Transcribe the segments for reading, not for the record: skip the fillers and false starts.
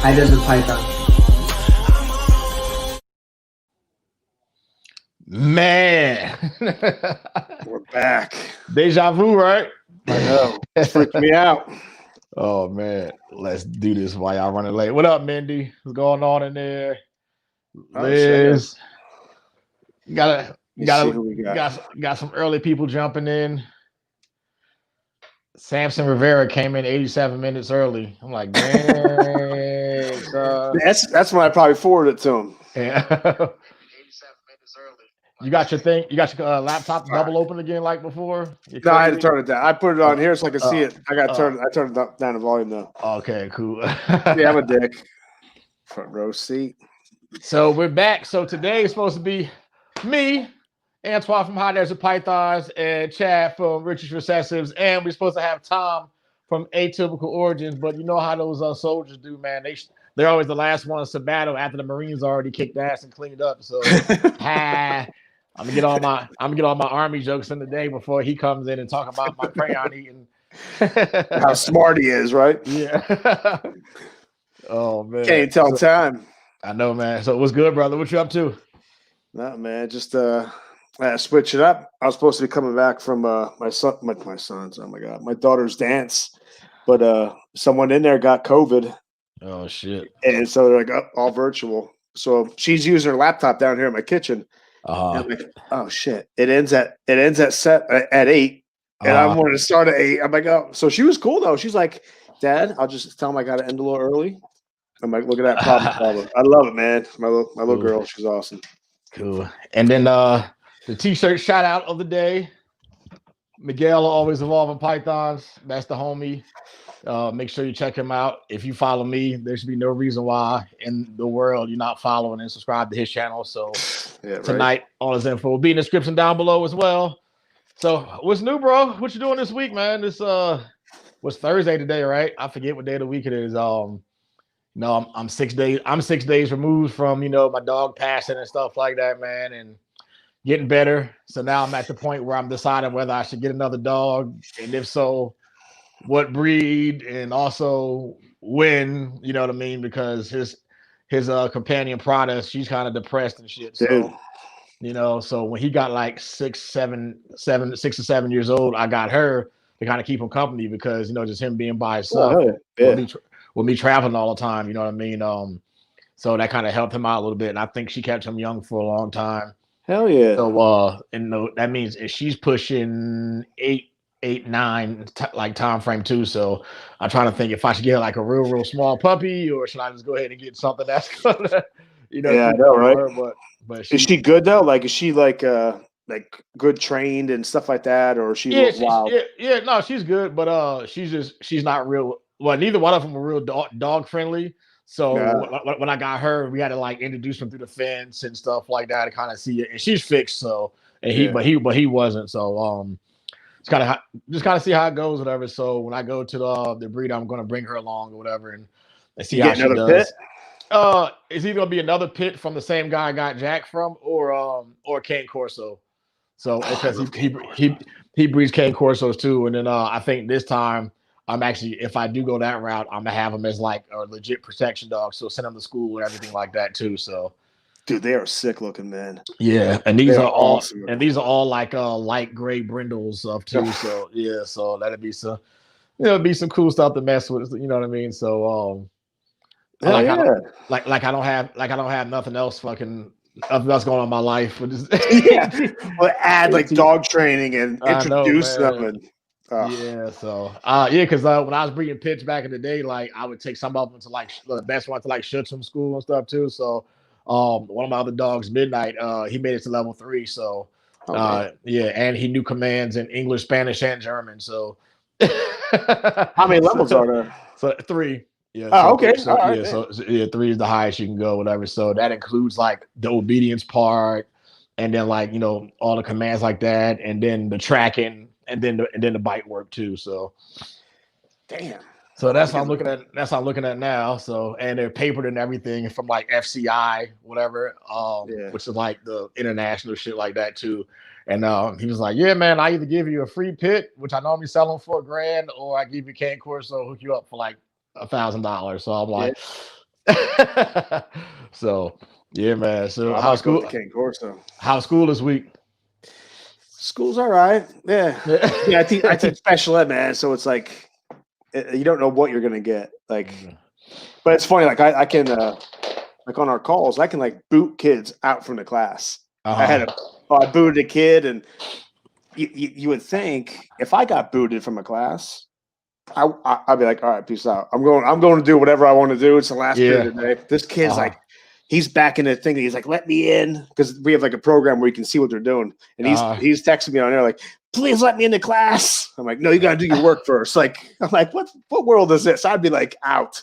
High Desert Python. Man, We're back. Deja vu, right? I know. It's freaking me out. Oh man, let's do this while y'all running late. What up, Mindy? What's going on in there? Liz, got some early people jumping in. Samson Rivera came in 87 minutes early. I'm like, dang, son. That's when I probably forwarded it to him. Yeah. 87 minutes early. You got your thing? You got your laptop double open again like before? No, I had to turn it down. I put it on here so I can see it. I got to I turned it down the volume though. Okay, cool. Yeah, I'm a dick. Front row seat. So we're back. So today is supposed to be me, Antoine from High Desert Pythons, and Chad from Richard's Recessives, and we're supposed to have Tom from Atypical Origins. But you know how those soldiers do, man. They're always the last ones to battle after the Marines already kicked ass and cleaned up. So I'm gonna get all my army jokes in the day before he comes in and talk about my crayon eating. How smart he is, right? Yeah. Oh man. Can't tell time. I know, man. So what's good, brother? What you up to? No, man. Just switch it up. I was supposed to be coming back from my son's. Oh my god, my daughter's dance, but someone in there got COVID. Oh shit! And so they're like, oh, all virtual. So she's using her laptop down here in my kitchen. And I'm like, oh shit! It ends at 8, and I wanted to start at 8. I'm like, oh, so she was cool though. She's like, Dad, I'll just tell him I got to end a little early. I'm like, look at that problem. I love it, man. My little girl, she's awesome. Cool. And then the t-shirt shout out of the day, Miguel, always evolving pythons. That's the homie. Make sure you check him out. If you follow me, there should be no reason why in the world you're not following and subscribe to his channel. So tonight, all his info will be in the description down below as well. So what's new, bro? What you doing this week, man? This was Thursday today, right? I forget what day of the week it is. No, I'm 6 days. I'm 6 days removed from my dog passing and stuff like that, man, and getting better. So now I'm at the point where I'm deciding whether I should get another dog, and if so, what breed, and also when. You know what I mean? Because his companion Prada, she's kind of depressed and shit. So so when he got like 6 or 7 years old, I got her to kind of keep him company because just him being by himself. With me traveling all the time, you know what I mean? So that kind of helped him out a little bit. And I think she kept him young for a long time. Hell yeah. So that means if she's pushing 8, 9 like time frame too. So I'm trying to think if I should get like a real small puppy, or should I just go ahead and get something that's gonna, I know, right? Her, but is she good though? Like, is she like good trained and stuff like that, or is she wild? No, she's good, but she's not real. Well, neither one of them were real dog friendly. So when I got her, we had to like introduce him through the fence and stuff like that to kind of see it. And she's fixed, so but he wasn't. So just kind of see how it goes, whatever. So when I go to the breeder, I'm gonna bring her along or whatever and see how she does. Pit? It's either gonna be another pit from the same guy I got Jack from, or Cane Corso. So because he breeds Cane Corsos too, and then I think this time. I'm actually, if I do go that route, I'm gonna have them as like a legit protection dog. So send them to school and everything like that too. So, dude, they are sick looking, man. Yeah, and these are all awesome. And these are all like light gray brindles stuff too. So yeah, so that'd be some, be some cool stuff to mess with. You know what I mean? So I don't have nothing else going on in my life. Well, add like dog training and introduce them and. Yeah, so because when I was breeding pits back in the day, like I would take some of them to like the best one to like Schutzum school and stuff too. So one of my other dogs, Midnight, he made it to level 3. So and he knew commands in English, Spanish, and German. So how many levels are there? So 3. Yeah. Oh, okay. So, all right, so 3 is the highest you can go, whatever. So that includes like the obedience part, and then like all the commands like that, and then the tracking. And then the bite work too. So, damn. So that's what I'm looking at. That's what I'm looking at now. So, and they're papered and everything from like FCI, whatever, which is like the international shit like that too. And he was like, "Yeah, man, I either give you a free pit, which I normally sell them for $1,000, or I give you Cane Corso, hook you up for like $1,000." So I'm like, So yeah, man. So I how's might go school? to King Corso. How's school this week? School's all right. Yeah. Yeah, I teach special ed, man. So it's like you don't know what you're gonna get. Like, but it's funny. Like I can like on our calls, I can like boot kids out from the class. I booted a kid, and you would think if I got booted from a class, I'd be like, all right, peace out. I'm going to do whatever I want to do. It's the last period of the day. This kid's like, he's back in the thing. He's like, let me in, because we have like a program where you can see what they're doing. And he's texting me on there like, please let me into class. I'm like, no, you got to do your work first. Like, I'm like, what world is this? I'd be like out.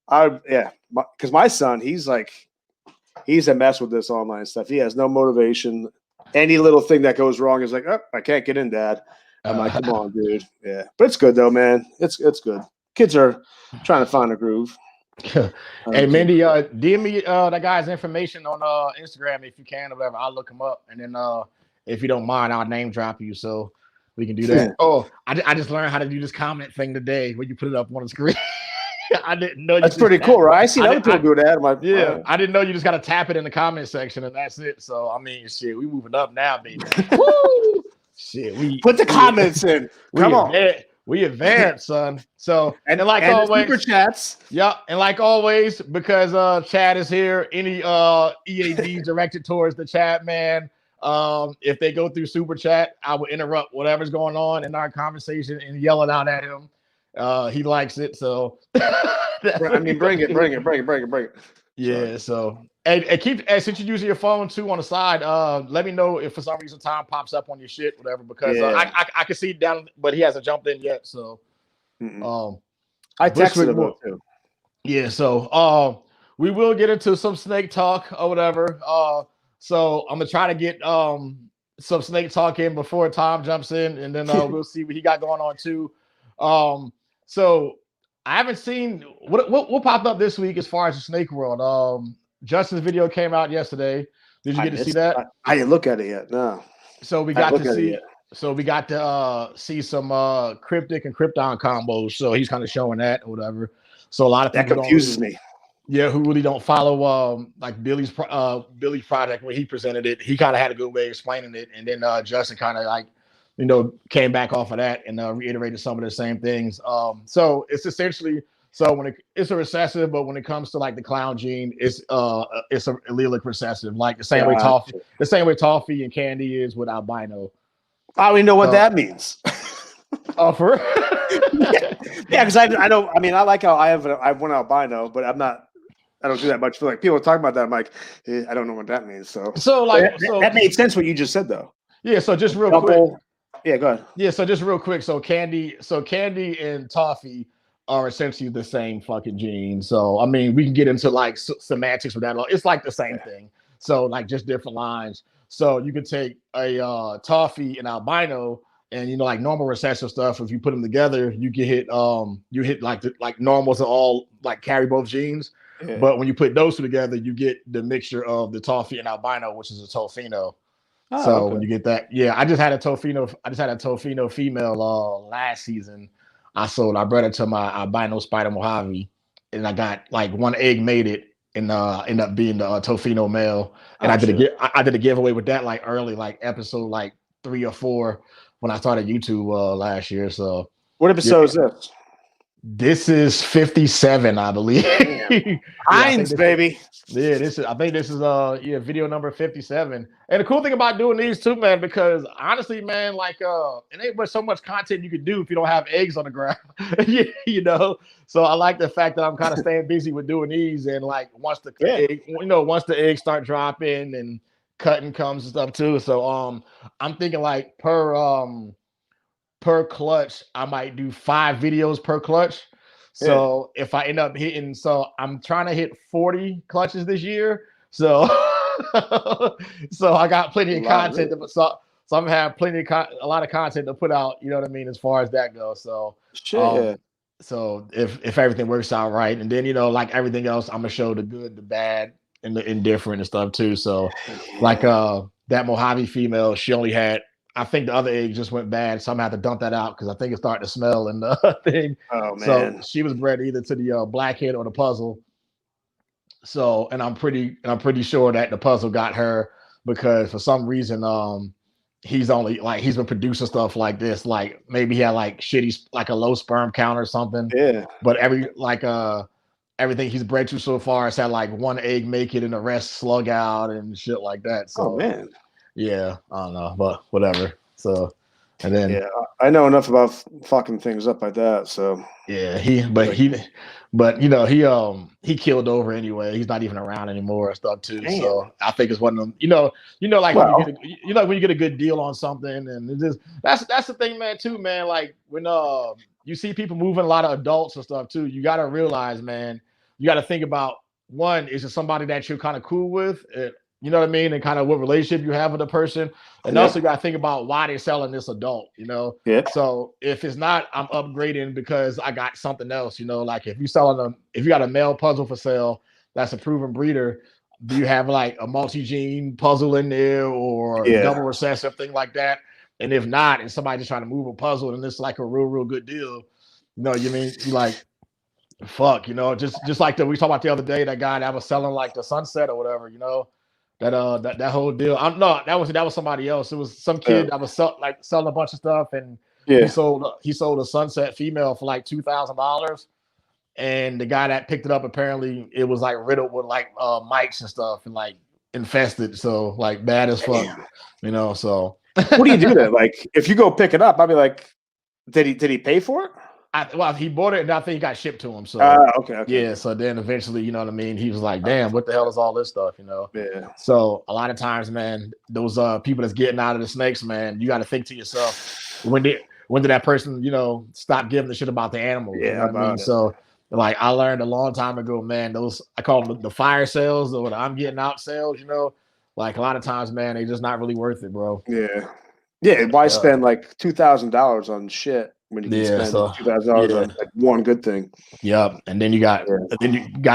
Because my son, he's a mess with this online stuff. He has no motivation. Any little thing that goes wrong is like, oh, I can't get in, Dad. I'm like, come on, dude. Yeah. But it's good though, man. It's good. Kids are trying to find a groove. Hey, Mindy, DM me that guy's information on Instagram if you can or whatever. I'll look him up. And then if you don't mind, I'll name drop you so we can do that. Oh, I just learned how to do this comment thing today when you put it up on the screen. I didn't know. That's pretty cool, right? I see other people do that. I didn't know you just got to tap it in the comment section and that's it. So, I mean, shit, we moving up now, baby. Woo! Shit, we put the comments in. Come on. We advanced, son. So and like always, super chats. Yep, and like always, because Chad is here, any EADs directed towards the chat, man. If they go through super chat, I will interrupt whatever's going on in our conversation and yell it out at him. He likes it, so I mean, bring it. Yeah, so and since you're using your phone too on the side, let me know if for some reason Tom pops up on your shit, whatever, because I can see down, but he hasn't jumped in yet. So I texted him too. Yeah, so we will get into some snake talk or whatever. So I'm gonna try to get some snake talk in before Tom jumps in, and then we'll see what he got going on too. So I haven't seen what popped up this week as far as the snake world. Justin's video came out yesterday. Did you get to see that? I didn't look at it yet. No. So we got to see. So we got to see some cryptic and krypton combos. So he's kind of showing that or whatever. So a lot of people that confuses me. Yeah, who really don't follow like Billy's project when he presented it. He kind of had a good way of explaining it, and then Justin kind of like, came back off of that and reiterated some of the same things. So it's essentially when it's a recessive, but when it comes to like the clown gene, it's a allelic recessive, like the same way Toffee and Candy is with albino. I don't even know what that means. Oh, for real? Yeah, because I don't. I mean, I like how I have one albino, but I don't do that much. Like people talk about that, I'm like, I don't know what that means. So that made sense what you just said though. Yeah. So just real quick. Yeah, go ahead. Yeah, so just real quick. So Candy and Toffee are essentially the same fucking gene. So I mean, we can get into like semantics with that. It's like the same thing. So like just different lines. So you could take a Toffee and albino, and like normal recessive stuff. If you put them together, you can hit like normals are all like carry both genes. Yeah. But when you put those two together, you get the mixture of the Toffee and albino, which is a Tofino. Oh, so okay. When you get that, I just had a Tofino female last season. I bred it to my albino spider Mojave, and I got like one egg made it, and ended up being the Tofino male. And I did a giveaway with that like early, like episode like 3 or 4 when I started YouTube last year. So what episode is this? This is 57, I believe. Heinz, baby. I think this is video number 57. And the cool thing about doing these too, man, because honestly, man, like it ain't so much content you can do if you don't have eggs on the ground. So I like the fact that I'm kind of staying busy with doing these, and like once the eggs start dropping and cutting comes and stuff too. So I'm thinking like per clutch, I might do 5 videos per clutch. So if I end up hitting, I'm trying to hit 40 clutches this year. So I got plenty of content. So I'm gonna have a lot of content to put out. You know what I mean, as far as that goes. So so if everything works out right, and then like everything else, I'm gonna show the good, the bad, and the indifferent and stuff too. So like that Mojave female, she only had. I think the other egg just went bad, so I'm gonna have to dump that out because I think it's starting to smell and the thing. Oh man! So she was bred either to the blackhead or the puzzle. So, and I'm pretty sure that the puzzle got her because for some reason, he's only like he's been producing stuff like this. Like maybe he had like shitty, like a low sperm count or something. Yeah. But everything he's bred to so far has had like one egg make it and the rest slug out and shit like that. So, Oh man. yeah, I don't know, but whatever. So, and then yeah, I know enough about fucking things up like that. So yeah, he killed over anyway. He's not even around anymore and stuff too. Damn. So I think it's one of them. Like when you get a good deal on something, and it's just that's the thing, man. Too, man. Like when you see people moving, a lot of adults and stuff too. You got to realize, man. You got to think about one is it somebody that you're kind of cool with. You know what I mean? And kind of what relationship you have with the person. And also you got to think about why they're selling this adult, Yeah. So if it's not, I'm upgrading because I got something else, like if you got a male puzzle for sale, that's a proven breeder. Do you have like a multi-gene puzzle in there or double recessive thing like that? And if not, and somebody just trying to move a puzzle and it's like a real good deal, you mean you like, fuck, just like we talked about the other day, that guy that was selling like the Sunset or whatever, that whole deal. No, that was somebody else. It was some kid that was selling a bunch of stuff, and he sold a Sunset female for like $2,000. And the guy that picked it up, apparently it was like riddled with like mites and stuff and like infested, so like bad as fuck. So what do you do then? Like if you go pick it up, I'd be like, did he pay for it? He bought it and I think it got shipped to him. So okay. Yeah. So then eventually, you know what I mean? He was like, damn, what the hell is all this stuff? Yeah. So a lot of times, man, those people that's getting out of the snakes, man, you got to think to yourself, when did that person, stop giving a shit about the animal? Yeah. You know what I mean? So like I learned a long time ago, man, I call them the fire sales or the I'm getting out sales, like a lot of times, man, they just not really worth it, bro. Yeah. Yeah. Why spend like $2,000 on shit when you can spend $2,000 on like one good thing? Yep. And then you got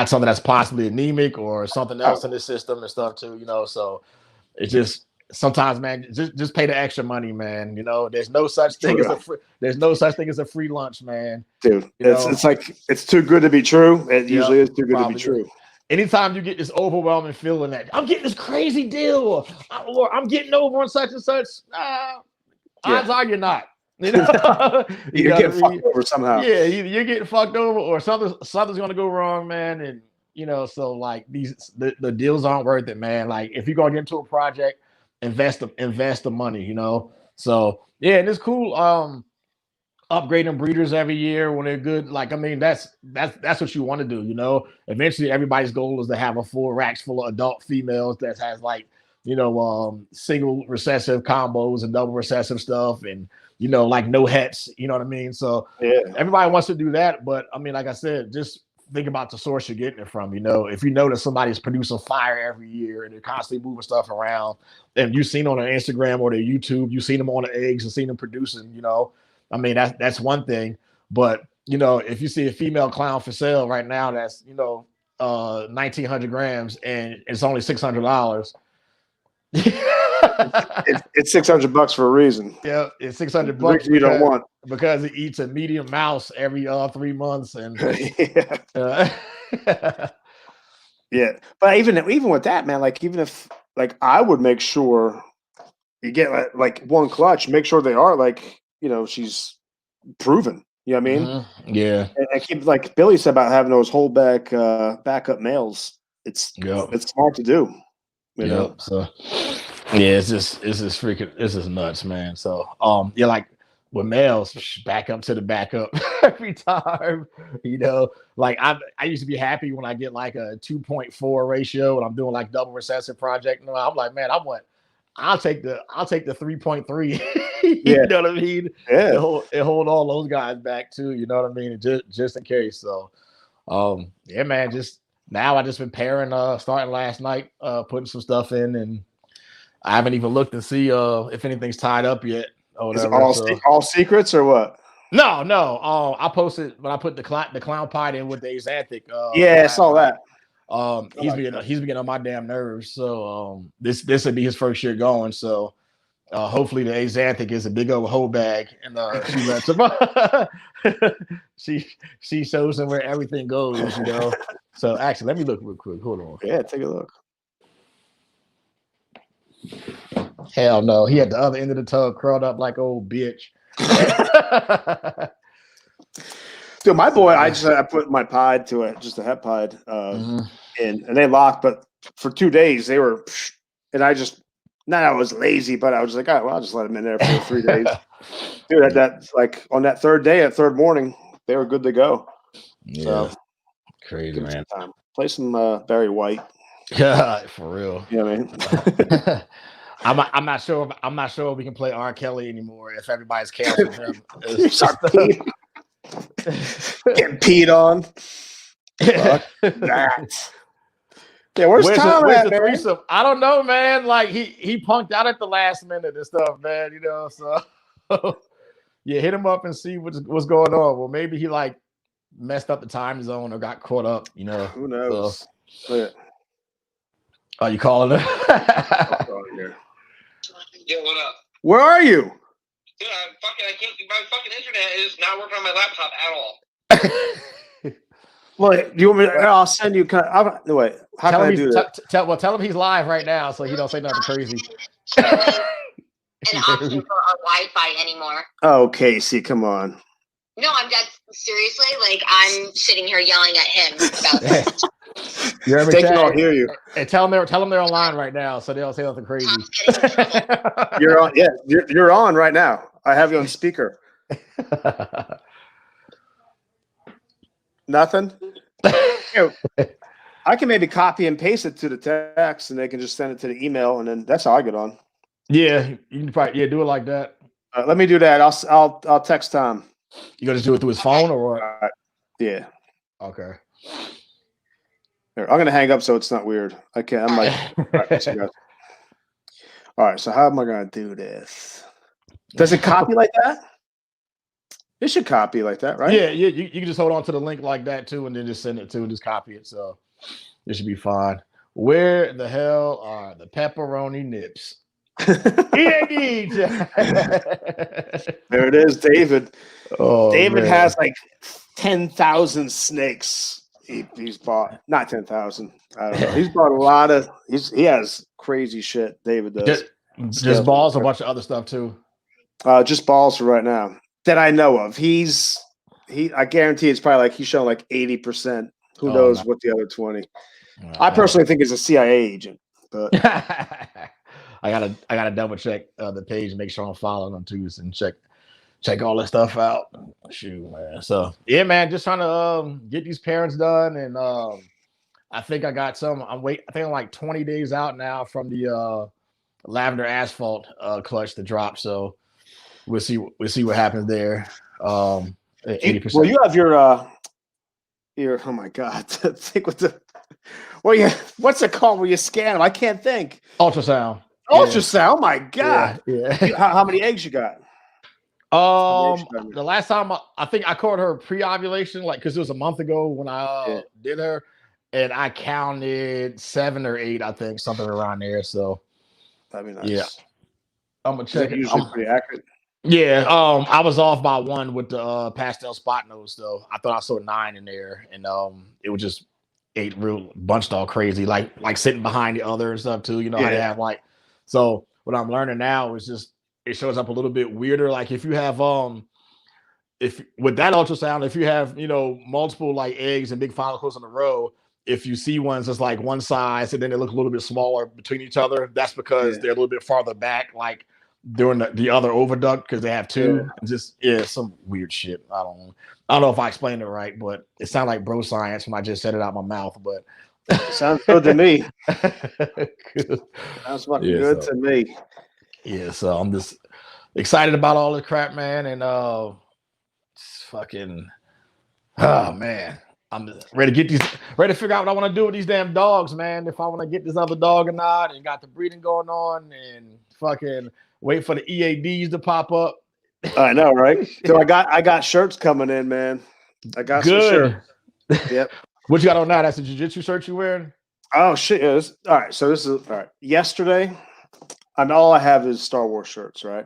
something that's possibly anemic or something else in the system and stuff too, So it's just sometimes, man, just pay the extra money, man. There's no such thing as a free lunch, man. Dude, it's like it's too good to be true. It usually is too good to be true. Anytime you get this overwhelming feeling that I'm getting this crazy deal or I'm getting over on such and such, odds are you're not. You're getting fucked over somehow. Yeah, you're getting fucked over or something's gonna go wrong, man. And so like the deals aren't worth it, man. Like if you're gonna get into a project, invest the money, So yeah, and it's cool upgrading breeders every year when they're good. Like, I mean, that's what you want to do, Eventually everybody's goal is to have a full racks full of adult females that has like, single recessive combos and double recessive stuff and like no hets, you know what I mean? So everybody wants to do that, but I mean, like I said, just think about the source you're getting it from. If you know that somebody's producing fire every year and they're constantly moving stuff around, and you've seen on their Instagram or their YouTube, you've seen them on the eggs and seen them producing, I mean, that's one thing. But if you see a female clown for sale right now, that's 1,900 grams and it's only $600. It's $600 for a reason. Yeah, it's $600 you don't want because it eats a medium mouse every 3 months and yeah. But even with that, man, like even if like I would make sure you get like one clutch, make sure they are like she's proven. You know what I mean? Mm-hmm. Yeah. And keep like Billy said about having those whole backup males. It's smart to do. You know? So yeah, it's just nuts, man. So you're like with males, back up to the backup every time. Like I used to be happy when I get like a 2.4 ratio and I'm doing like double recessive project. No, I'm like, man, I'll take the 3.3. You know what I mean? Yeah. It hold all those guys back too. You know what I mean? Just in case. So yeah, man, now I just been pairing starting last night, putting some stuff in, and I haven't even looked to see if anything's tied up yet or whatever. All secrets or what? No. I posted when I put the clown pod in with the Xanthic. I saw that. He's been getting on my damn nerves. So this would be his first year going. So hopefully the Xanthic is a big old hoe bag, and she lets him. she shows him where everything goes, So actually, let me look real quick. Hold on. Yeah, take a look. Hell no. He at the other end of the tub, curled up like old bitch. Dude, my boy, I put my pod to it, just a het pod, and they locked. But for 2 days, they were, and I just, not I was lazy, but I was like, all right, well, I'll just let them in there for 3 days. Dude, that like on that third day, that third morning, they were good to go. Yeah, so, crazy, man. Time. Play some Barry White. Yeah, for real. Yeah, man. I'm not sure. I'm not sure if we can play R. Kelly anymore if everybody's canceled him. You start getting peed on. Fuck that. Yeah, where's Tom at, the man? threesome? I don't know, man. Like he punked out at the last minute and stuff, man. You know, so yeah, hit him up and see what's going on. Well, maybe he like messed up the time zone or got caught up. You know, who knows? So, are you calling her? Yeah, what up? Where are you? Dude, I can't. My fucking internet is not working on my laptop at all. Well, do you want me? I'll send you. No, wait. How can I do that? Tell him he's live right now, so he don't say nothing crazy. An option for our Wi-Fi anymore. Oh, Casey, come on. No, I'm dead. Seriously, like I'm sitting here yelling at him about this. You heard me, they can all hear you. And tell them they're online right now, so they don't say nothing crazy. You're on. Yeah, you're on right now. I have you on speaker. Nothing. I can maybe copy and paste it to the text, and they can just send it to the email, and then that's how I get on. Yeah, you can probably do it like that. Let me do that. I'll text Tom. You gonna just do it through his phone or what? Yeah. Okay. Here, I'm gonna hang up so it's not weird. I can't. I'm like, all right. So how am I gonna do this? Does it copy like that? It should copy like that, right? Yeah. You can just hold on to the link like that too, and then just send it to and just copy it. So it should be fine. Where the hell are the pepperoni nips? There it is, David. Oh, David man. has like 10,000 snakes. He's bought, not 10,000. I don't know. He's bought a lot of. He has crazy shit. David does. Just balls, a bunch of other stuff too. Just balls for right now that I know of. I guarantee it's probably like he's showing like 80%. Who knows what the other 20? I personally think he's a CIA agent, but. I gotta double check the page and make sure I'm following them too, and check all this stuff out. Shoot, man. So yeah, man, just trying to get these parents done, and I think I got some. I think I'm like 20 days out now from the lavender asphalt clutch to drop. So we'll see what happens there. 80%. Well, you have your oh my god, think with the what's it called when you scan them? I can't think. Ultrasound. Ultrasound. Yeah. Oh my god. Yeah. How many eggs you got? The last time I think I caught her pre-ovulation, like because it was a month ago when I did her, and I counted 7 or 8, I think, something around there. So that'd be nice. Yeah, I'm gonna check it. Usually pretty accurate. Yeah, I was off by 1 with the pastel spot nose though. I thought I saw 9 in there, and it was just 8 real bunched all crazy, like sitting behind the other and stuff too. You know how they have like. So what I'm learning now is just it shows up a little bit weirder. Like if you have if with that ultrasound, if you have multiple like eggs and big follicles in a row, if you see ones that's like one size and then they look a little bit smaller between each other, that's because they're a little bit farther back, like during the other oviduct, because they have 2. Just some weird shit. I don't know if I explained it right, but it sounded like bro science when I just said it out my mouth. But sounds good to me. Sounds fucking good to me. Yeah, so I'm just excited about all this crap, man, and fucking man, I'm ready to figure out what I want to do with these damn dogs, man. If I want to get this other dog or not, and got the breeding going on, and fucking wait for the EADs to pop up. I know, right? So I got shirts coming in, man. I got some shirts. Yep. What you got on now? That's a jiu-jitsu shirt you wearing? Oh shit! All right. So this is all right. Yesterday, all I have is Star Wars shirts, right?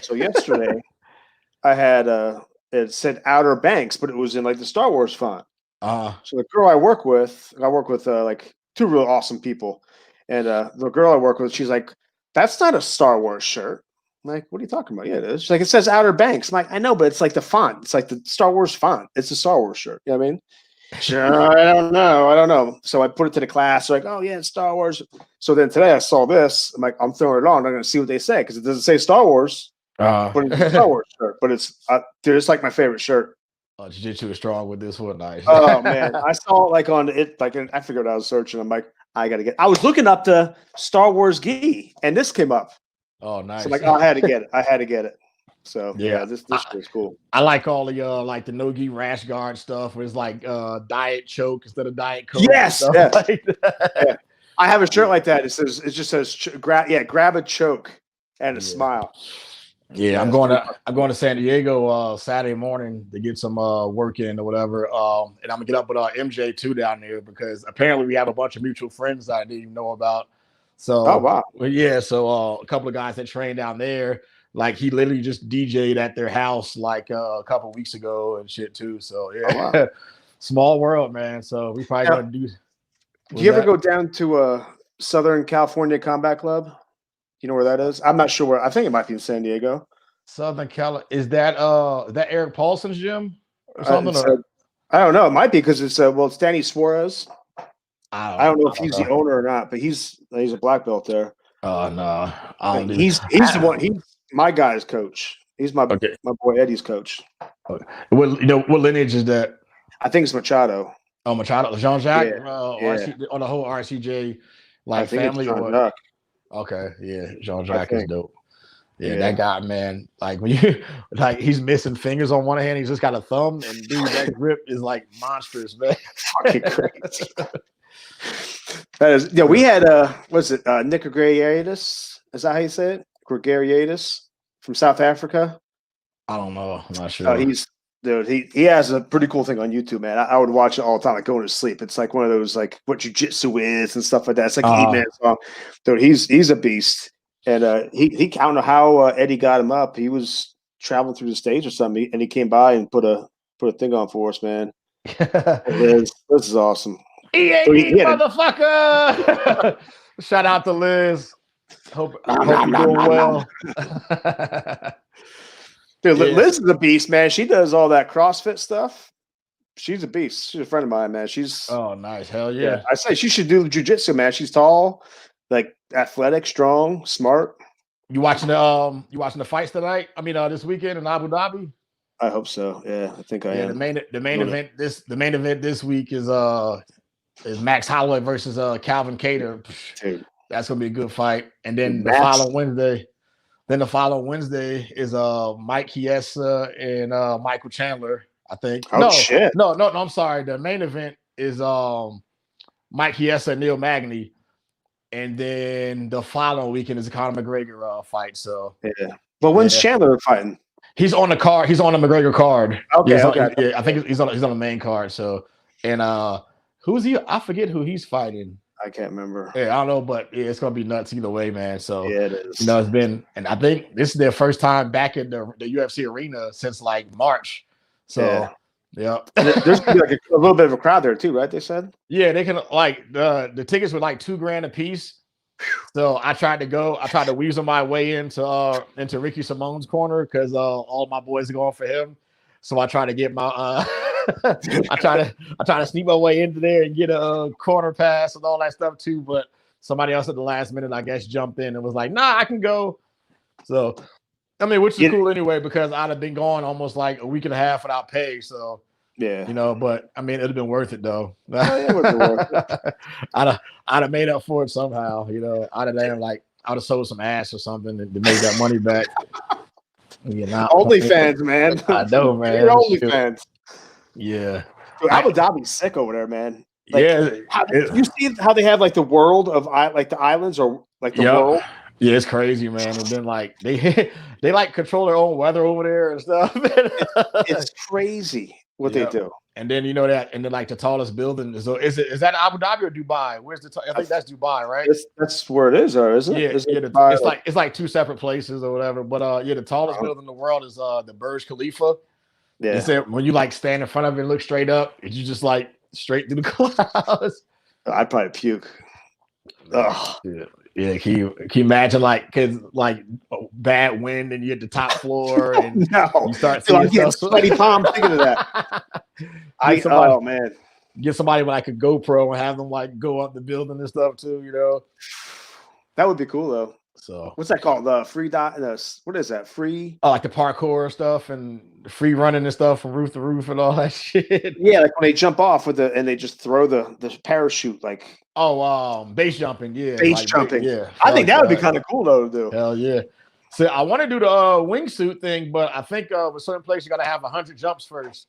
So yesterday, I had it said Outer Banks, but it was in like the Star Wars font. So the girl I work with like two real awesome people, and the girl I work with, she's like, "That's not a Star Wars shirt." I'm like, "What are you talking about?" Yeah, it is. She's like, "It says Outer Banks." I'm like, "I know, but it's like the font. It's like the Star Wars font. It's a Star Wars shirt." You know what I mean? I don't know. So I put it to the class. They're like, "Oh yeah, it's Star Wars." So then today I saw this. I'm like, I'm throwing it on. I'm going to see what they say because it doesn't say Star Wars, but it's a Star Wars shirt. But it's dude, it's like my favorite shirt. Jiu-jitsu is strong with this one. Nice. Oh man, I saw it like on it. Like I figured I was searching. I'm like, I got to get. I was looking up the Star Wars gi, and this came up. Oh, nice. So I'm like, oh, I had to get it. So yeah, this is cool. I like all the like the no gi rash guard stuff where it's like diet choke instead of diet coke. Yes, yes. Like yeah. I have a shirt like that. It just says grab a choke and a smile. Yeah, I'm going to San Diego Saturday morning to get some work in or whatever. And I'm gonna get up with MJ too down there because apparently we have a bunch of mutual friends that I didn't even know about. So wow. Yeah, so a couple of guys that train down there, like he literally just DJ'd at their house like a couple of weeks ago and shit too. So yeah, wow. Small world, man. So we probably gonna do. Do you ever go down to Southern California Combat Club? You know where that is? I'm not sure where. I think it might be in San Diego. Southern Cali. Is that Eric Paulson's gym or something? I don't know. It might be because it's it's Danny Suarez. I don't know if he's the owner or not, but he's a black belt there. Oh no, he's the one. He's my guy's coach. He's my boy Eddie's coach. Okay. What lineage is that? I think it's Machado. Oh, Machado, Jean-Jacques, on the whole RCJ family. Okay, yeah, Jean-Jacques is dope. Yeah, that guy, man. Like when you he's missing fingers on one hand, he's just got a thumb, and dude, that grip is like monstrous, man. Fucking crazy. That is, we had Nick Gregariadis. Is that how you say it? Gregariadis from South Africa. I don't know. I'm not sure. He has a pretty cool thing on YouTube, man. I would watch it all the time, like going to sleep. It's like one of those like what jiu-jitsu is and stuff like that. It's like an 8-minute song. Dude, he's a beast. And he I don't know how Eddie got him up. He was traveling through the States or something, and he came by and put a thing on for us, man. This is awesome. Motherfucker! Shout out to Liz. Hope you're doing well. Dude, Liz is a beast, man. She does all that CrossFit stuff. She's a beast. She's a friend of mine, man. She's nice. Hell yeah. I say she should do jiu-jitsu, man. She's tall, like athletic, strong, smart. You watching the fights tonight? I mean, this weekend in Abu Dhabi. I hope so. Yeah, I think I am. The main event this week is Max Holloway versus Calvin Kattar. Dude. That's gonna be a good fight. And then the following Wednesday is Mike Chiesa and Michael Chandler, I think. Shit. No, I'm sorry. The main event is Mike Chiesa and Neil Magny. And then the following weekend is a Conor McGregor fight. So but when's Chandler fighting? He's on the card. He's on the McGregor card. Okay. I think he's on the main card. So and who's he? I forget who he's fighting. I can't remember. Yeah, I don't know, but it's gonna be nuts either way, man. So it is. It's been, and I think this is their first time back in the UFC arena since like March. So there's gonna be like a little bit of a crowd there too, right? They said. Yeah, they can like the tickets were like $2,000 a piece. So I tried to weasel my way into Ricky Simone's corner because all my boys are going for him. So I try to get my I try to sneak my way into there and get a corner pass and all that stuff too. But somebody else at the last minute, I guess, jumped in and was like, "Nah, I can go." So I mean, which is cool anyway because I'd have been gone almost like a week and a half without pay. So but I mean, it'd have been worth it though. I'd have made up for it somehow. I'd have sold some ass or something to make that money back. OnlyFans, man. I know, man. You're OnlyFans. Yeah. Dude, Abu Dhabi's sick over there, man. You see how they have like the world of like the islands or like the world? Yeah, it's crazy, man. And then like they like control their own weather over there and stuff. It's crazy what they do. And then and then like the tallest building is that Abu Dhabi or Dubai? Where's I think that's Dubai, right? That's where it is, or isn't it? It's like two separate places or whatever. But the tallest building in the world is the Burj Khalifa. Yeah. They said when you like stand in front of it and look straight up, you just like straight through the clouds. I'd probably puke. Ugh. Yeah, can you imagine like cause like bad wind and you're at the top floor and No. you start Dude, seeing I'm getting stuff. sweaty palms thinking of that. Oh man. Get somebody with like a GoPro and have them like go up the building and stuff too, you know. That would be cool though. So what's that called? The free dot. What is that? Free? Oh, like the parkour stuff and the free running and stuff from roof to roof and all that shit. Yeah, like when they jump off and they just throw the parachute like. Oh, base jumping, yeah. Base jumping, yeah. I think that would be kind of cool though, to do. Hell yeah. So I want to do the wingsuit thing, but I think with certain places you got to have 100 jumps first.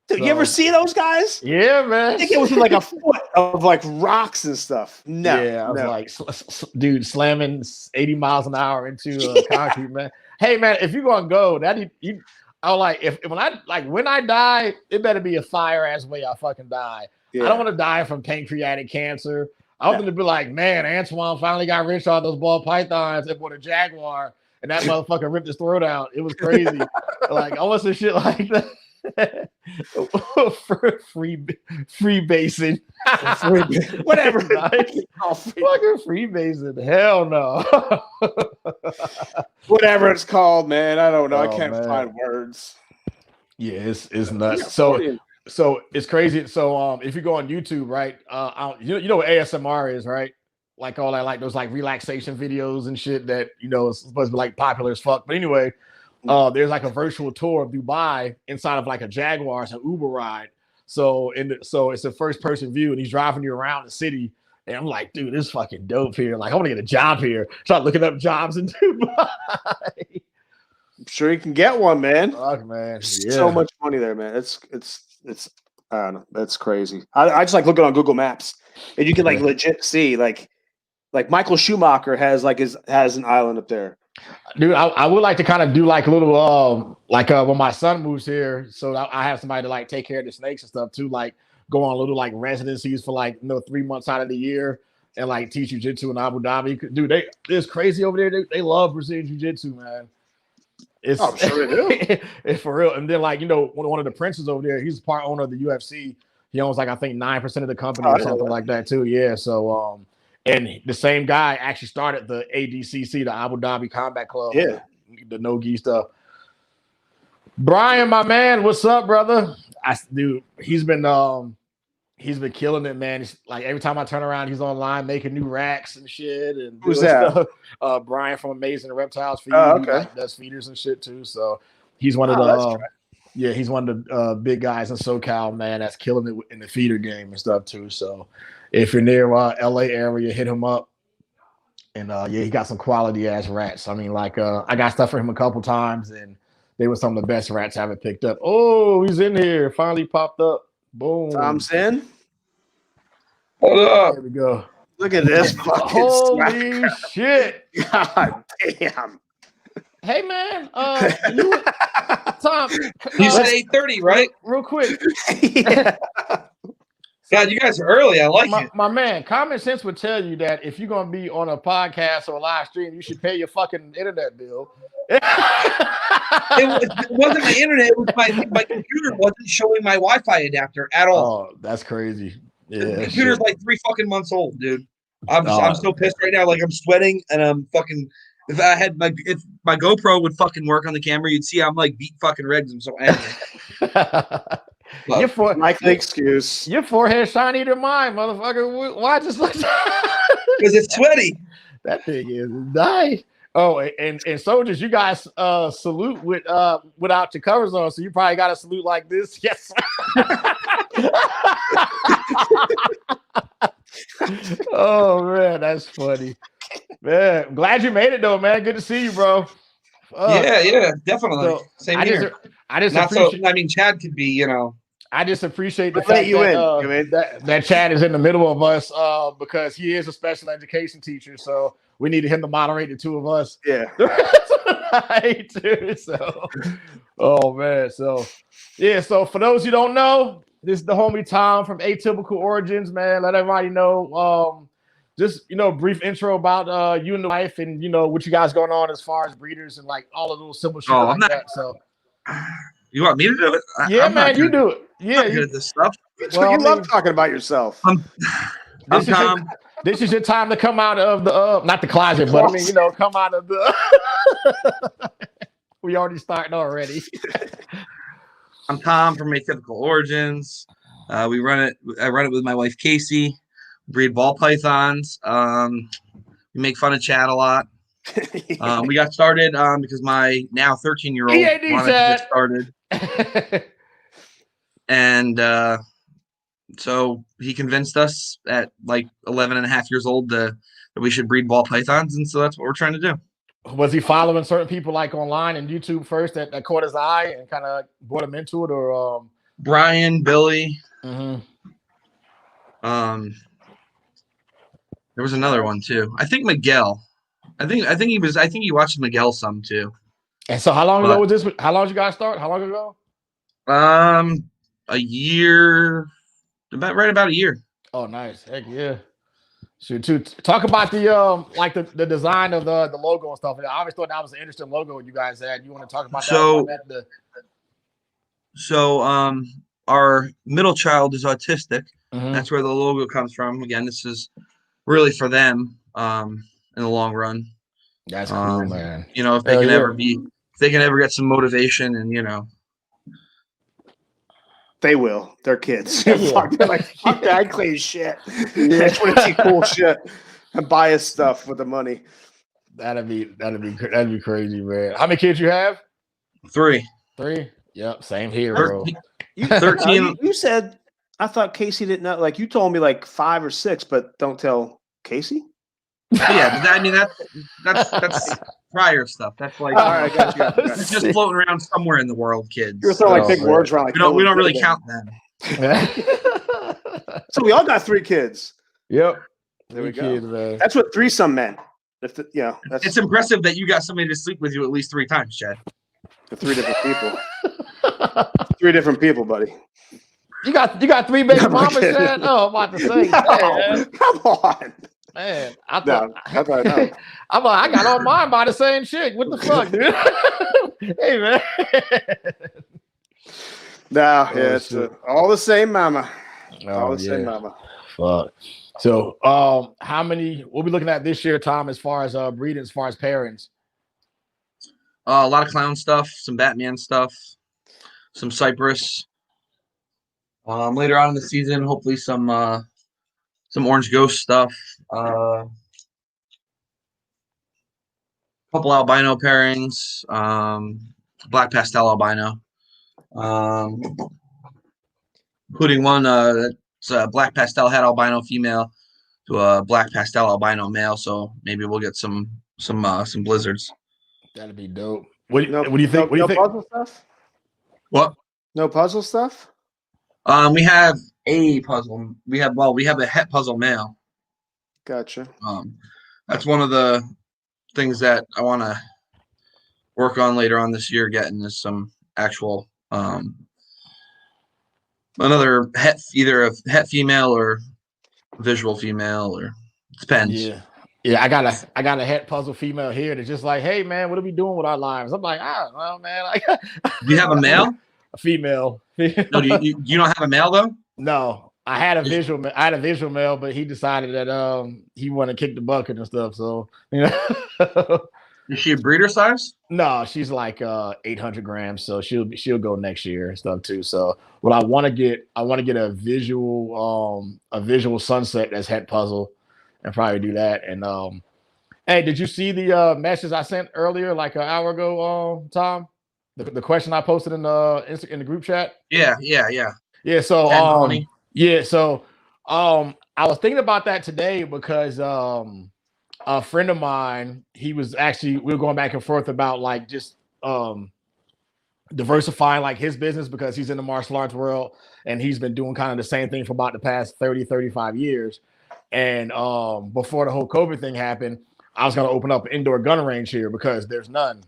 Dude, you ever see those guys? Yeah, man. I think it was like a foot of like rocks and stuff. No, yeah, I was like, dude, slamming 80 miles an hour into concrete, man. Hey, man, if you're gonna go, I was like, when I die, it better be a fire ass way I fucking die. Yeah. I don't want to die from pancreatic cancer. I was gonna be like, man, Antoine finally got rich on those ball pythons and bought a Jaguar, and that motherfucker ripped his throat out. It was crazy. Like, I want some shit like that. free basing. Whatever. Fucking free basing. Hell no. Whatever it's called, man. I don't know. I can't find words. Yeah, it's nuts. So it's crazy. So if you go on YouTube, right? You know what ASMR is, right? Like all that, like those like relaxation videos and shit that is supposed to be like popular as fuck. But anyway, there's like a virtual tour of Dubai inside of like a Jaguar, it's an Uber ride. So it's a first person view, and he's driving you around the city. And I'm like, dude, this is fucking dope here. Like, I want to get a job here. Start looking up jobs in Dubai. I'm sure you can get one, man. Fuck, man. Yeah. So much money there, man. It's I don't know. That's crazy. I just like looking on Google Maps, and you can like legit see like Michael Schumacher has an island up there. Dude, I would like to kind of do like a little when my son moves here, so I have somebody to like take care of the snakes and stuff too, like go on little like residencies for like 3 months out of the year and like teach jiu-jitsu in Abu Dhabi. Dude, it's crazy over there. They love Brazilian jiu-jitsu, man. I'm sure they do. It's for real. And then like one of the princes over there, he's part owner of the UFC. He owns like I think 9% of the company or something like that too. Yeah. So and the same guy actually started the ADCC, the Abu Dhabi Combat Club. Yeah. The no-gi stuff. Brian, my man, what's up, brother? Dude, he's been killing it, man. It's like every time I turn around, he's online making new racks and shit. And who's that? Stuff. Brian from Amazing Reptiles Feed. Okay. He like, does feeders and shit too. So he's one of the he's one of the big guys in SoCal, man. That's killing it in the feeder game and stuff too. So if you're near LA area, hit him up. And he got some quality ass rats. I mean, like I got stuff for him a couple times, and they were some of the best rats I ever picked up. Oh, he's in here. Finally popped up. Boom. Tom's in. Hold up. There we go. Look at this fucking holy shit. God damn. Hey man, Tom. You said 8:30, right? Real quick. Yeah. God, you guys are early. I like it. My man, common sense would tell you that if you're gonna be on a podcast or a live stream, you should pay your fucking internet bill. It wasn't my internet. It was my computer wasn't showing my Wi-Fi adapter at all. Oh, that's crazy. Yeah, the computer's like 3 fucking months old, dude. I'm so pissed right now. Like I'm sweating and I'm fucking. If my GoPro would fucking work on the camera, you'd see I'm like beat fucking red. I'm so angry. Like the excuse. Your forehead shiny than mine, motherfucker. Why just like because it's sweaty. That thing is nice. Oh, and soldiers, you guys salute without your covers on, so you probably got to salute like this. Yes. Oh man, that's funny. Man, I'm glad you made it though, man. Good to see you, bro. Yeah, definitely. So Same here. Chad could be, I just appreciate the fact that Chad is in the middle of us because he is a special education teacher. So we needed him to moderate the two of us. Yeah. So, oh man. So yeah. So for those who don't know, this is the homie Tom from Atypical Origins, man. Let everybody know. Just brief intro about you and the wife, and what you guys going on as far as breeders and like all the little simple shit like that. So You want me to do it? Yeah, I'm man, you do it. I'm Yeah, not good at this stuff. Well, you love talking about yourself. I'm Tom. This is your time to come out of the not the closet, but I mean, come out of the. We already starting already. I'm Tom from Atypical Origins. We run it. I run it with my wife Casey. Breed ball pythons. We make fun of Chad a lot. We got started because my now 13-year-old wanted to get started, and so he convinced us at like 11 and a half years old that we should breed ball pythons, and so that's what we're trying to do. Was he following certain people like online and YouTube first that caught his eye and kind of brought him into it, or Brian, Billy? Mm-hmm. There was another one too. I think Miguel. I think he watched Miguel some too. And so how long ago was this? How long did you guys start? How long ago? A year. About a year. Oh, nice. Heck yeah. Shoot, talk about the like the design of the logo and stuff. I always thought that was an interesting logo you guys had. You want to talk about that? So our middle child is autistic. Mm-hmm. That's where the logo comes from. Again, this is really for them in the long run. That's cool, man. If they can ever get some motivation, and they will. They're kids. Fuck that. I claim shit. I just want to see cool shit and buy us stuff with the money. That'd be crazy, man. How many kids you have? 3. 3. Yep, same here, bro. 13. You said, I thought Casey didn't know. Like you told me like 5 or 6, but don't tell Casey. Yeah, but I mean that's prior stuff. That's like all right, I got you. It's just floating around somewhere in the world, kids. You're throwing like big words around. Like we don't really count them. So we all got 3 kids. Yep. There we go. Kids, that's what threesome meant. It's impressive that you got somebody to sleep with you at least 3 times, Chad. 3 different people. 3 different people, buddy. You got 3 baby mamas, Chad? Oh, I'm about to say. No, come on. Man, I thought no. I'm like, I got on mine by the same chick. What the fuck, dude? Hey, man. No, it's all the same mama. All the same mama. Fuck. So, how many we'll be looking at this year, Tom, as far as breeding, as far as pairings? A lot of clown stuff, some Batman stuff, some Cypress. Later on in the season, hopefully some Orange Ghost stuff. Couple albino pairings. Black pastel albino. Including one that's a black pastel head albino female to a black pastel albino male. So maybe we'll get some blizzards. That'd be dope. What do you think? What do you think? Puzzle stuff? What? No puzzle stuff? We have a puzzle. We have a het puzzle male. Gotcha. That's one of the things that I want to work on later on this year. Getting is some actual another het, either a het female or visual female, or depends. Yeah. I got a het puzzle female here that's just like, hey man, what are we doing with our lives? I'm like, I don't know, man. Like, do you have a male? A female. No, you don't have a male though? No. I had a visual male, but he decided that he wanted to kick the bucket and stuff. So Is she a breeder size? No, she's like 800 grams. So she'll go next year and stuff too. So what I want to get a visual sunset that's het puzzle and probably do that. And hey, did you see the message I sent earlier, like an hour ago, Tom? The question I posted in the group chat? Yeah. So I was thinking about that today because a friend of mine, we were going back and forth about like just diversifying like his business because he's in the martial arts world and he's been doing kind of the same thing for about the past 35 years. And before the whole COVID thing happened, I was going to open up an indoor gun range here because there's none,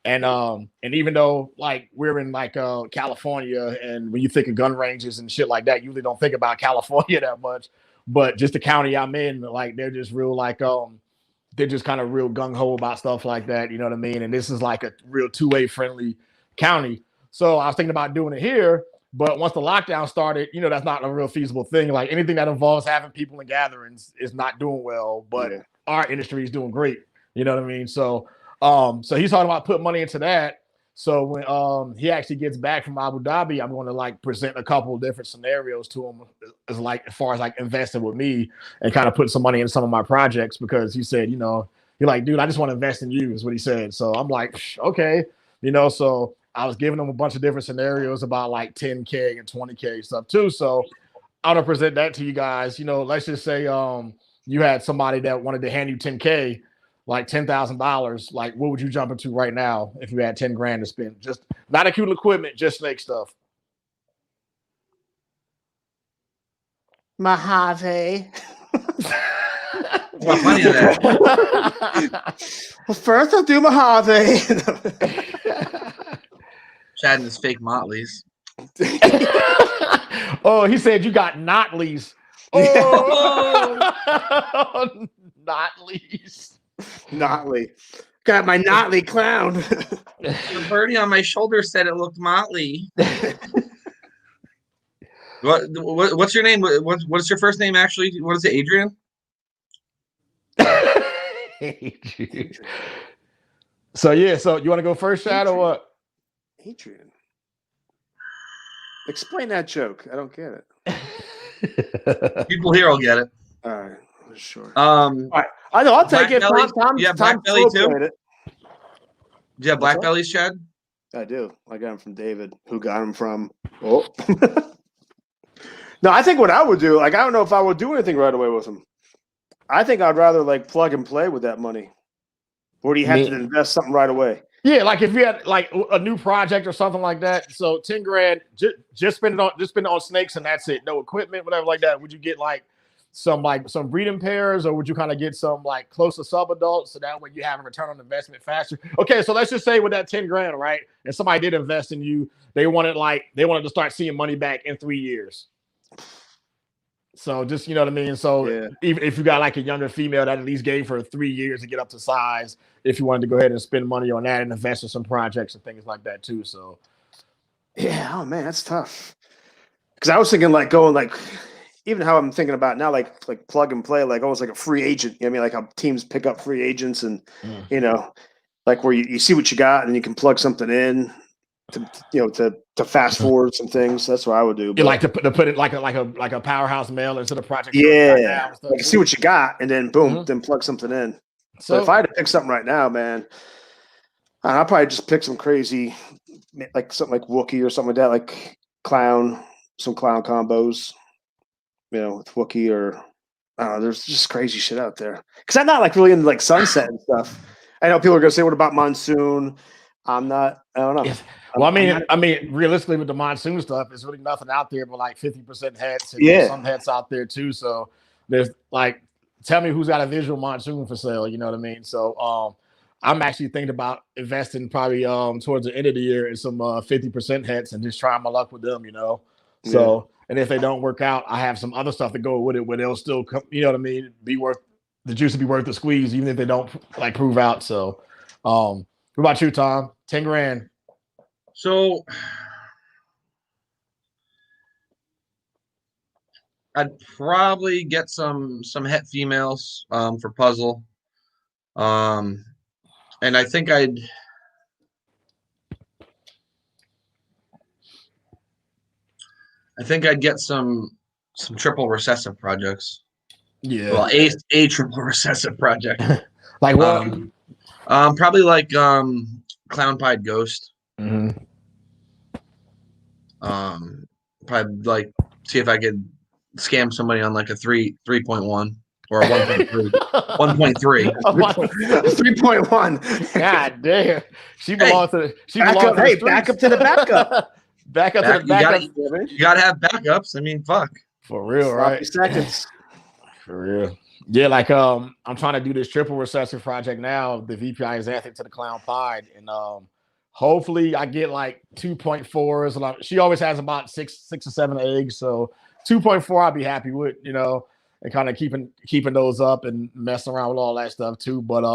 And even though like we're in like California, and when you think of gun ranges and shit like that, you usually don't think about California that much. But just the county I'm in, like they're just real like they're just kind of real gung ho about stuff like that, you know what I mean? And this is like a real two-way friendly county. So I was thinking about doing it here. But once the lockdown started, that's not a real feasible thing. Like anything that involves having people in gatherings is not doing well, but our industry is doing great. You know what I mean? So he's talking about putting money into that. So when he actually gets back from Abu Dhabi, I'm going to like present a couple of different scenarios to him as far as like investing with me and kind of put some money in some of my projects, because he said, you're like, dude, I just want to invest in you is what he said. So I'm like, okay, so I was giving him a bunch of different scenarios about like 10K and 20K stuff too. So I'm gonna present that to you guys. Let's just say you had somebody that wanted to hand you 10K, like $10,000. Like, what would you jump into right now if you had 10 grand to spend? Just not acute equipment, just snake stuff. Mojave. What money is that? Well, first I'll do Mojave. Chad and his fake Motleys. Oh, he said you got Notleys. Oh, Notleys. Notley. Got my Notley clown. The birdie on my shoulder said it looked motley. What's your name? What's your first name actually? What is it, Adrian? Adrian. So you want to go first, Chad, or what? Adrian. Explain that joke. I don't get it. People here will get it. All right, sure. All right. I know. I'll take it. You have black belly too? Do you have black What's bellies, Chad? I do. I got them from David, who got them from. Oh. No, I think what I would do, like, I don't know if I would do anything right away with them. I think I'd rather like plug and play with that money. Or do you have to invest something right away? Yeah, like if you had like a new project or something like that. So 10 grand, just spend it on snakes and that's it. No equipment, whatever like that. Would you get like some breeding pairs, or would you kind of get some like close to sub-adults so that way you have a return on investment faster? Okay, so let's just say with that 10 grand, right? And somebody did invest in you, they wanted to start seeing money back in 3 years. So just, you know what I mean? So even if you got like a younger female that at least gave her 3 years to get up to size, if you wanted to go ahead and spend money on that and invest in some projects and things like that too. So yeah, oh man, that's tough. Because I was thinking like going like, even how I'm thinking about now, like plug and play, like almost like a free agent. You know what I mean? Like how teams pick up free agents and, like where you see what you got and you can plug something in to fast forward some things. That's what I would do. But like to put it like a powerhouse mail into the project. Yeah. Like see what you got and then boom, then plug something in. So if I had to pick something right now, man, I'll probably just pick some crazy, like something like Wookiee or something like that, like some clown combos. With Wookiee or I don't know, there's just crazy shit out there. Because I'm not like really into like sunset and stuff. I know people are gonna say, "What about monsoon?" I'm not. I don't know. Yes. Well, I mean, realistically, with the monsoon stuff, there's really nothing out there but like 50% hets and some hets out there too. So there's like, tell me who's got a visual monsoon for sale. You know what I mean? So I'm actually thinking about investing probably towards the end of the year in some 50% hets and just trying my luck with them. So. And if they don't work out, I have some other stuff to go with it where they'll still come, you know what I mean? Be worth the juice to be worth the squeeze, even if they don't like prove out. So what about you, Tom? 10 grand. So I'd probably get some het females for puzzle. And I think I'd get some triple recessive projects. Yeah. Well, a triple recessive project. Like what? Probably like Clown Pied Ghost. Mm-hmm. Probably like see if I could scam somebody on like a 3.1 or a 1.3. 1.3. 3.1. God damn. She belongs to the back up to the backup. Back up to the backup. You gotta have backups. I mean, fuck. For real, right? Seconds. For real. Yeah, like I'm trying to do this triple recessive project now. The VPI is ethic to the Clown Pied, and hopefully I get like 2.4s. She always has about six or seven eggs, so 2.4 I'll be happy with, and kind of keeping those up and messing around with all that stuff too. But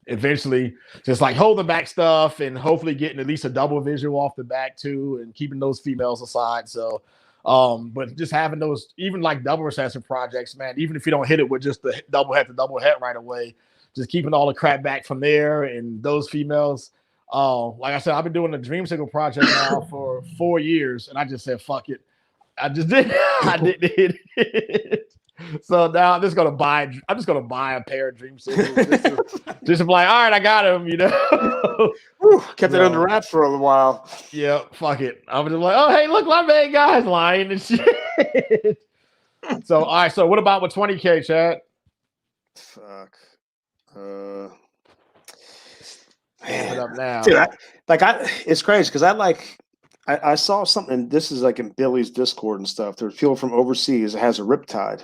eventually just like holding back stuff and hopefully getting at least a double visual off the back too, and keeping those females aside. So, but just having those even like double recessive projects, man, even if you don't hit it with just the double head to double head right away, just keeping all the crap back from there and those females. Like I said, I've been doing the Dream Single project now for 4 years, and I just said, fuck it. I just did. I didn't hit it. So now I'm just gonna buy a pair of Dream Singles. Just like, all right, I got him. You know, kept it under wraps for a little while. Yeah, fuck it. I was just like, oh, hey, look, my main guy's lying and shit. So, all right. So, what about with 20K, Chad? Fuck. Man, it up now. Dude, it's crazy because I saw something. This is like in Billy's Discord and stuff. There's people from overseas. It has a riptide.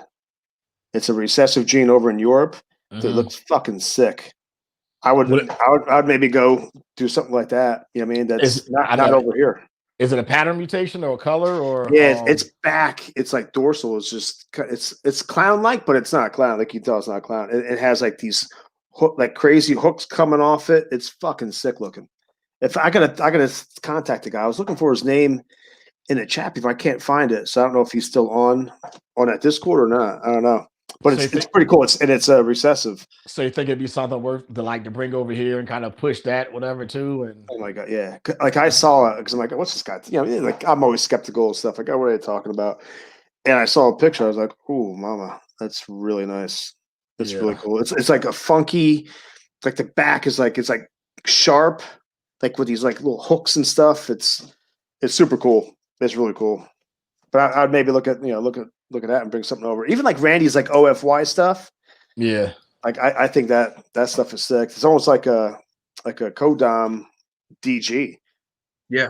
It's a recessive gene over in Europe. That looks fucking sick. I'd maybe go do something like that. You know what I mean? That's not over here. Is it a pattern mutation or a color or? Yeah, it's back. It's like dorsal. It's just it's clown like, but it's not clown. Like you tell, it's not clown. It has like these crazy hooks coming off it. It's fucking sick looking. If I gotta contact the guy. I was looking for his name in the chat if I can't find it. So I don't know if he's still on that Discord or not. I don't know. But it's pretty cool. It's recessive. So you think it'd be something worth to bring over here and kind of push that whatever too? And oh my god, yeah. Like I saw it because I'm like, what's this guy? You know, like I'm always skeptical of stuff. Like, what are they talking about? And I saw a picture. I was like, oh, mama, that's really nice. It's really cool. It's like a funky, like the back is like it's like sharp, like with these like little hooks and stuff. It's super cool. It's really cool. But I'd maybe look at that and bring something over. Even like Randy's like OFY stuff. Yeah. Like I think that stuff is sick. It's almost like a Kodam DG. Yeah.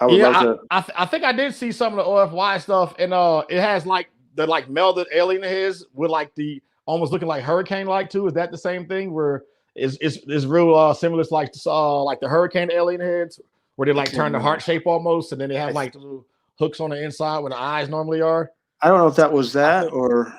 I think I did see some of the OFY stuff, and it has like the like melded alien heads with like the almost looking like hurricane like too. Is that the same thing where is real similar to like the hurricane alien heads where they like turn the heart shape almost, and then they have like the little hooks on the inside where the eyes normally are? I don't know if that was that or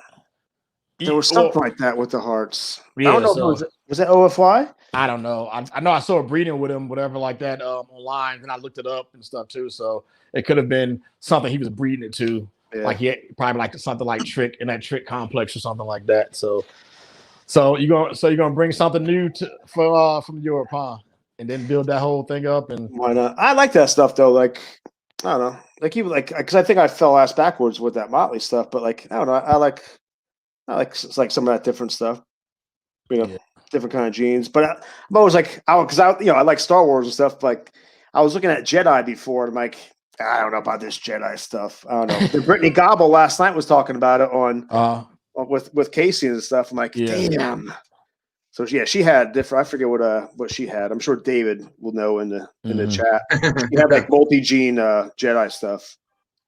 there was something like that with the hearts. Yeah, I don't know if was that OFY? I don't know. I know I saw a breeding with him, whatever like that online, and I looked it up and stuff too. So it could have been something he was breeding it to. Yeah. Like he had probably like something like Trick in that Trick complex or something like that. So you're gonna bring something new from Europe, huh? And then build that whole thing up. And why not? I like that stuff though. Like I don't know, like even like because I think I fell ass backwards with that Motley stuff, but like I don't know, I like it's like some of that different stuff, different kind of genes. But I'm always like, I like Star Wars and stuff. Like I was looking at Jedi before, and I'm like, I don't know about this Jedi stuff. I don't know. The Brittany Gobble last night was talking about it on with Casey and stuff. I'm like, damn. So yeah, she had different. I forget what she had. I'm sure David will know in the chat. She had like multi-gene Jedi stuff.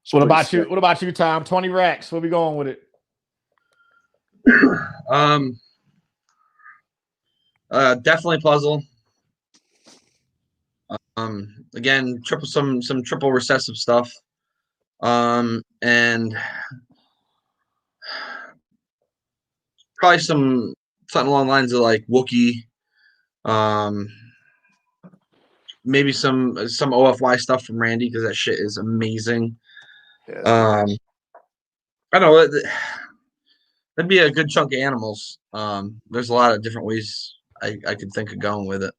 So what about you? What about you, Tom? 20 racks. Where we going with it? Definitely puzzle. Again, some triple recessive stuff. And probably something along the lines of like Wookiee. Maybe some OFY stuff from Randy because that shit is amazing. Yeah. I don't know. That'd be a good chunk of animals. There's a lot of different ways I could think of going with it,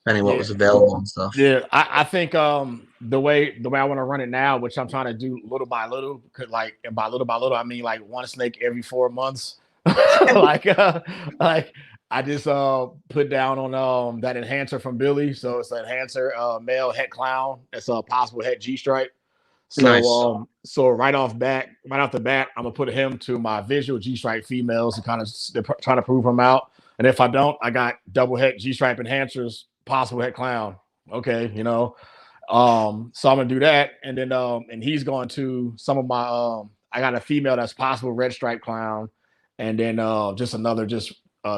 depending what was available and stuff. Yeah, I think the way I want to run it now, which I'm trying to do little by little, because like and by little I mean like one snake every 4 months. like I just put down on that enhancer from Billy. So it's an enhancer male het clown. It's a possible het G stripe. So nice. So right off the bat, I'm gonna put him to my visual G stripe females and kind of trying to prove him out. And if I don't, I got double het G stripe enhancers, possible het clown. Okay, so I'm gonna do that, and then and he's going to some of my I got a female that's possible red stripe clown, and then just another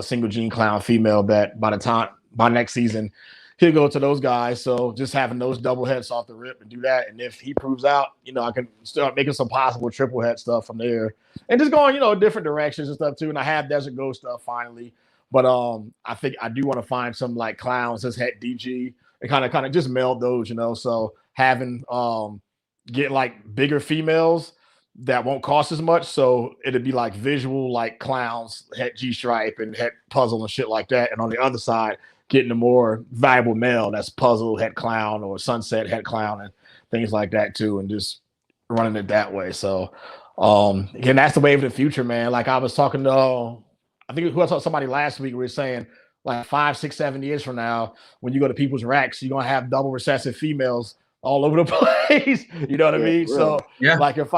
single gene clown female that by next season he'll go to those guys. So just having those double heads off the rip and do that. And if he proves out, I can start making some possible triple head stuff from there and just going, different directions and stuff too. And I have Desert Ghost stuff finally. But I think I do want to find some like clowns that's head DG and kind of just meld those, So having get like bigger females that won't cost as much. So it'd be like visual, like clowns, head G-stripe and head puzzle and shit like that. And on the other side, getting a more valuable male that's puzzle, head clown, or sunset, head clown, and things like that too. And just running it that way. So again, that's the wave of the future, man. Like I was talking to, I think who I saw somebody last week, we were saying like 5, 6, 7 years from now, when you go to people's racks, you're going to have double recessive females all over the place. You know what I mean? Really. So like if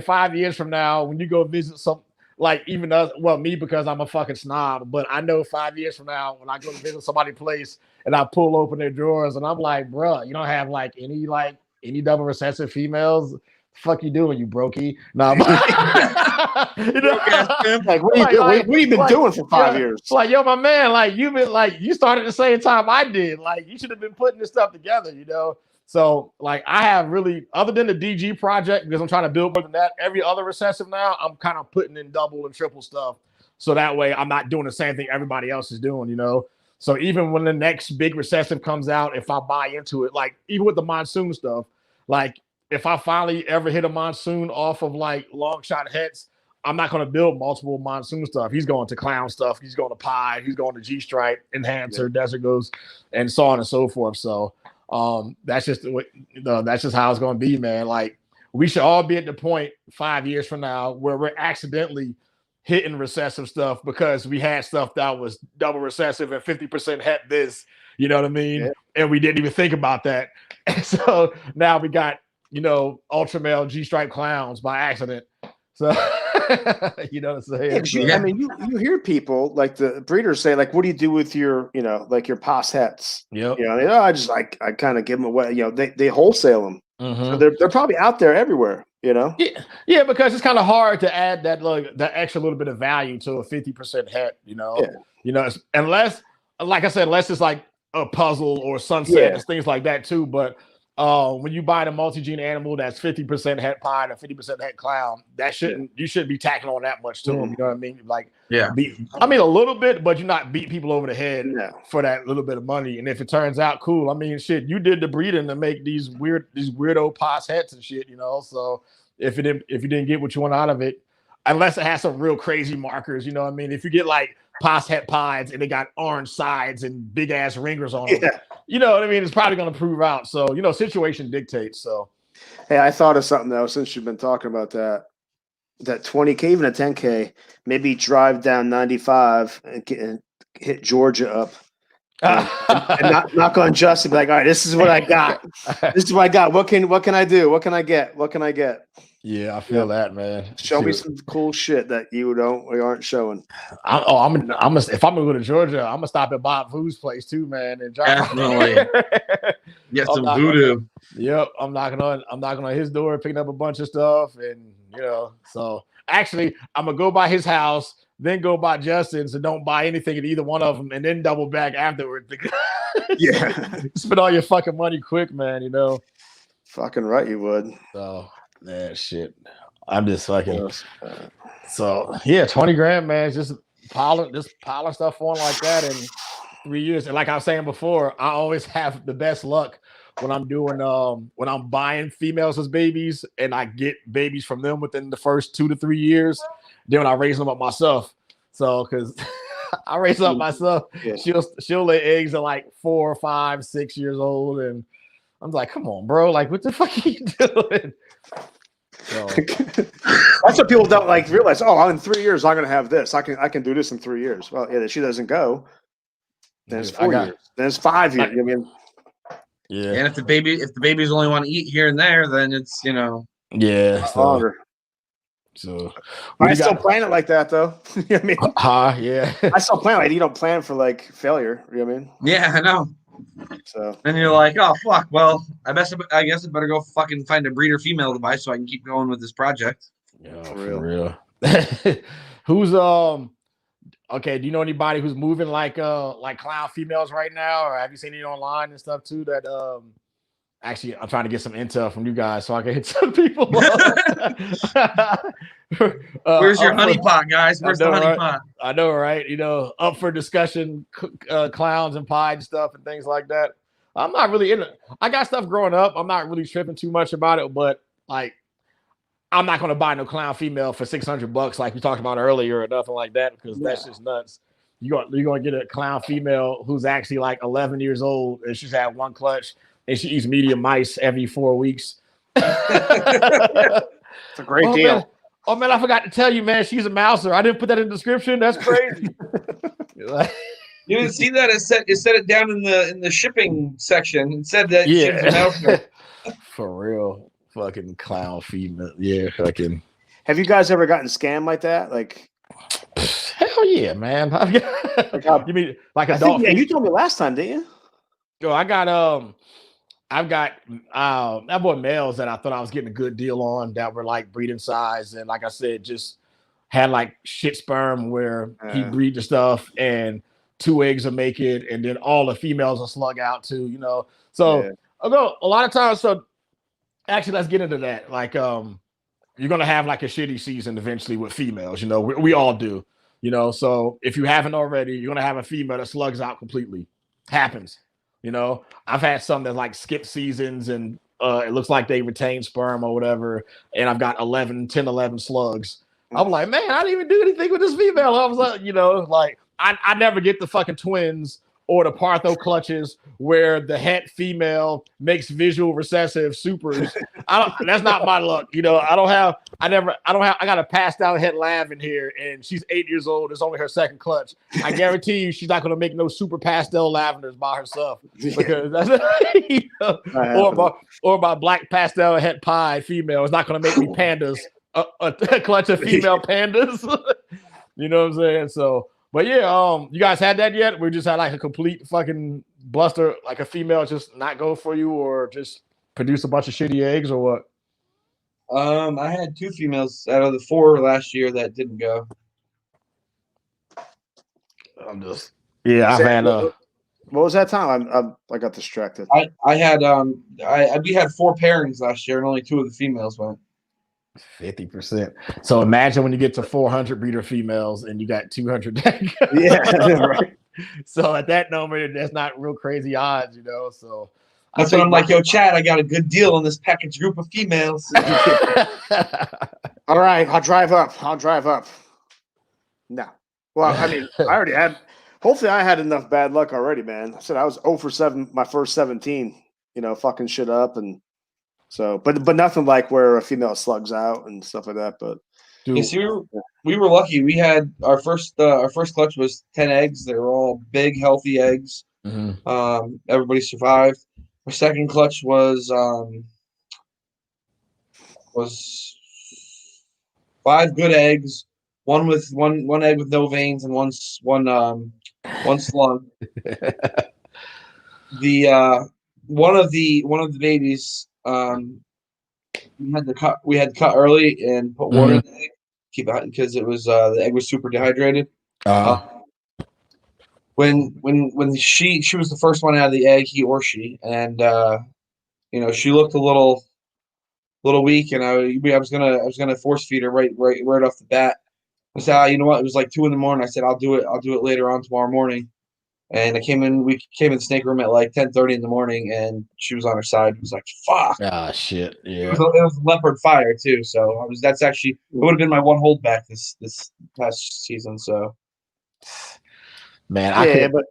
5 years from now, when you go visit some, like even us, well, me, because I'm a fucking snob, but I know 5 years from now, when I go to visit somebody's place and I pull open their drawers and I'm like, bro, you don't have like any double recessive females? Fuck you doing, you brokey? Nah, like what have you been doing for 5 years? Like, yo, my man, like you've been like you started the same time I did. Like you should have been putting this stuff together, So like I have really, other than the DG project, because I'm trying to build more than that, every other recessive now, I'm kind of putting in double and triple stuff. So that way I'm not doing the same thing everybody else is doing, So even when the next big recessive comes out, if I buy into it, like even with the monsoon stuff, like if I finally ever hit a monsoon off of like long shot heads, I'm not going to build multiple monsoon stuff. He's going to clown stuff. He's going to pie. He's going to G-stripe, enhancer, Desert Ghost, and so on and so forth. So that's just that's just how it's going to be, man. Like we should all be at the point 5 years from now where we're accidentally hitting recessive stuff because we had stuff that was double recessive and 50% het this, you know what I mean? Yeah. And we didn't even think about that. And so now we got, ultra male G-stripe clowns by accident. So you know what I'm saying? Yeah, I mean, you hear people like the breeders say, like, what do you do with your, like your pos hets? Yeah. I kind of give them away. They wholesale them. Mm-hmm. So they're probably out there everywhere. Yeah, because it's kind of hard to add that that extra little bit of value to a 50% het. Unless, like I said, unless it's like a puzzle or sunset and things like that too. But when you buy the multi-gene animal that's 50% het pie and 50% het clown, you shouldn't be tacking on that much to them. You know what I mean? Like, a little bit, but you're not beating people over the head for that little bit of money. And if it turns out cool, I mean, shit, you did the breeding to make these weirdo pos hets and shit, So if you didn't get what you want out of it, unless it has some real crazy markers, you know what I mean? If you get like pos het pies and they got orange sides and big ass ringers on them, you know what I mean? It's probably going to prove out. So, situation dictates. So, hey, I thought of something though, since you've been talking about that 20K, even a 10K, maybe drive down 95 and hit Georgia up. And knock on Justin, be like, all right, this is what I got. This is what I got. What can I do? What can I get? What can I get? Yeah, I feel that, man. Show me some cool shit that you aren't showing. If I'm gonna go to Georgia, I'm gonna stop at Bob Voo's place too, man. And definitely get some voodoo. I'm knocking on his door, picking up a bunch of stuff, and so actually I'm gonna go by his house, then go by Justin's, and don't buy anything at either one of them, and then double back afterward. Spend all your fucking money quick, man. Fucking right, you would. So. Man, shit. I'm just fucking. So yeah, 20 grand, man. Just piling stuff on like that in 3 years. And like I was saying before, I always have the best luck when I'm doing when I'm buying females as babies and I get babies from them within the first 2 to 3 years. Then when I raise them up myself. So because I raise them up myself, she'll lay eggs at like 4, 5, 6 years old, and I'm like, come on, bro. Like, what the fuck are you doing? So. That's what people don't realize. Oh, in 3 years, I'm going to have this. I can do this in 3 years. Well, she doesn't go. Then it's 4 years. Then it's 5 years. I mean, and if the babies only want to eat here and there, then it's yeah. So I still plan it like that, though. You know what I mean? Yeah. I still plan like you don't plan for failure. You know what I mean? Yeah, I know. So then you're like, oh fuck. Well, I guess I better go fucking find a breeder female to buy so I can keep going with this project. Yeah, for real. Who's Okay, do you know anybody who's moving like clown females right now, or have you seen it online and stuff too? That actually, I'm trying to get some intel from you guys so I can hit some people. Where's your honeypot, guys? Where's the honeypot? Right? I know, right? You know, up for discussion, clowns and pie and stuff and things like that. I'm not really in it. I got stuff growing up. I'm not really tripping too much about it, but like, I'm not going to buy no clown female for $600 like we talked about earlier or nothing like that, because that's just nuts. You're going to get a clown female who's actually like 11 years old and she's had one clutch and she eats medium mice every 4 weeks. It's a great deal. Man. Oh man, I forgot to tell you, man, she's a mouser. I didn't put that in the description. That's crazy. You didn't see that? It said it down in the shipping section. It said that she was a mouser. For real. Fucking clown female. Yeah, fucking. Have you guys ever gotten scammed like that? Like, hell yeah, man. You mean like a dog? Yeah, you told me last time, didn't you? Yo, I bought males that I thought I was getting a good deal on that were like breeding size, and like I said, just had like shit sperm where he breed the stuff and 2 eggs will make it, and then all the females are slug out too, you know. So although a lot of times, so actually, let's get into that. Like, you're gonna have like a shitty season eventually with females. You know, we all do. You know, so if you haven't already, you're gonna have a female that slugs out completely. Happens. You know, I've had some that like skip seasons and it looks like they retain sperm or whatever, and I've got 11 slugs. I'm like, man, I didn't even do anything with this female. I was like, you know, like I never get the fucking twins or the Partho clutches where the het female makes visual recessive supers. That's not my luck. You know, I got a passed out het lav in here and she's 8 years old. It's only her second clutch. I guarantee you she's not going to make no super pastel lavenders by herself, because that's, you know, or my black pastel het pie female is not going to make me pandas, a clutch of female pandas. You know what I'm saying? So, but yeah, you guys had that yet? We just had like a complete fucking bluster, like a female just not go for you or just produce a bunch of shitty eggs, or what? I had 2 females out of the 4 last year that didn't go. I've had what was that time? I got distracted. I had we had 4 pairings last year and only 2 of the females went. 50%. So imagine when you get to 400 breeder females and you got 200. Right. So at that number, that's not real crazy odds, you know. So that's what I'm like, yo, Chad, I got a good deal on this package group of females. All right, I'll drive up. No. Well, I mean, I already had. Hopefully, I had enough bad luck already, man. I said I was 0 for 7 my first 17. You know, fucking shit up and. So, but nothing like where a female slugs out and stuff like that. But we were lucky. We had our first clutch was 10 eggs. They were all big, healthy eggs. Mm-hmm. Everybody survived. Our second clutch was 5 good eggs. One egg with no veins and one slug. One of the babies. We had to cut early and put water in the egg, keep it because it was the egg was super dehydrated. When she was the first one out of the egg, he or she, and you know, she looked a little weak, and I was gonna force feed her right off the bat. I said, you know what? It was like 2 a.m. I said, I'll do it later on tomorrow morning. And we came in the snake room at like 10:30 in the morning, and she was on her side. It was like, fuck. Ah, shit. Yeah. It was leopard fire too. So that's actually, it would have been my one holdback this past season. So, man, but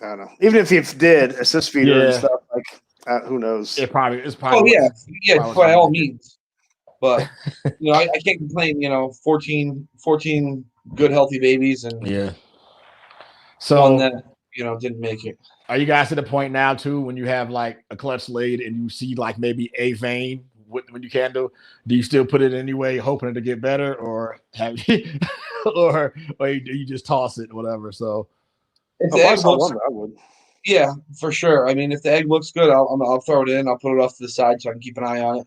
I don't know. Even if you did assist feeder and stuff, like who knows? It's probably. Oh yeah, by all means. But you know, I can't complain. You know, 14 good healthy babies, and so one that, you know, didn't make it. Are you guys to the point now too when you have like a clutch laid and you see like maybe a vein when you can do you still put it anyway hoping to get better, or have you or you just toss it or whatever? So if the egg looks, I would. Yeah, for sure. I mean, if the egg looks good, I'll throw it in. I'll put it off to the side so I can keep an eye on it.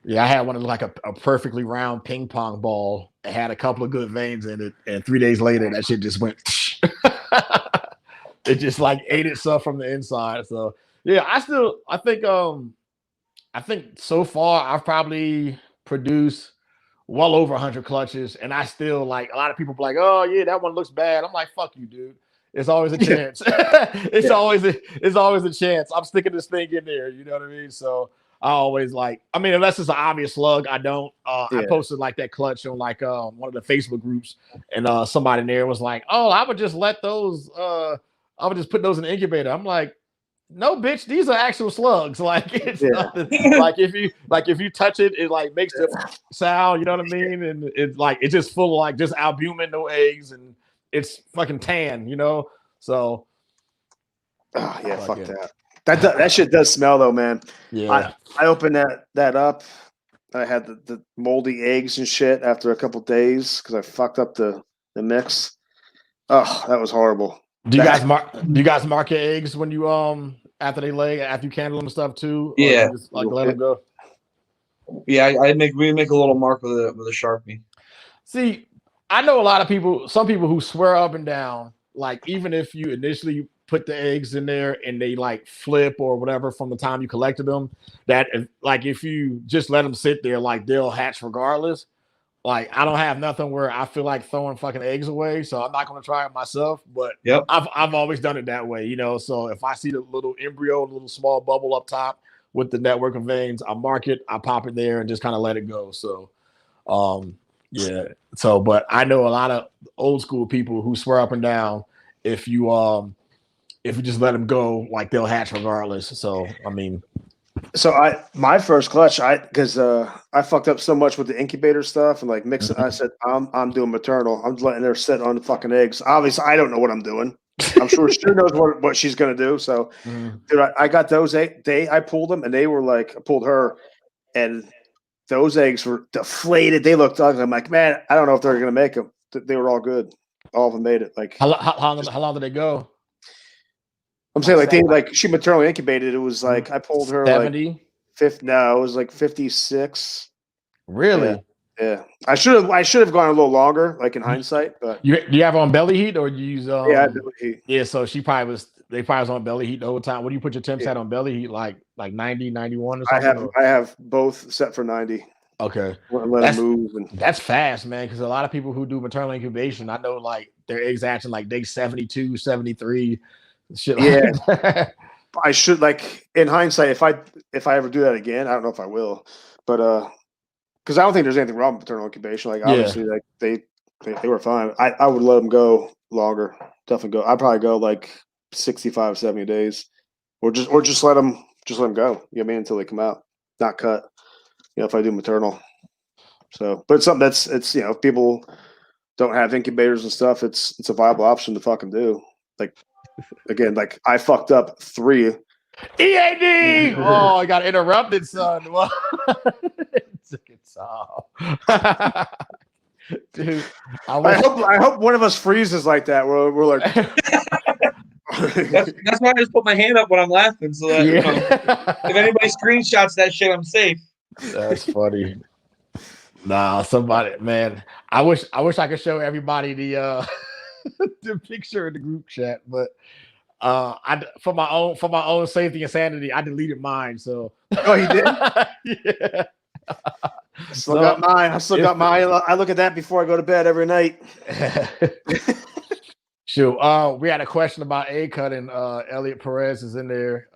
Yeah, I had one of like a perfectly round ping pong ball. It had a couple of good veins in it, and 3 days later, that shit just went. It just like ate itself from the inside. So yeah, I think so far I've probably produced well over 100 clutches, and I still like a lot of people be like, oh yeah, that one looks bad. I'm like, fuck you, dude. It's always a chance. It's always a chance. I'm sticking this thing in there. You know what I mean? So I always like, I mean, unless it's an obvious slug, I don't. I posted like that clutch on like one of the Facebook groups, and somebody in there was like, oh, I would just let those I would just put those in the incubator. I'm like, no, bitch, these are actual slugs. Like it's nothing. Like if you touch it, it like makes the sound. You know what I mean? And it's like it's just full of like just albumin, no eggs, and it's fucking tan. You know, so. Oh yeah, fuck that. That shit does smell though, man. Yeah, I opened that up. I had the moldy eggs and shit after a couple days because I fucked up the mix. Oh, that was horrible. Do you guys mark your eggs when you after they lay, after you candle them and stuff too? Yeah, or just, like let them go. Yeah, we make a little mark with a Sharpie. See, I know a lot of people, some people who swear up and down, like even if you initially put the eggs in there and they like flip or whatever from the time you collected them, that like if you just let them sit there, like they'll hatch regardless. Like I don't have nothing where I feel like throwing fucking eggs away, so I'm not going to try it myself. But I've always done it that way, you know. So if I see the little embryo, little small bubble up top with the network of veins, I mark it, I pop it there, and just kind of let it go. So, yeah. So, but I know a lot of old school people who swear up and down if you just let them go, like they'll hatch regardless. So, I mean. So my first clutch, because I fucked up so much with the incubator stuff and like mixing. I said I'm doing maternal. I'm letting her sit on the fucking eggs. Obviously, I don't know what I'm doing. I'm sure she knows what she's gonna do. So, dude, I got those eggs. I pulled them and they were like, I pulled her, and those eggs were deflated. They looked ugly. I'm like, man, I don't know if they're gonna make them. They were all good. All of them made it. Like how long did they go? I'm saying like she maternally incubated. It was like I pulled her 70? like 50. No, it was like 56. Really? Yeah. I should have gone a little longer, like in hindsight. But do you have her on belly heat or do you use belly heat. Yeah, so they probably was on belly heat the whole time. What do you put your temps at on belly heat? Like 90, 91 or something? I have both set for 90. Okay. Let them move. That's fast, man, because a lot of people who do maternal incubation, I know like their eggs hatching like day 72, 73. Shit like that. I should, like, in hindsight, if I ever do that again, I don't know if I will, but because I don't think there's anything wrong with maternal incubation. Like obviously, like they were fine. I would let them go longer. Definitely go. I'd probably go like 65, 70 days, or just let them go. You know what I mean, until they come out, not cut. You know, if I do maternal. So, but it's something it's you know, if people don't have incubators and stuff, it's a viable option to fucking do. Like. Again, like I fucked up 3. EAD! Oh, I got interrupted, son. Dude, I hope one of us freezes like that. We're like. that's why I just put my hand up when I'm laughing, so that you know, if anybody screenshots that shit, I'm safe. That's funny. Nah, somebody, man. I wish I could show everybody the picture in the group chat, but for my own safety and sanity, I deleted mine. So oh, you did? Yeah. I still got mine. I look at that before I go to bed every night. Sure. We had a question about egg cutting. Elliot Perez is in there.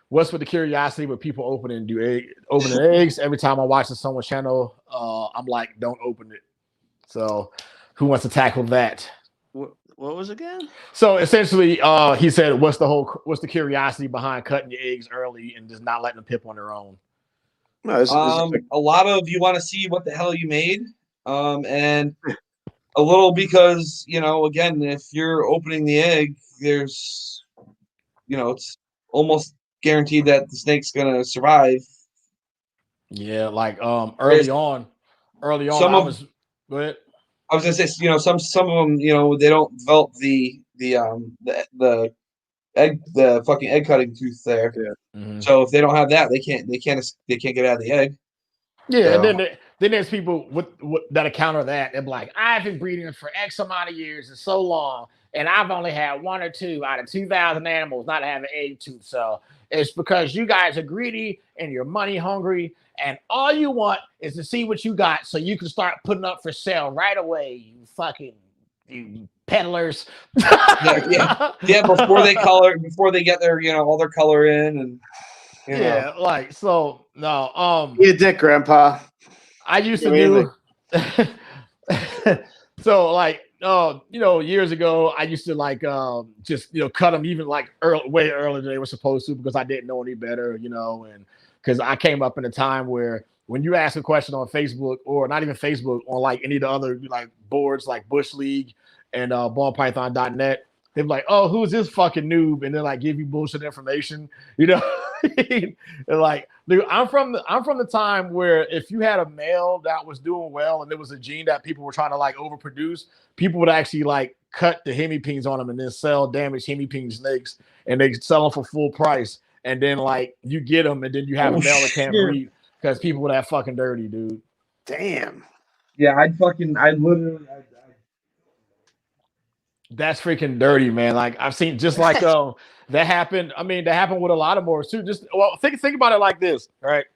What's with the curiosity with people opening eggs? Every time I watch the someone's channel, I'm like, don't open it. So who wants to tackle that? What was it again? So essentially, he said, what's the curiosity behind cutting your eggs early and just not letting them pip on their own? No, a lot of you want to see what the hell you made, and a little because, you know, again, if you're opening the egg, there's, you know, it's almost guaranteed that the snake's gonna survive. Yeah, like early on, go ahead. I was gonna say, you know, some of them, you know, they don't develop the the fucking egg cutting tooth there. Yeah. Mm-hmm. So if they don't have that, they can't get out of the egg. Yeah, So. and then there's people with that counter that. They're like, I've been breeding for X amount of years and so long, and I've only had 1 or 2 out of 2,000 animals not have an egg tooth. So it's because you guys are greedy and you're money hungry, and all you want is to see what you got so you can start putting up for sale right away. You peddlers. yeah. Before they get their all their color in, and yeah, like so. No, Eat a dick, Grandpa. I used to do. So like, years ago, I used to like just cut them even like way earlier than they were supposed to because I didn't know any better, and because I came up in a time where when you ask a question on Facebook or not even Facebook, on like any of the other like boards like Bush League and ballpython.net, they're like, oh, who's this fucking noob? And then like give you bullshit information, and like, dude, I'm from the time where if you had a male that was doing well and there was a gene that people were trying to like overproduce, people would actually like cut the hemipings on them and then sell damaged hemiping snakes, and they sell them for full price. And then like you get them, and then you have a male that can't breed because people were that fucking dirty, dude. Damn. Yeah, I'd literally. That's freaking dirty, man. Like I've seen just like that happened. I mean, that happened with a lot of more too. Just think about it like this, right?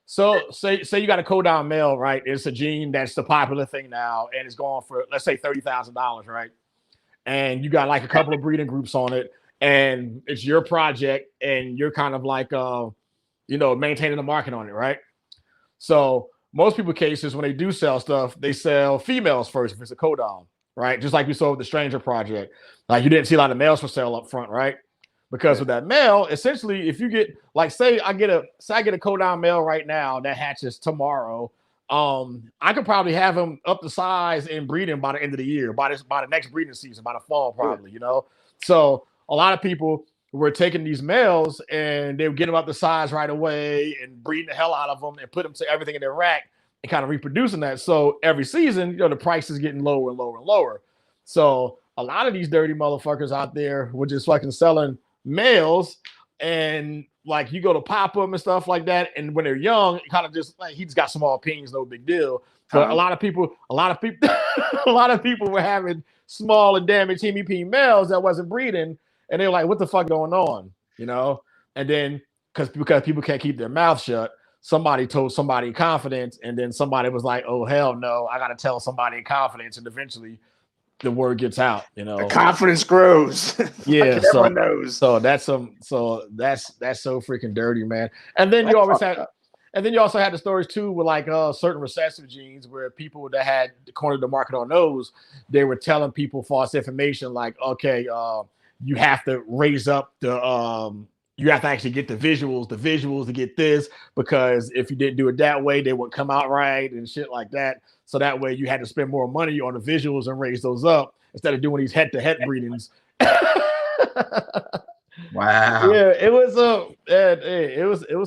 So say you got a codon male, right? It's a gene that's the popular thing now, and it's going for let's say $30,000, right? And you got like a couple of breeding groups on it, and it's your project, and you're kind of like maintaining the market on it, right? So most people cases when they do sell stuff, they sell females first if it's a codon. Right, just like we saw with the Stranger Project, like you didn't see a lot of males for sale up front, right? Because with that male, essentially, if you get like, say I get a codon male right now that hatches tomorrow, I could probably have him up the size and breeding by the end of the year, by the next breeding season, by the fall probably, So a lot of people were taking these males and they would get them up the size right away and breeding the hell out of them and put them to everything in their rack. And kind of reproducing that. So every season, the price is getting lower and lower and lower. So a lot of these dirty motherfuckers out there were just fucking selling males, and like you go to pop them and stuff like that. And when they're young, kind of just like he just got small pings, no big deal. But a lot of people were having small and damaged hemipene males that wasn't breeding, and they're like, "What the fuck going on?" And then because people can't keep their mouth shut. Somebody told somebody in confidence, and then somebody was like, "Oh hell no, I gotta tell somebody in confidence," and eventually the word gets out. The confidence grows. Yeah, everyone knows. So that's so freaking dirty, man. And then you also had the stories too with like certain recessive genes where people that had cornered the market on those, they were telling people false information like, okay, you have to raise up the you have to actually get the visuals to get this, because if you didn't do it that way, they would come out right and shit like that. So that way you had to spend more money on the visuals and raise those up instead of doing these head-to-head breedings. Wow. Yeah, it was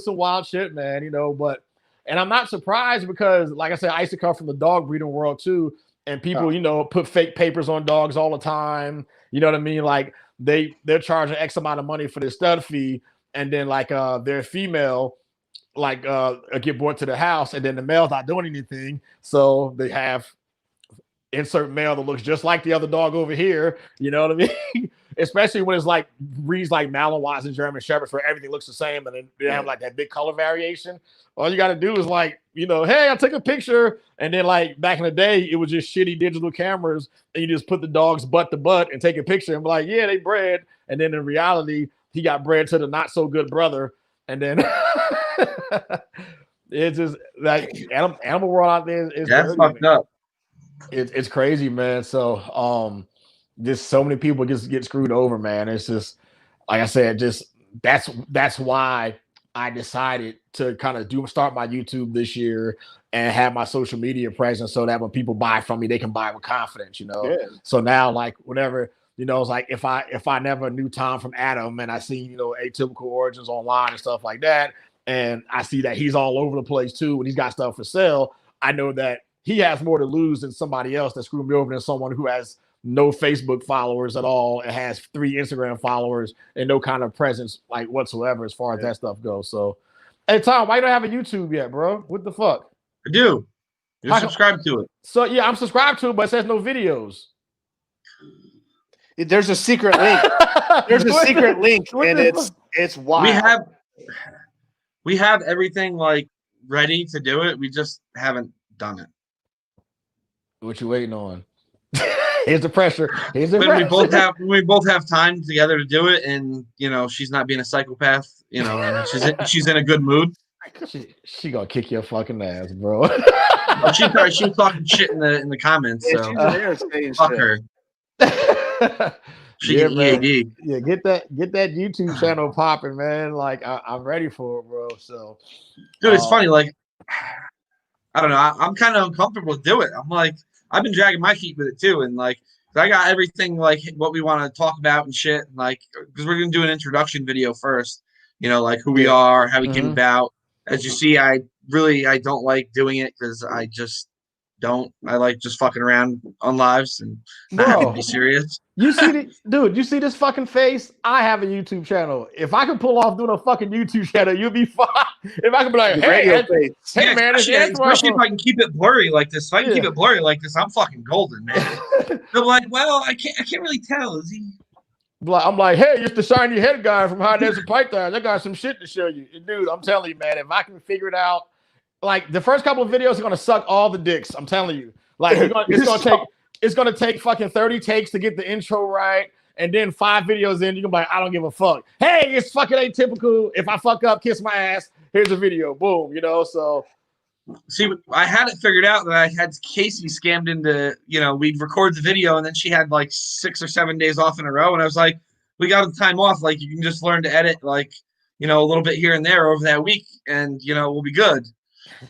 some wild shit, man, and I'm not surprised because like I said, I used to come from the dog breeding world too. And people, put fake papers on dogs all the time. You know what I mean? Like they're charging X amount of money for their stud fee, and then like their female get brought to the house, and then the male's not doing anything, so they have insert male that looks just like the other dog over here. You know what I mean? Especially when it's like breeds like Malinois and German Shepherds where everything looks the same and then they have like that big color variation. All you got to do is like, hey, I'll take a picture. And then like back in the day, it was just shitty digital cameras, and you just put the dog's butt to butt and take a picture and be like, yeah, they bred. And then in reality, he got bred to the not so good brother. And then it's just like animal world out there is that's fucked up. It's crazy, man. So just so many people just get screwed over, man. It's just like I said, just that's why I decided to kind of start my YouTube this year and have my social media presence so that when people buy from me, they can buy with confidence, Yeah. So now, like whenever, it's like if I never knew Tom from Adam and I see, Atypical Origins online and stuff like that, and I see that he's all over the place too, and he's got stuff for sale, I know that he has more to lose than somebody else that screwed me over than someone who has no Facebook followers at all. It has 3 Instagram followers and no kind of presence like whatsoever as far as that stuff goes. So, hey Tom, why you don't have a YouTube yet, bro? What the fuck? I do. You're subscribed to it. So yeah, I'm subscribed to it, but it says no videos. There's a secret link. There's a secret link, and it's wild. We have everything like ready to do it. We just haven't done it. What you waiting on? Here's the pressure. Here's the pressure. We both have time together to do it, and you know she's not being a psychopath. You know, and she's in a good mood. She gonna kick your fucking ass, bro. She was talking shit in the comments. So fuck her. She get EAD. Yeah, get that YouTube channel popping, man. Like I'm ready for it, bro. So, dude, it's funny. Like, I don't know. I'm kind of uncomfortable to do it. I'm like, I've been dragging my feet with it too, and like, I got everything like what we want to talk about and shit. And, like, because we're gonna do an introduction video first. You know, like who we are, how we came about. As you see, I don't like doing it because I just don't. I like just fucking around on lives and not having to be serious. You see, dude, you see this fucking face? I have a YouTube channel. If I could pull off doing a fucking YouTube channel, you'll be fine. If I could be like, hey man, especially if I can keep it blurry like this. If I can keep it blurry like this, I'm fucking golden, man. They're like, well, I can't really tell. Is he? I'm like, hey, it's the shiny head guy from High Desert Python. I got some shit to show you. Dude, I'm telling you, man, if I can figure it out, like the first couple of videos are gonna suck all the dicks. I'm telling you. Like it's gonna take fucking 30 takes to get the intro right. And then 5 videos in, you can be like, I don't give a fuck. Hey, it's fucking atypical. If I fuck up, kiss my ass. Here's a video. Boom, you know, so see, I had it figured out that I had Casey scammed into, you know, we'd record the video and then she had like 6 or 7 days off in a row. And I was like, we got the time off. Like, you can just learn to edit, like, you know, a little bit here and there over that week. And, you know, we'll be good.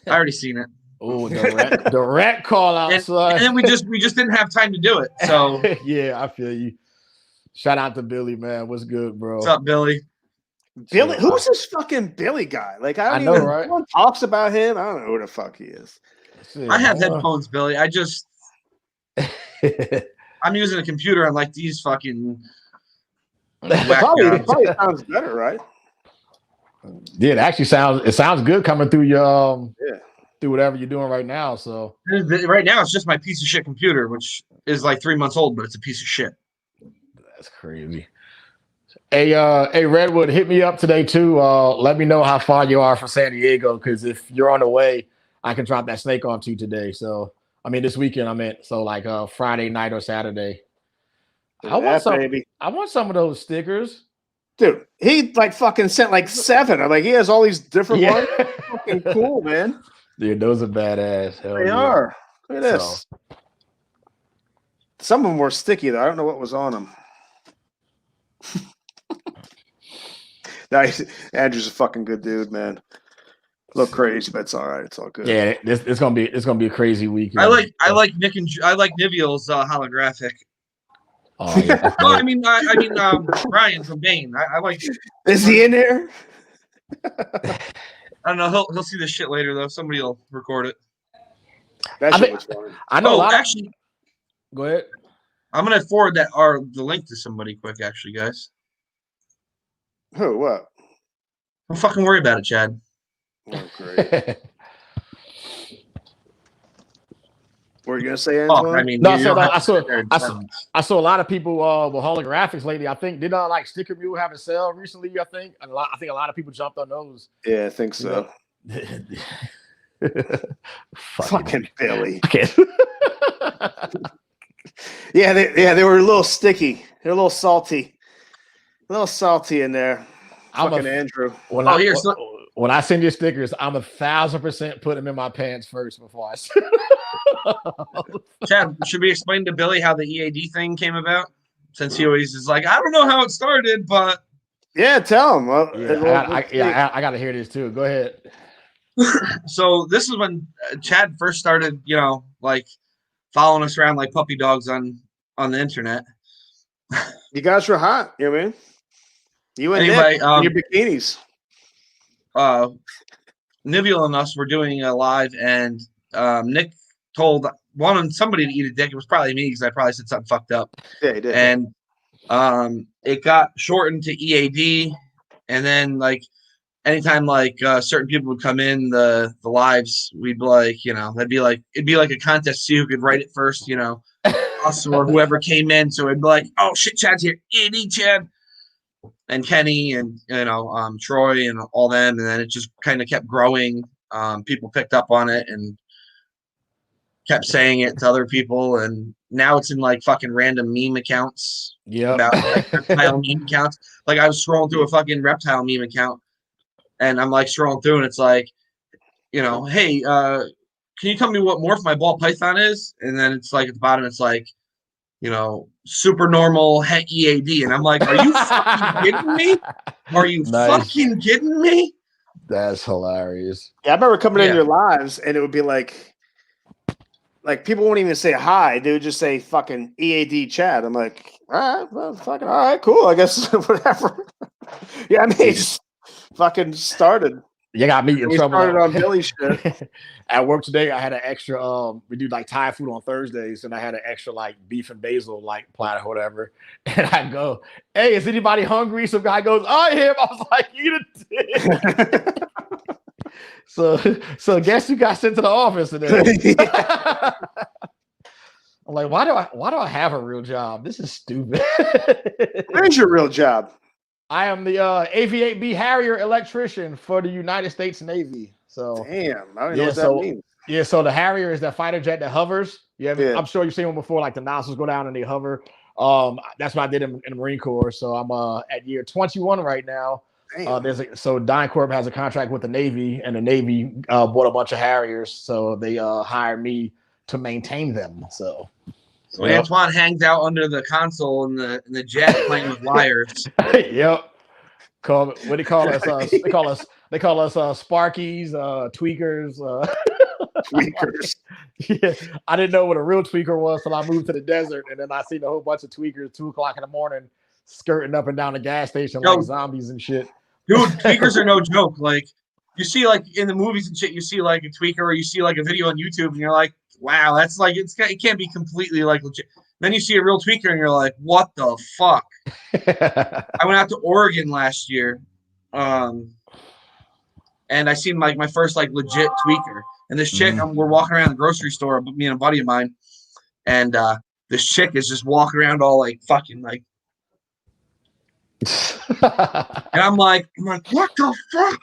I already seen it. Oh, the rat call out. And then we just didn't have time to do it. So yeah, I feel you. Shout out to Billy, man. What's good, bro? What's up, Billy? Billy, who's this fucking Billy guy? Like, I know, right? No one talks about him. I don't know who the fuck he is. I have headphones, Billy. I'm using a computer on like these fucking. It probably sounds better, right? Yeah, it actually sounds good coming through your through whatever you're doing right now. So right now it's just my piece of shit computer, which is like 3 months old, but it's a piece of shit. That's crazy. Hey, Redwood, hit me up today too. Let me know how far you are from San Diego, because if you're on the way, I can drop that snake off to you today. So I mean this weekend, I meant so like Friday night or Saturday. I want some of those stickers. Dude, he like fucking sent like 7. I'm like, he has all these different ones. Fucking cool, man. Dude, those are badass. They are. Look at this. Some of them were sticky though. I don't know what was on them. Nice. Andrew's a fucking good dude, man. Look crazy, but it's all right. It's all good. Yeah, it's gonna be a crazy weekend. I like Niviel's holographic. Oh, yeah. No, I mean Brian from Bane. I like. Is he in there? I don't know. He'll see this shit later though. Somebody will record it. I know. Actually, go ahead. I'm gonna forward the link to somebody quick. Actually, guys. Who? What? Don't fucking worry about it, Chad. Oh, great. What were you gonna say, Angelo? I mean, I saw a lot of people with holographics lately. I think did like Sticker Mule have a sale recently? I think a lot of people jumped on those. Yeah, I think so. Fucking Billy. Yeah, they were a little sticky. They're a little salty. A little salty in there. Fucking Andrew. When I send you stickers, I'm 1,000% put them in my pants first before I send. Chad, should we explain to Billy how the EAD thing came about? Since he always is like, I don't know how it started, but yeah, tell him. Well, I got to hear this too. Go ahead. So this is when Chad first started, you know, like following us around like puppy dogs on the internet. You guys were hot, you know what I mean? You and anyway, Nick in your bikinis. Niviel and us were doing a live, and Nick told wanting somebody to eat a dick. It was probably me because I probably said something fucked up. Yeah, he did. And it got shortened to EAD, and then like anytime like certain people would come in the lives, we'd be like, it'd be like a contest to see who could write it first, us or whoever came in. So it'd be like, oh shit, Chad's here, EAD Chad, and Kenny, and Troy, and all them, and then it just kind of kept growing. People picked up on it and kept saying it to other people, and now it's in like fucking random meme accounts. Yeah, about like reptile meme accounts. Like I was scrolling through a fucking reptile meme account, and I'm like scrolling through, and it's like, hey, can you tell me what morph my ball python is? And then it's like at the bottom, it's like, super normal het EAD, and I'm like, are you fucking kidding me? Are you fucking kidding me? That's hilarious. Yeah, I remember coming in your lives, and it would be like people wouldn't even say hi; they would just say fucking EAD Chad. I'm like, all right, well, fucking all right, cool, I guess whatever. Yeah, I mean, it just fucking started. You got me in trouble. Started on Billy shit. At work today, I had an extra. We do like Thai food on Thursdays, and I had an extra like beef and basil like platter or whatever. And I go, "Hey, is anybody hungry?" Some guy goes, "I am." I was like, "Eat a dick." So guess who got sent to the office today? I'm like, why do I have a real job? This is stupid. Where's your real job? I am the AV-8B Harrier electrician for the United States Navy. So damn, I don't know what that means. Yeah, so the Harrier is that fighter jet that hovers. I'm sure you've seen one before, like the nozzles go down and they hover. That's what I did in the Marine Corps. So I'm at year 21 right now. So DynCorp has a contract with the Navy, and the Navy bought a bunch of Harriers, so they hired me to maintain them. So Antoine hangs out under the console in the jet playing with wires. Yep. What do they call us? They call us Sparkies, tweakers. Tweakers. Yeah, I didn't know what a real tweaker was till I moved to the desert, and then I seen a whole bunch of tweakers 2:00 in the morning skirting up and down the gas station like zombies and shit. Dude, tweakers are no joke. Like you see, like in the movies and shit, you see like a tweaker, or you see like a video on YouTube, and you're like, wow, that's like it can't be completely like legit. Then you see a real tweaker, and you're like, what the fuck? I went out to Oregon last year, and I seen like my first like legit tweaker. And this chick, we're walking around the grocery store, me and a buddy of mine, and this chick is just walking around all like fucking like. And I'm like, what the fuck,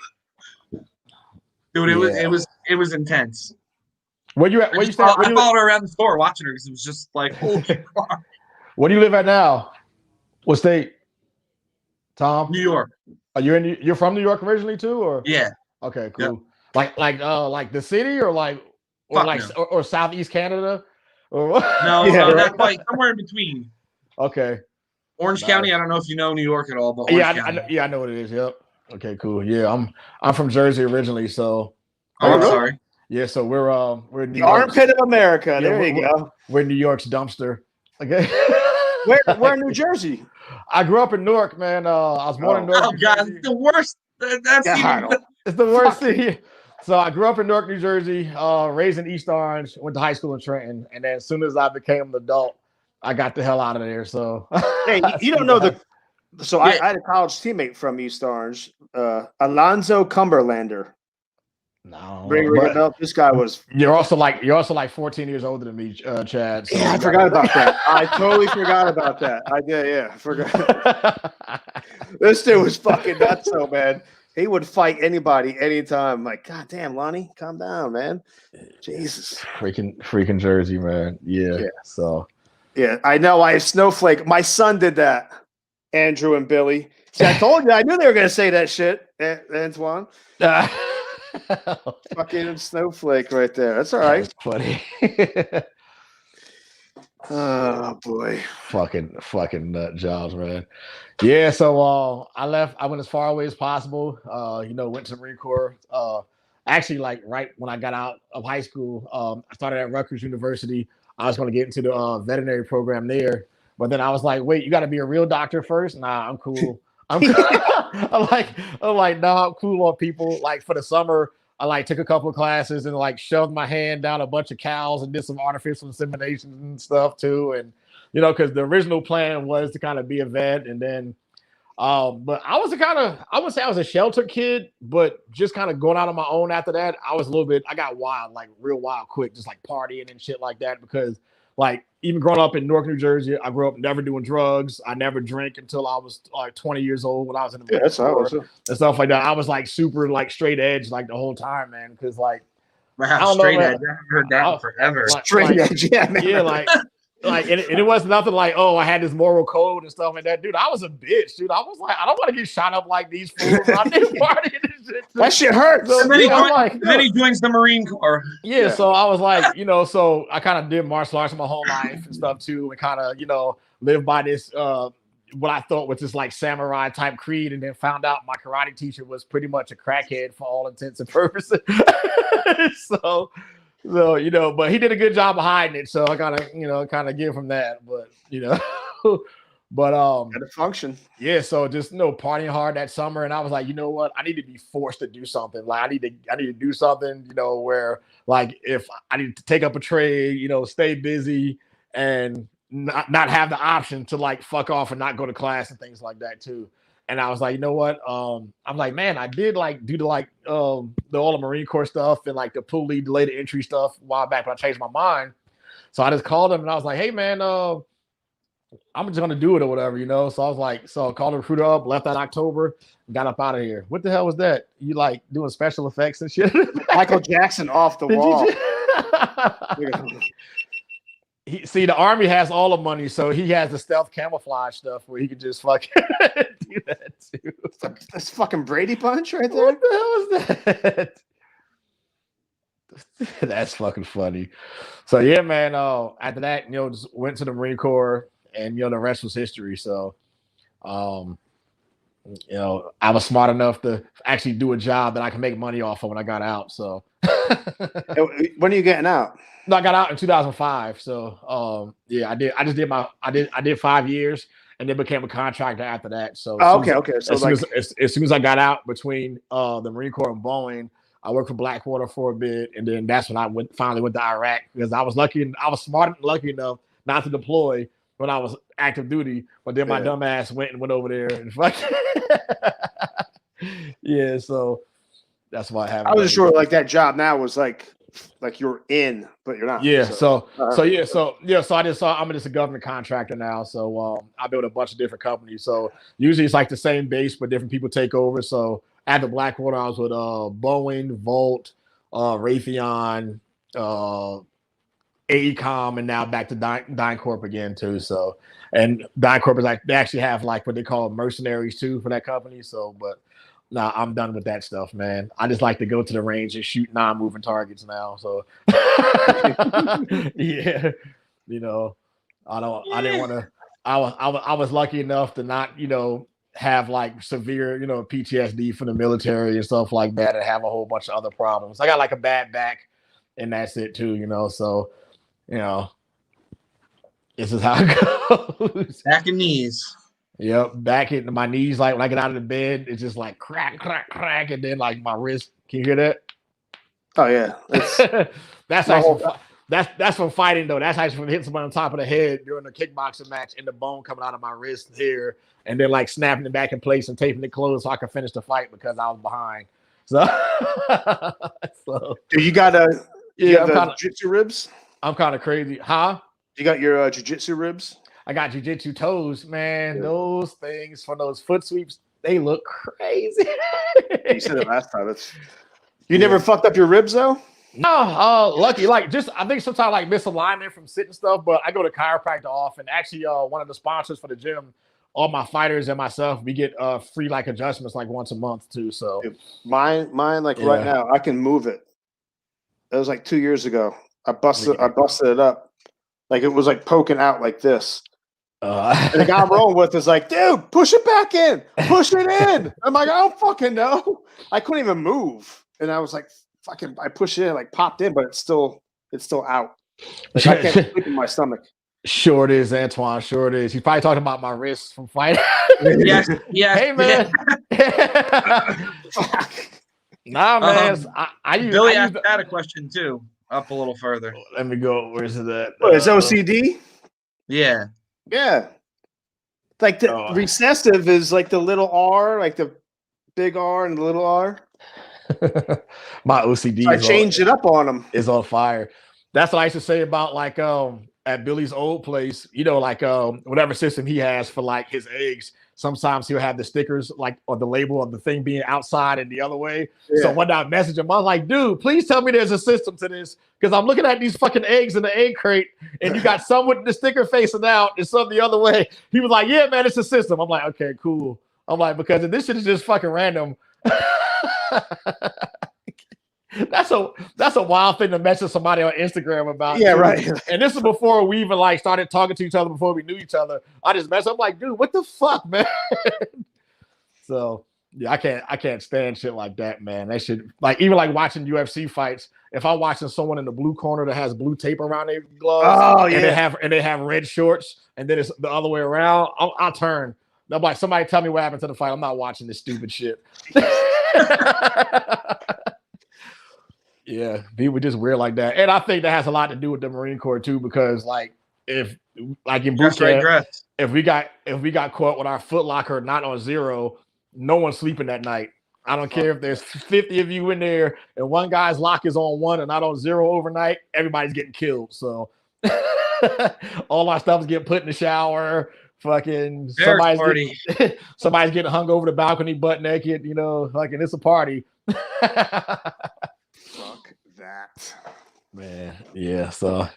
dude? It was intense. Where you at? I followed her around the store watching her because it was just like, holy fuck. Where do you live at now? What state? Tom? New York. You're from New York originally too, or? Yeah. Okay, cool. Yep. Like the city, or or Southeast Canada, or what? No, not quite. Somewhere in between. Okay. Orange County. I don't know if you know New York at all, but I know what it is. Yep. Okay, cool. Yeah, I'm from Jersey originally, so. Oh, I'm sorry. Yeah, so we're the armpit of America. Yeah, there you go. We're New York's dumpster. Okay. Where in New Jersey? I grew up in Newark, man. I was born in Newark. Oh God, it's the worst. It's the worst city. So I grew up in Newark, New Jersey, raised in East Orange, went to high school in Trenton, and then as soon as I became an adult, I got the hell out of there. So hey, you don't know I had a college teammate from East Orange, Alonzo Cumberlander. No, this guy was. You're also like 14 years older than me, Chad. So yeah, I forgot about that. I totally forgot about that. I did, yeah, I forgot. This dude was fucking nuts, so man. He would fight anybody, anytime. I'm like, God damn, Lonnie, calm down, man. Jesus, freaking Jersey, man. Yeah. So. Yeah, I know. I snowflake. My son did that. Andrew and Billy. See, I told you. I knew they were gonna say that shit, Antoine. Fucking snowflake right there. That's all right. That's funny. Oh boy. Fucking nut jobs, man. Yeah, so I left. I went as far away as possible. Went to the Marine Corps. Actually, like right when I got out of high school, I started at Rutgers University. I was going to get into the veterinary program there, but then I was like, wait, you got to be a real doctor first? Nah, I'm cool. I'm like, nah, I'm cool on people. Like for the summer, I like took a couple of classes and like shoved my hand down a bunch of cows and did some artificial inseminations and stuff too. And because the original plan was to kind of be a vet, and then but I was I would say I was a sheltered kid, but just kind of going out on my own after that, I got wild, like real wild quick, just like partying and shit like that, because like even growing up in Newark, New Jersey, I grew up never doing drugs. I never drank until I was like 20 years old when I was in the and stuff like that. I was like super like straight edge like the whole time, man, because like I don't know, man. I haven't heard that forever. Straight edge, yeah, man. Yeah, like it was nothing like, oh, I had this moral code and stuff like that, dude. I was a bitch, dude. I was like, I don't want to get shot up like these fools. I did party and shit. That shit hurts. So, then he joins the Marine Corps. Yeah, so I was like, so I kind of did martial arts my whole life and stuff too, and kind of, lived by this what I thought was this like samurai type creed, and then found out my karate teacher was pretty much a crackhead for all intents and purposes. So, but he did a good job of hiding it. So I kind of give him that. But had to function. Yeah. So just partying hard that summer, and I was like, you know what? I need to be forced to do something. Like I need to do something, where like if I need to take up a trade, stay busy and not have the option to like fuck off and not go to class and things like that too. And I was like, you know what? I'm like, man, I did like do all the Marine Corps stuff and like the pool lead delayed entry stuff a while back, but I changed my mind. So I just called him and I was like, hey man, I'm just gonna do it or whatever, So I was like, so I called the recruiter up, left that October, and got up out of here. What the hell was that? You like doing special effects and shit? Michael Jackson off the wall. See, the Army has all the money, so he has the stealth camouflage stuff where he could just fucking do that too. That's fucking Brady Punch right there. What the hell is that? That's fucking funny. So yeah, man. After that, just went to the Marine Corps, and the rest was history. So, I was smart enough to actually do a job that I can make money off of when I got out. So, when are you getting out? No, I got out in 2005. So, yeah, I did. I did 5 years, and then became a contractor after that. So, okay. So as soon as I got out between the Marine Corps and Boeing, I worked for Blackwater for a bit, and then that's when I finally went to Iraq, because I was smart and lucky enough not to deploy when I was active duty, but then my dumb ass went over there and fucking yeah. So that's what happened. I was sure like that job now was like you're in, but you're not. Yeah. So I'm just a government contractor now. So I built a bunch of different companies. So usually it's like the same base, but different people take over. So at the Blackwater, I was with Boeing, Volt, Raytheon, AECOM, and now back to DynCorp again too. So, and DynCorp is like, they actually have like what they call mercenaries too for that company. So, but nah, I'm done with that stuff, man. I just like to go to the range and shoot non-moving targets now. So, yeah, I was lucky enough to not, have like severe, PTSD from the military and stuff like that, and have a whole bunch of other problems. I got like a bad back, and that's it too, So, this is how it goes. Back and knees. Yep, back into my knees. Like when I get out of the bed, it's just like crack, crack, crack, and then like my wrist. Can you hear that? Oh yeah, that's from fighting though. That's actually from hitting someone on top of the head during a kickboxing match, and the bone coming out of my wrist here, and then like snapping it back in place and taping it closed so I could finish the fight because I was behind. So you got jiu-jitsu ribs? I'm kind of crazy, huh? You got your jiu-jitsu ribs? I got jiu-jitsu toes, man. Yeah. Those things for those foot sweeps, they look crazy. You said it last time. You never fucked up your ribs though? No, lucky. Like just I think sometimes like misalignment from sitting stuff, but I go to chiropractor often. Actually, one of the sponsors for the gym, all my fighters and myself, we get free like adjustments like once a month too. So mine like right now, I can move it. It was like 2 years ago. I busted it up. Like it was like poking out like this. And the guy I'm rolling with is like, dude, push it back in. Push it in. I'm like, I don't fucking know. I couldn't even move. And I was like, fucking, I pushed it in, like popped in, but it's still out. Like I can't sleep in my stomach. Sure it is, Antoine. Sure it is. He's probably talking about my wrist from fighting. Yes. Hey man. Nah, man. Billy asked that a question too. Up a little further. Let me go. Where's it at? What is OCD? Yeah. Yeah. Like the recessive is like the little R, like the big R and the little R. My OCD. So I changed it up on him. Is on fire. That's what I used to say about like at Billy's old place. You know, like whatever system he has for like his eggs. Sometimes he'll have the stickers like on the label of the thing being outside and the other way. Yeah. So one day I messaged him. I was like, dude, please tell me there's a system to this. Because I'm looking at these fucking eggs in the egg crate and you got some with the sticker facing out and some the other way. He was like, yeah, man, it's a system. I'm like, okay, cool. I'm like, because this shit is just fucking random. That's a wild thing to message somebody on Instagram about. Yeah, right. And this is before we even like started talking to each other, before we knew each other. I just messaged. I'm like, dude, what the fuck, man? So yeah, I can't stand shit like that, man. That shit, like even like watching UFC fights. If I'm watching someone in the blue corner that has blue tape around their gloves, and they have red shorts, and then it's the other way around, I'll turn. I'm like, somebody tell me what happened to the fight. I'm not watching this stupid shit. Yeah, people just weird like that, and I think that has a lot to do with the Marine Corps too, because like if like in boot camp, if we got caught with our Foot Locker not on 0, no one's sleeping that night. I don't care if there's 50 of you in there and one guy's lock is on 1 and not on 0 overnight. Everybody's getting killed. So all our stuff is getting put in the shower. Fucking somebody's getting hung over the balcony butt naked. You know, like, and it's a party. Fuck that, man. Yeah, so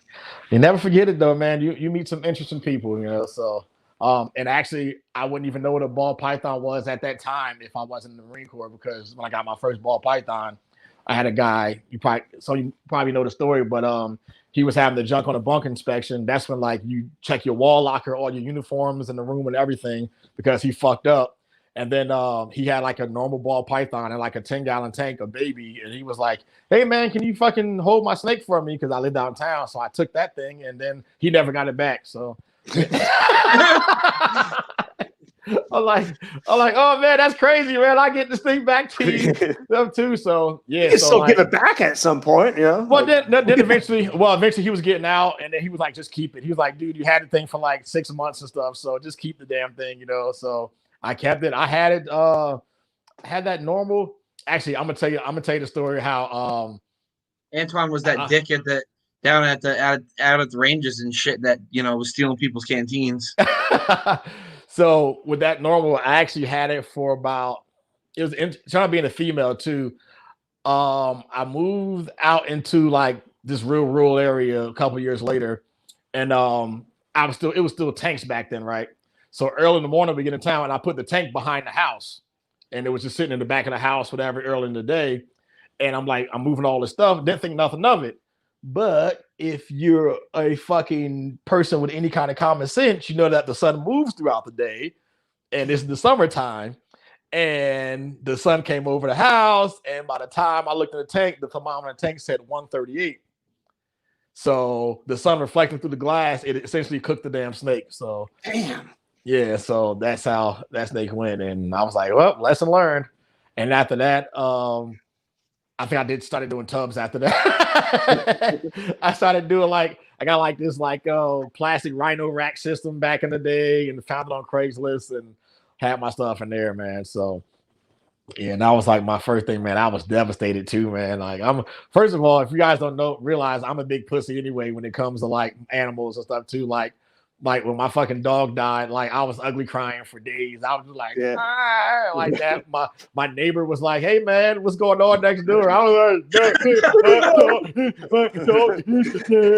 you never forget it though, man. You meet some interesting people, you know. So and actually I wouldn't even know what a ball python was at that time if I wasn't in the Marine Corps, because when I got my first ball python, I had a guy, you probably know the story, but he was having the junk on a bunk inspection. That's when like you check your wall locker, all your uniforms in the room and everything, because he fucked up. And then he had like a normal ball python and like a 10-gallon tank, a baby. And he was like, hey, man, can you fucking hold my snake for me? Because I live downtown. So I took that thing and then he never got it back. So I'm like, oh, man, that's crazy, man. I get this thing back to you them too. So, yeah. You can still give it back at some point, you know? Well, then eventually he was getting out and then he was like, just keep it. He was like, dude, you had the thing for like 6 months and stuff. So just keep the damn thing, you know? So I kept it. I had it. Had that normal. Actually, I'm gonna tell you the story how Antoine was that dick down at the ranges and shit that was stealing people's canteens. So with that normal, I actually had it for about. It was trying to be in a female too. I moved out into like this real rural area a couple years later, and it was still tanks back then, right? So early in the morning, we get in town, and I put the tank behind the house, and it was just sitting in the back of the house, whatever, early in the day. And I'm like, I'm moving all this stuff, didn't think nothing of it. But if you're a fucking person with any kind of common sense, you know that the sun moves throughout the day, and it's the summertime, and the sun came over the house, and by the time I looked at the tank, the thermometer in the tank said 138. So the sun reflecting through the glass, it essentially cooked the damn snake. So damn. Yeah, so that's how that snake went, and I was like, "Well, lesson learned." And after that, I think I started doing tubs after that. I started doing I got like this plastic rhino rack system back in the day, and found it on Craigslist, and had my stuff in there, man. So yeah, and that was like my first thing, man. I was devastated too, man. Like first of all, if you guys don't realize I'm a big pussy anyway when it comes to like animals and stuff too, like when my fucking dog died, like I was ugly crying for days. I was just like, like that. My neighbor was like, "Hey man, what's going on next door?" I was like,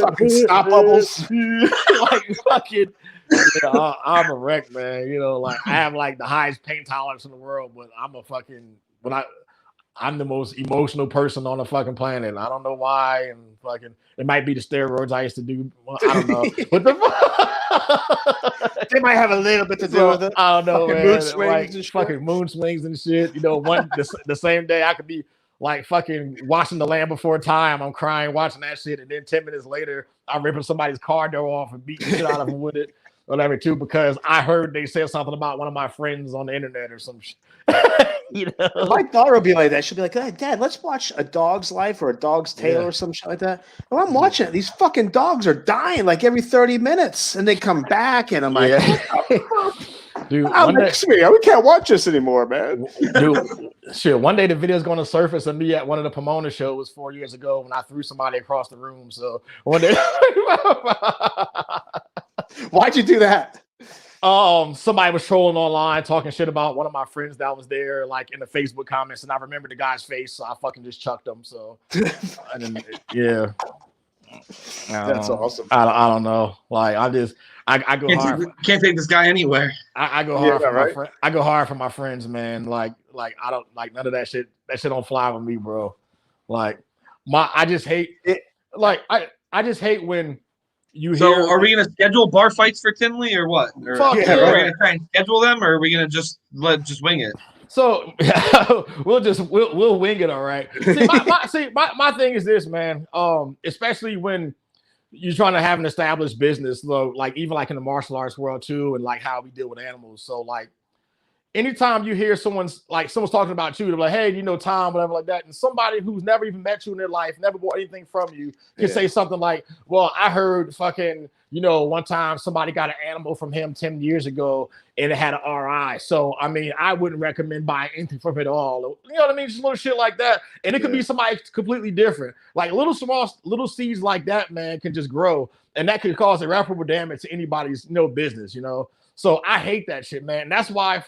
fucking stop bubbles. Like fucking. Yeah, I'm a wreck, man. You know, like I have like the highest pain tolerance in the world, but I'm the most emotional person on the fucking planet. I don't know why, and fucking it might be the steroids I used to do. Well, I don't know. What the fuck? They might have a little bit to do with it. I don't know, fucking man. Mood swings like, and shit. Fucking moon swings and shit. You know, the same day I could be like fucking watching The Land Before Time. I'm crying watching that shit, and then 10 minutes later, I'm ripping somebody's car door off and beating the shit out of them with it. whatever too, because I heard they said something about one of my friends on the internet or some shit. You know, my daughter will be like that. She'll be like, "Hey, Dad, let's watch A Dog's Life or A Dog's Tale or some shit like that." And I'm watching it. These fucking dogs are dying like every 30 minutes, and they come back, and I'm like, dude, we can't watch this anymore, man. Dude, shit. One day the video is going to surface of me at one of the Pomona shows 4 years ago when I threw somebody across the room. So one day, why'd you do that? Somebody was trolling online, talking shit about one of my friends that was there, like in the Facebook comments, and I remember the guy's face, so I fucking just chucked him. So, yeah. That's awesome. I don't know. Like I go hard. Can't take this guy anywhere. I go hard for my friend. I go hard for my friends, man. Like I don't like none of that shit. That shit don't fly with me, bro. Like I just hate it. Like I just hate when you hear. So are we gonna schedule bar fights for Tinley or what? Or fuck are we gonna try and schedule them, or are we gonna just wing it? So we'll wing it, all right. See, my thing is this, man. Especially when you're trying to have an established business, though, like even like in the martial arts world too, and like how we deal with animals. So like anytime you hear someone's talking about you, they're like, hey, you know Tom, whatever like that, and somebody who's never even met you in their life, never bought anything from you, can say something like, well, I heard fucking, you know, one time somebody got an animal from him 10 years ago and it had an RI. So, I mean, I wouldn't recommend buying anything from it at all. You know what I mean? Just little shit like that. And it could be somebody completely different. Like little seeds like that, man, can just grow. And that could cause irreparable damage to anybody's business, you know? So I hate that shit, man. And that's why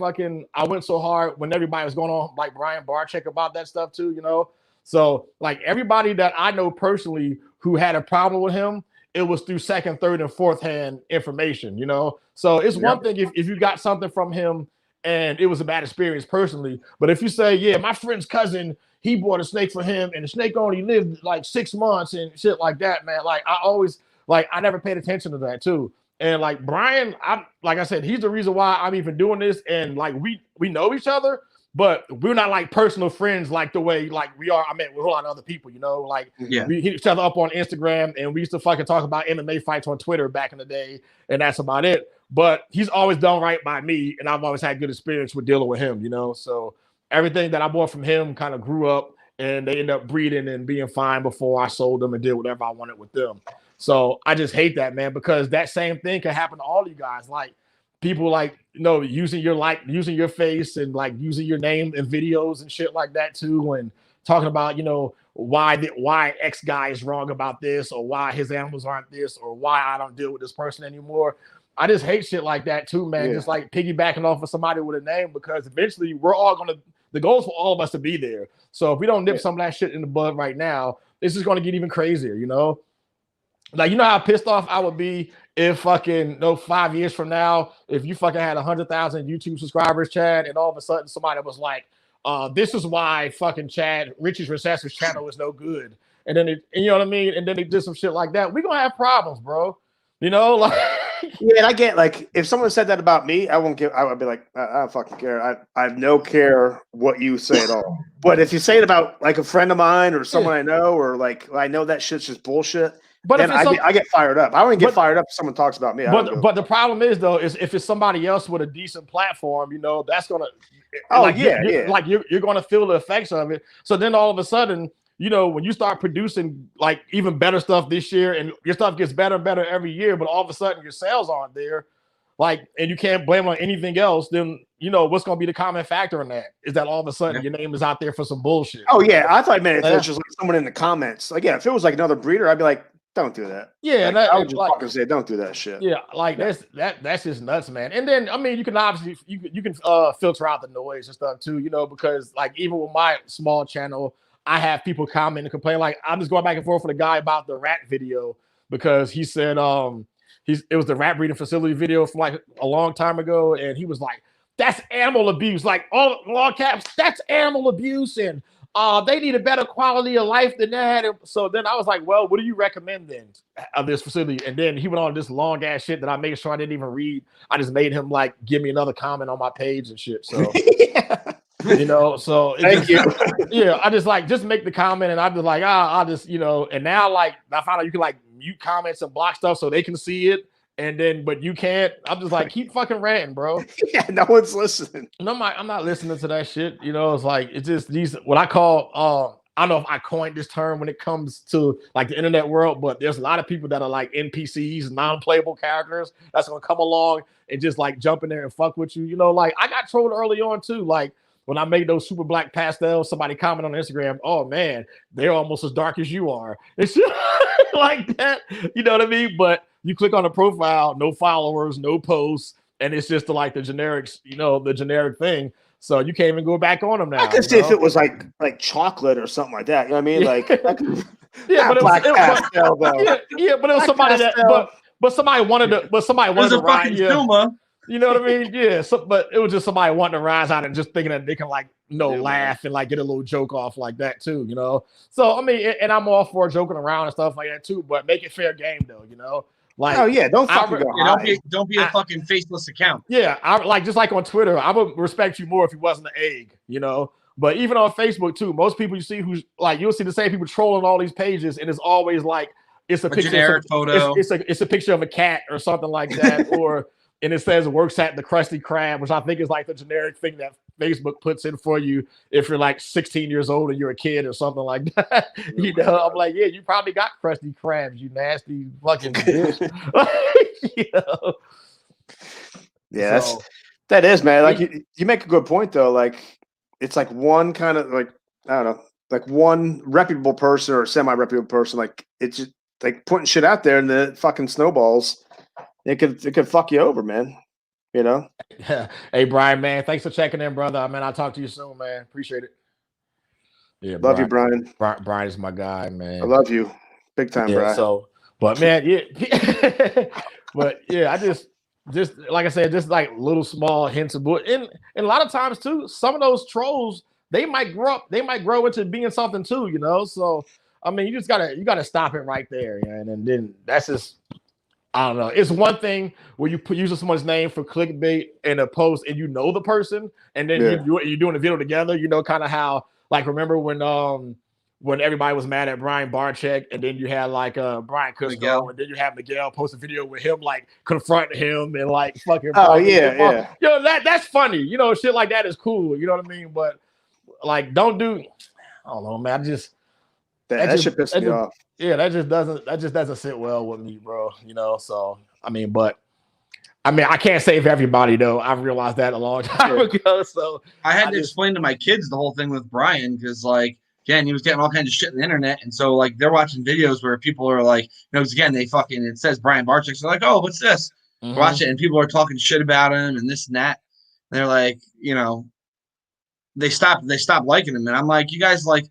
I went so hard when everybody was going on like Brian Barczyk about that stuff too, you know? So like everybody that I know personally who had a problem with him, it was through second, third, and fourth hand information, you know? So it's one thing if you got something from him and it was a bad experience personally, but if you say, yeah, my friend's cousin, he bought a snake for him and the snake only lived like 6 months and shit like that, man. Like I never paid attention to that too. And like Brian, like I said, he's the reason why I'm even doing this. And like we know each other, but we're not like personal friends like the way like we are. I mean, with a whole lot of other people, you know, like we hit each other up on Instagram and we used to fucking talk about MMA fights on Twitter back in the day, and that's about it. But he's always done right by me, and I've always had good experience with dealing with him, you know. So everything that I bought from him kind of grew up, and they end up breeding and being fine before I sold them and did whatever I wanted with them. So I just hate that, man, because that same thing can happen to all you guys. Like people like, you know, using your face and like using your name in videos and shit like that too. And talking about, you know, why X guy is wrong about this, or why his animals aren't this, or why I don't deal with this person anymore. I just hate shit like that too, man. Just like piggybacking off of somebody with a name, because eventually the goal is for all of us to be there. So if we don't nip some of that shit in the bud right now, it's just going to get even crazier, you know? Like, you know how pissed off I would be if fucking 5 years from now, if you fucking had 100,000 YouTube subscribers, Chad, and all of a sudden somebody was like, this is why fucking Richie's Recessor's channel is no good. And then you know what I mean? And then they did some shit like that. We're going to have problems, bro. You know, like yeah, and I get like if someone said that about me, I would be like, I don't fucking care. I have no care what you say at all. But if you say it about like a friend of mine or someone I know, or like I know that shit's just bullshit, but then I get fired up. I wouldn't get fired up if someone talks about me. But the problem is though, is if it's somebody else with a decent platform, you know, that's gonna you're gonna feel the effects of it. So then all of a sudden, you know, when you start producing like even better stuff this year, and your stuff gets better and better every year, but all of a sudden your sales aren't there, like, and you can't blame on anything else, then you know what's going to be the common factor in that is that all of a sudden your name is out there for some bullshit. Oh yeah, I thought, man, if it was just like someone in the comments, like if it was like another breeder, I'd be like, don't do that. Yeah, like, I would just fucking say, don't do that shit. Yeah, like that's just nuts, man. And then I mean, you can obviously you can filter out the noise and stuff too, you know, because like even with my small channel, I have people comment and complain. Like I'm just going back and forth with a guy about the rat video because he said it was the rat breeding facility video from like a long time ago, and he was like, that's animal abuse, like all caps, that's animal abuse, and they need a better quality of life than that. And so then I was like, well, what do you recommend then of this facility? And then he went on this long ass shit that I made sure I didn't even read. I just made him like give me another comment on my page and shit. So you know, so thank you. Yeah, I just make the comment, and I'd be like, I'll just, you know, and now like I found out you can like mute comments and block stuff so they can see it, but you can't. I'm just like, keep fucking ranting, bro. Yeah, no one's listening. No, I'm not listening to that shit. You know, it's like it's just these what I call I don't know if I coined this term when it comes to like the internet world, but there's a lot of people that are like NPCs, non-playable characters that's gonna come along and just like jump in there and fuck with you. You know, like I got trolled early on too. Like when I made those super black pastels, somebody commented on Instagram, "Oh man, they're almost as dark as you are." It's just like that. You know what I mean? But you click on the profile, no followers, no posts, and it's just like the generics, you know, the generic thing. So you can't even go back on them now. I could see if it was like chocolate or something like that. You know what I mean? Yeah. Like yeah, but it black was, pastel, though. yeah, but it was Black somebody pastel. that, but somebody wanted to, There's a fucking Zuma. You know what I mean? Yeah. So, but it was just somebody wanting to rise out and just thinking that they can like, laugh and like get a little joke off like that too, you know? So, I mean, and I'm all for joking around and stuff like that too, but make it fair game though, you know? Like, oh yeah, don't fucking go high. Don't be a fucking faceless account. Yeah, I like just like on Twitter, I would respect you more if you wasn't an egg, you know? But even on Facebook too, most people you see who's like, you'll see the same people trolling all these pages and it's always like, it's a picture generic photo. It's a picture of a cat or something like that, or and it says works at the Krusty Krab, which I think is like the generic thing that Facebook puts in for you if you're like 16 years old and you're a kid or something like that. You know, I'm like, yeah, you probably got Krusty Krabs, you nasty fucking bitch. You know? Yeah, that is, man. Like you make a good point though. Like it's like one kind of like I don't know, like one reputable person or semi-reputable person. Like it's just like putting shit out there and the fucking snowballs. It could fuck you over, man. You know? Yeah. Hey, Brian, man, thanks for checking in, brother. I mean, I'll talk to you soon, man. Appreciate it. Yeah, love you, Brian. Brian is my guy, man. I love you, big time, Brian. So, but man, yeah, but yeah, I just like I said, just like little small hints of bull. And a lot of times too, some of those trolls they might grow into being something too, you know. So I mean, you gotta stop it right there, and then that's just. I don't know. It's one thing where you put using someone's name for clickbait in a post and you know the person, and then you're doing a video together. You know, kind of how like remember when everybody was mad at Brian Barczyk, and then you had like Brian Cusco, and then you have Miguel post a video with him like confronting him and like fucking. Oh yeah. You know that's funny. You know, shit like that is cool. You know what I mean? But like, don't do. I don't know, man. That should piss me off. Yeah, that just doesn't sit well with me, bro. You know, so I can't save everybody though. I've realized that a long time ago. So I had to explain to my kids the whole thing with Brian because, like, again, he was getting all kinds of shit on the internet, and so like they're watching videos where people are like, you know, again it says Brian Barczyk, so they're like, oh, what's this? Mm-hmm. Watch it, and people are talking shit about him and this and that. And they're like, you know, they stop liking him, and I'm like, you guys like.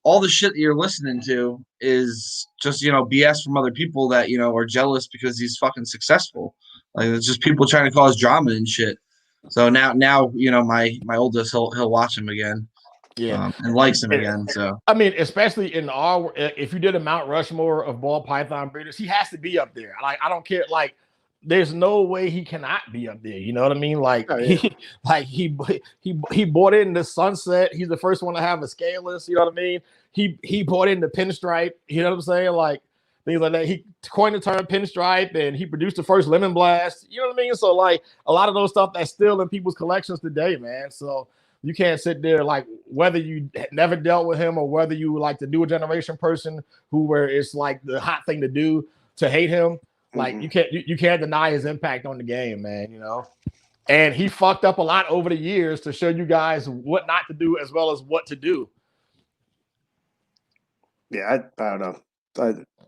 All the shit that you're listening to is just, you know, BS from other people that, you know, are jealous because he's fucking successful. Like it's just people trying to cause drama and shit. So now, you know, my oldest, he'll watch him again. Yeah. And likes him again. So, I mean, especially if you did a Mount Rushmore of ball python breeders, he has to be up there. Like, I don't care. Like, there's no way he cannot be up there. You know what I mean? Like, he bought in the Sunset. He's the first one to have a scaleless. You know what I mean? He bought in the pinstripe. You know what I'm saying? Like things like that. He coined the term pinstripe, and he produced the first lemon blast. You know what I mean? So like a lot of those stuff that's still in people's collections today, man. So you can't sit there like whether you never dealt with him or whether you like the newer generation person where it's like the hot thing to do to hate him. Like you can't deny his impact on the game, man, you know. And he fucked up a lot over the years to show you guys what not to do as well as what to do. Yeah, I don't know.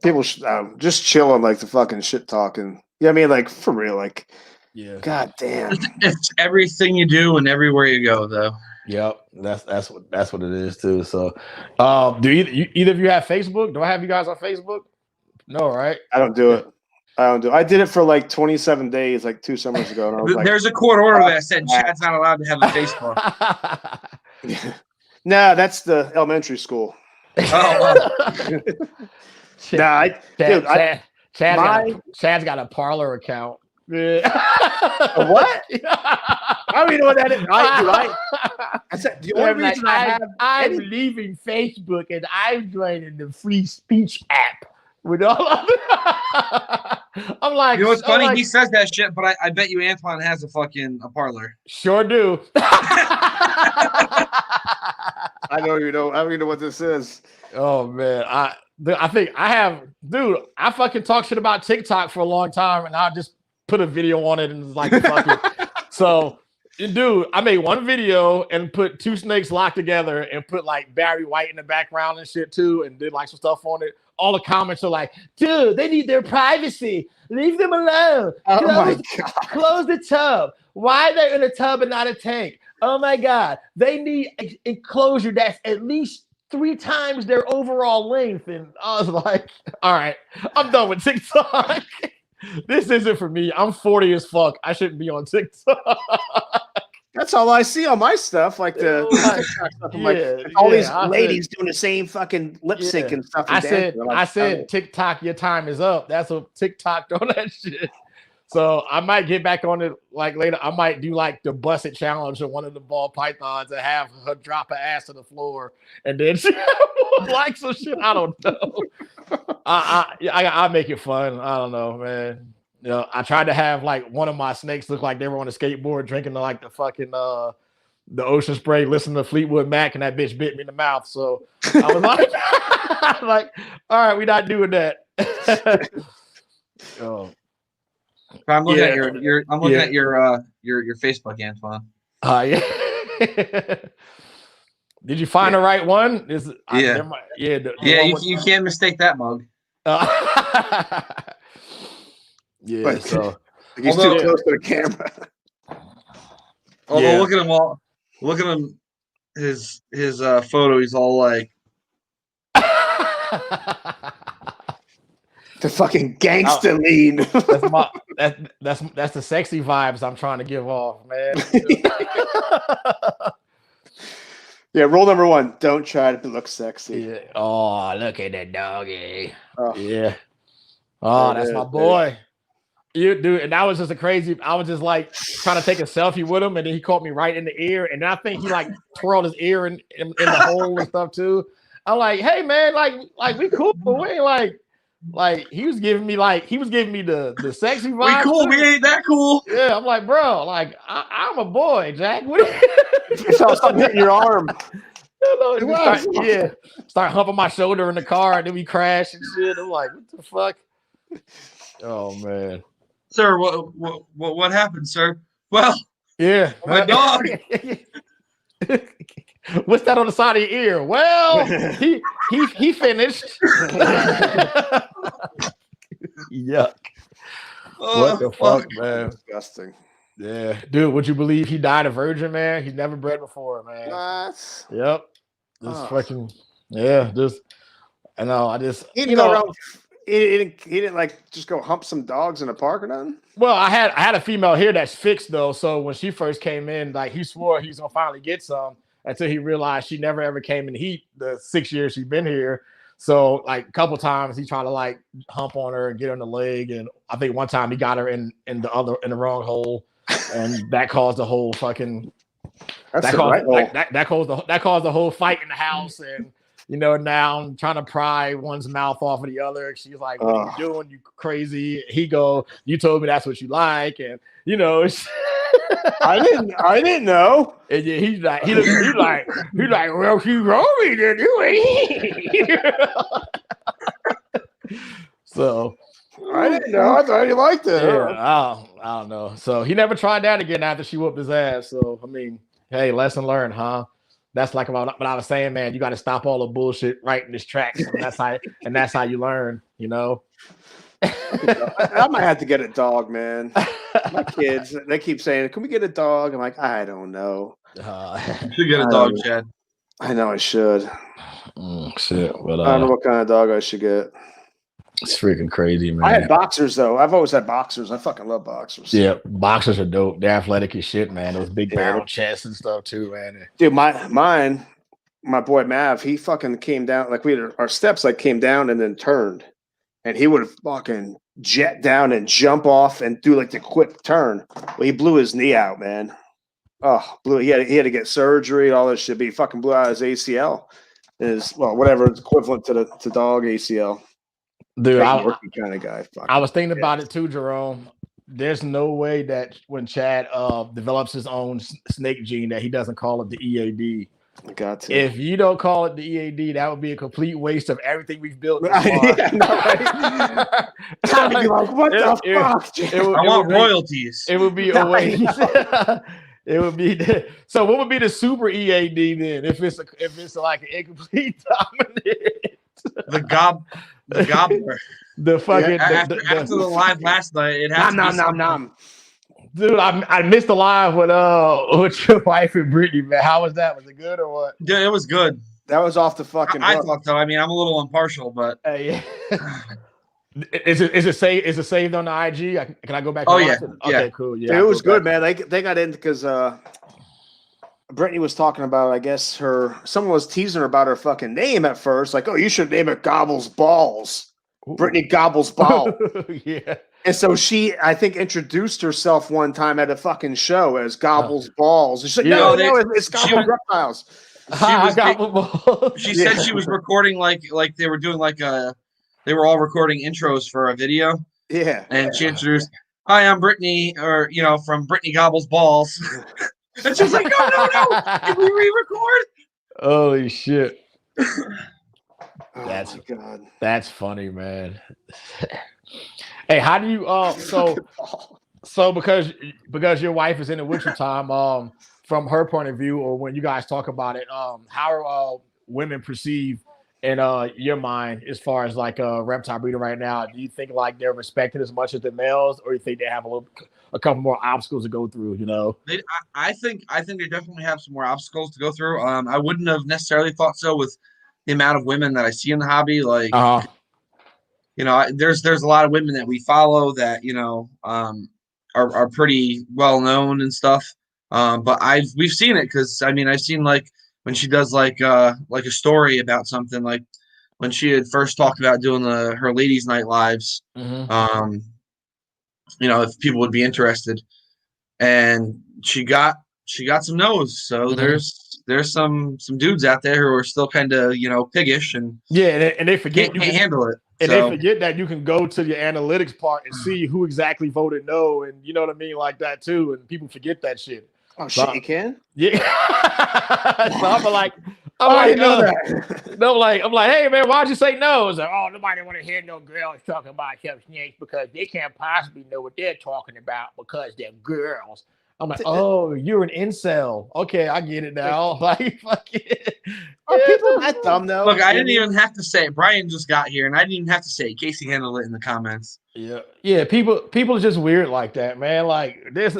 People should just chill on like the fucking shit talking. Yeah, I mean, like for real, like yeah. God damn. It's everything you do and everywhere you go, though. Yep, that's what it is too. So, do either of you have Facebook? Do I have you guys on Facebook? No, right? I don't do it. I did it for like 27 days, like 2 summers ago. And I was There's a court order that said Chad's not allowed to have a Facebook. No, that's the elementary school. Oh, Chad's got a Parler account. What? I don't even know what that is. I said the only reason I'm leaving Facebook and I'm joining the free speech app. With all of it. I'm like, you know what's funny? Like, he says that shit, but I bet you Antoine has a parlor. Sure do. I don't even know what this is. Oh man, I think I have, dude. I fucking talk shit about TikTok for a long time, and I just put a video on it and it's like, fuck it. So, dude, I made one video and put two snakes locked together and put like Barry White in the background and shit too, and did like some stuff on it. All the comments are like, dude, they need their privacy. Leave them alone. Oh my God. Close the tub. Why are they in a tub and not a tank? Oh my God. They need enclosure that's at least 3 times their overall length. And I was like, all right, I'm done with TikTok. This isn't for me. I'm 40 as fuck. I shouldn't be on TikTok. That's all I see on my stuff, like the TikTok stuff. I'm like all these ladies doing the same fucking lip sync and stuff. I said, TikTok, your time is up. That's a TikTok on that shit. So I might get back on it like later. I might do like the Bust It challenge of one of the ball pythons and have her drop her ass to the floor and then she like some shit. I don't know. I make it fun. I don't know, man. You know, I tried to have like one of my snakes look like they were on a skateboard drinking like the fucking the ocean spray, listening to Fleetwood Mac, and that bitch bit me in the mouth. So I was like, all right, we're not doing that. Oh. I'm looking at your Facebook, Antoine. Yeah. Did you find the right one? You can't mistake that mug. Yeah, but so he's too close to the camera. Although look at him, his photo. He's all like, the fucking gangster lean. That's the sexy vibes I'm trying to give off, man. Yeah, rule number 1: don't try to look sexy. Yeah. Oh, look at that doggy. Oh. Yeah. Oh, that's my boy. You dude, and that was just I was just like trying to take a selfie with him, and then he caught me right in the ear, and then I think he like twirled his ear in the hole and stuff too. I'm like, hey man, like we cool, but we ain't like he was giving me the sexy vibe. We cool, we ain't that cool. Yeah, I'm like, bro, like I'm a boy, Jack. What? You saw something hitting your arm. Start humping my shoulder in the car, and then we crash and shit. I'm like, what the fuck? Oh man. Sir, what happened, sir? Well, yeah, my dog. What's that on the side of your ear? Well, he finished. Yuck. What the fuck, man? Disgusting. Yeah, dude. Would you believe he died a virgin, man? He's never bred before, man. What? Yep. Fucking just. I know. I just. He didn't go around. He didn't like just go hump some dogs in a park or nothing. Well, I had a female here that's fixed though. So when she first came in, like he swore he's gonna finally get some until he realized she never ever came in heat the 6 years she's been here. So like a couple times he tried to like hump on her and get her in the leg, and I think one time he got her in the wrong hole, and that caused the whole fucking that caused the whole fight in the house. And you know, now I'm trying to pry one's mouth off of the other. She's like, what are you doing? You crazy. He go, you told me that's what you like. And, you know, I didn't know. And yeah, he's like, well, she wrote me to do it. So. I didn't know. I thought you liked it. Yeah, I don't know. So he never tried that again after she whooped his ass. So, I mean, hey, lesson learned, huh? That's like what I was saying, man. You got to stop all the bullshit right in this tracks, and that's how you learn. You know. I might have to get a dog, man. My kids, they keep saying, "Can we get a dog?" I'm like, I don't know. You should get a dog, Chad. I know I should. Shit, but I don't know what kind of dog I should get. It's freaking crazy, man. I had boxers though. I've always had boxers. I fucking love boxers. Yeah, boxers are dope. They're athletic as shit, man. Those big barrel chests and stuff too, man. Dude, my boy Mav, he fucking came down like our steps like came down and then turned, and he would fucking jet down and jump off and do like the quick turn. Well, he blew his knee out, man. Oh, he had to get surgery, all this shit. But he fucking blew out his ACL. Whatever it's equivalent to dog ACL. Dude, kind of guy. I was thinking about it too, Jerome. There's no way that when Chad develops his own snake gene that he doesn't call it the EAD. Got to. If you don't call it the EAD, that would be a complete waste of everything we've built this far. What the fuck? I want royalties. It would be a waste. It would be so. What would be the super EAD then? If it's like an incomplete dominant, the gobbler. The fucking after the live last night, it has nom. Dude, I missed the live with your wife and Brittany, man. How was that? Was it good or what? Yeah, it was good. That was off the fucking. I thought so. I mean, I'm a little impartial, but yeah. Is it saved on the IG? Can I go back? Oh yeah, okay, cool. Yeah, dude, it was good, man. They got in because Brittany was talking about. I guess someone was teasing her about her fucking name at first, like, oh, you should name it Gobbles Balls. Ooh. Brittany Gobbles Ball. Yeah. And so she, I think, introduced herself one time at a fucking show as Gobbles Balls. She's like, no, it's Gobbles Reptiles. She said she was recording like they were doing they were all recording intros for a video. Yeah. And she introduced, hi, I'm Brittany, or from Brittany Gobbles Balls. And she's like, no, can we re-record? Holy shit. My God. That's funny, man. Hey, how do you so because your wife is in it with your time, from her point of view, or when you guys talk about it, how are women perceived in your mind as far as like reptile breeding right now? Do you think like they're respected as much as the males, or you think they have a couple more obstacles to go through? I think they definitely have some more obstacles to go through. I wouldn't have necessarily thought so with the amount of women that I see in the hobby. Like, there's a lot of women that we follow that are pretty well known and stuff. But we've seen it because I've seen like when she does like a story about something, like when she had first talked about doing her ladies' night lives. Mm-hmm. If people would be interested, and she got some no's. So mm-hmm. there's some dudes out there who are still kind of piggish and they forget can't handle it. And they forget that you can go to your analytics part and see who exactly voted no, and you know what I mean, like that too. And people forget that shit. Oh shit, you can? Yeah. So I'm like, hey man, why'd you say no? It's like, oh, nobody want to hear no girls talking about some snakes because they can't possibly know what they're talking about because they're girls. I'm like, oh, you're an incel. Okay, I get it now. Like, fuck it. Are people that dumb though? Look, I didn't even have to say it. Brian just got here, and I didn't even have to say it. Casey handled it in the comments. Yeah. People are just weird like that, man. Like this,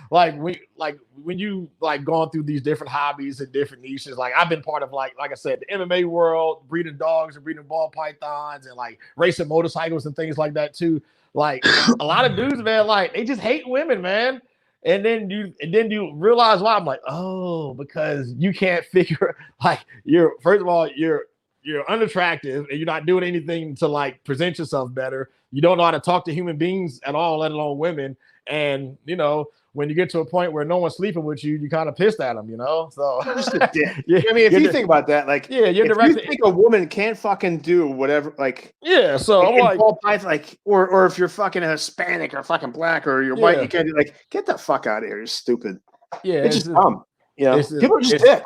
when you like going through these different hobbies and different niches. Like I've been part of like I said, the MMA world, breeding dogs and breeding ball pythons, and like racing motorcycles and things like that too. Like a lot of dudes, man, like they just hate women, man. And then you realize why. I'm like, oh, because you can't figure like you're unattractive and you're not doing anything to like present yourself better. You don't know how to talk to human beings at all, let alone women. And when you get to a point where no one's sleeping with you, you kind of pissed at them, So just a dick. Yeah, I mean, if you think about that, like, you're if you think a woman can't fucking do whatever, like, so I'm like, or if you're fucking Hispanic or fucking black or you're white, you can't do like, get the fuck out of here. You're stupid. Yeah, it's just dumb. People are just dicks.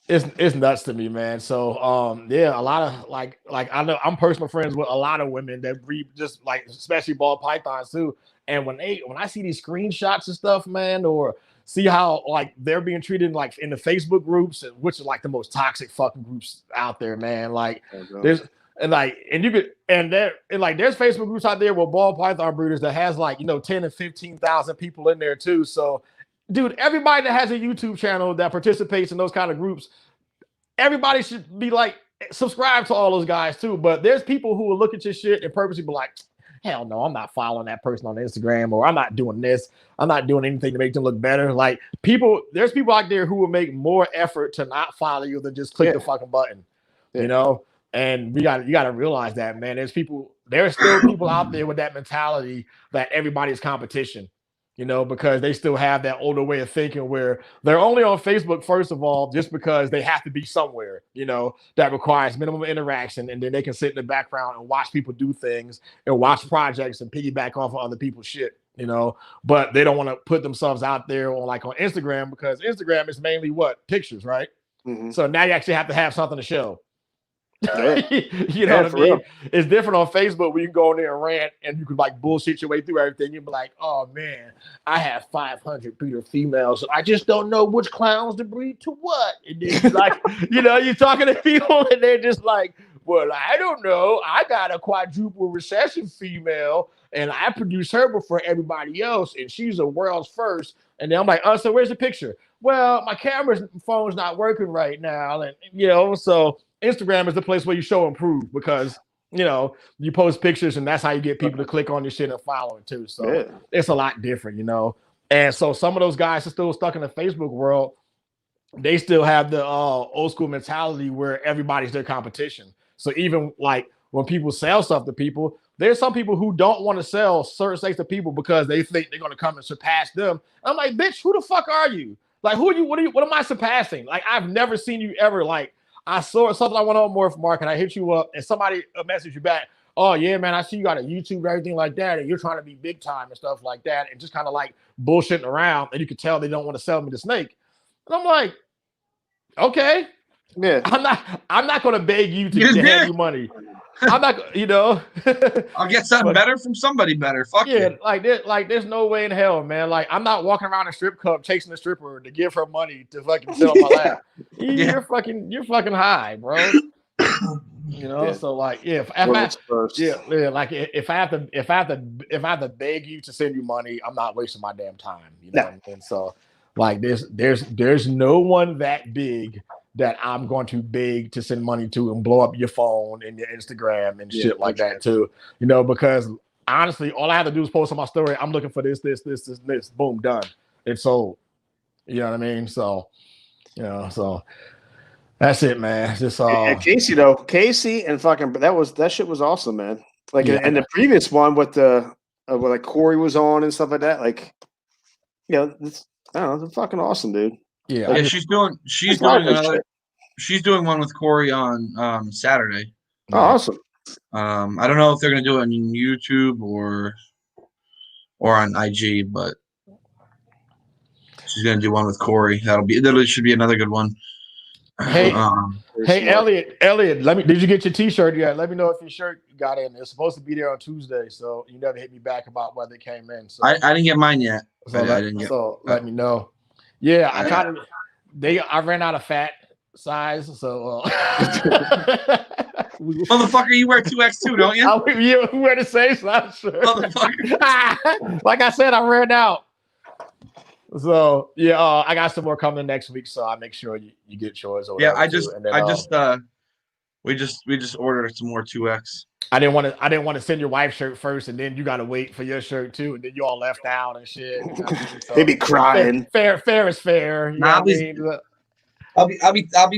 It's nuts to me, man. So a lot of like I know I'm personal friends with a lot of women that breed just like especially ball pythons too. And when I see these screenshots and stuff, man, or see how like they're being treated like in the Facebook groups, which are like the most toxic fucking groups out there, man. Like there's there's Facebook groups out there with ball python breeders that has like 10 and 15,000 people in there too. So dude, everybody that has a YouTube channel that participates in those kind of groups, everybody should be like subscribe to all those guys too. But there's people who will look at your shit and purposely be like, hell no, I'm not following that person on Instagram, or I'm not doing this. I'm not doing anything to make them look better. Like there's people out there who will make more effort to not follow you than just click the fucking button, And you got to realize that, man. There's still people out there with that mentality that everybody's competition. because they still have that older way of thinking where they're only on Facebook, first of all, just because they have to be somewhere, that requires minimum interaction. And then they can sit in the background and watch people do things and watch projects and piggyback off of other people's shit, but they don't want to put themselves out there on Instagram, because Instagram is mainly what? Pictures, right? Mm-hmm. So now you actually have to have something to show. Yeah. You know what I mean? Real. It's different on Facebook where you can go in there and rant and you can bullshit your way through everything. You'll be like, oh man, I have 500 Peter females. I just don't know which clowns to breed to what. And then you're talking to people and they're just like, well, I don't know. I got a quadruple recession female and I produce her before everybody else. And she's a world's first. And then I'm like, oh, so where's the picture? Well, my phone's not working right now. And, so Instagram is the place where you show and prove, because you post pictures and that's how you get people to click on your shit and follow it too. So It's a lot different, And so some of those guys are still stuck in the Facebook world. They still have the old school mentality where everybody's their competition. So even when people sell stuff to people, there's some people who don't want to sell certain things to people because they think they're going to come and surpass them. I'm like, bitch, who the fuck are you? Who are you? What am I surpassing? I've never seen you ever I saw something I went on Morphmarket, I hit you up and somebody messaged you back. Oh yeah, man, I see you got a YouTube, everything like that, and you're trying to be big time and stuff like that, and just kind of bullshitting around, and you can tell they don't want to sell me the snake. And I'm like, okay, yeah, I'm not going to beg you to hand you money. I'm not, I'll get something better from somebody better. Fuck yeah. There's no way in hell, man. I'm not walking around a strip club chasing a stripper to give her money to fucking sit on my lap. You're fucking high, bro. So if I have to beg you to send you money, I'm not wasting my damn time. And so there's no one that big that I'm going to beg to send money to and blow up your phone and your Instagram and shit like that too. Because honestly, all I have to do is post on my story. I'm looking for this. Boom, done. It's sold. You know what I mean? So, so that's it, man. Just Casey and fucking that shit was awesome, man. And the previous one with the Corey was on and stuff like that. I don't know, it's fucking awesome, dude. Yeah, she's doing one with Corey on Saturday. Oh, awesome. I don't know if they're gonna do it on YouTube or on IG, but she's gonna do one with Corey. That should be another good one. Hey, Elliot, did you get your T-shirt yet? Let me know if your shirt got in. It's supposed to be there on Tuesday, so you never hit me back about whether it came in. So I didn't get mine yet. Let me know. Yeah, I ran out of fat size, so motherfucker, you wear 2X too, don't you? You wear the same size shirt. Motherfucker. Like I said, I ran out. So I got some more coming next week, so I'll make sure you get yours. We just ordered some more 2X. I didn't want to send your wife's shirt first, and then you got to wait for your shirt too, and then you all left out and shit. So, they be crying. Fair is fair. I'll be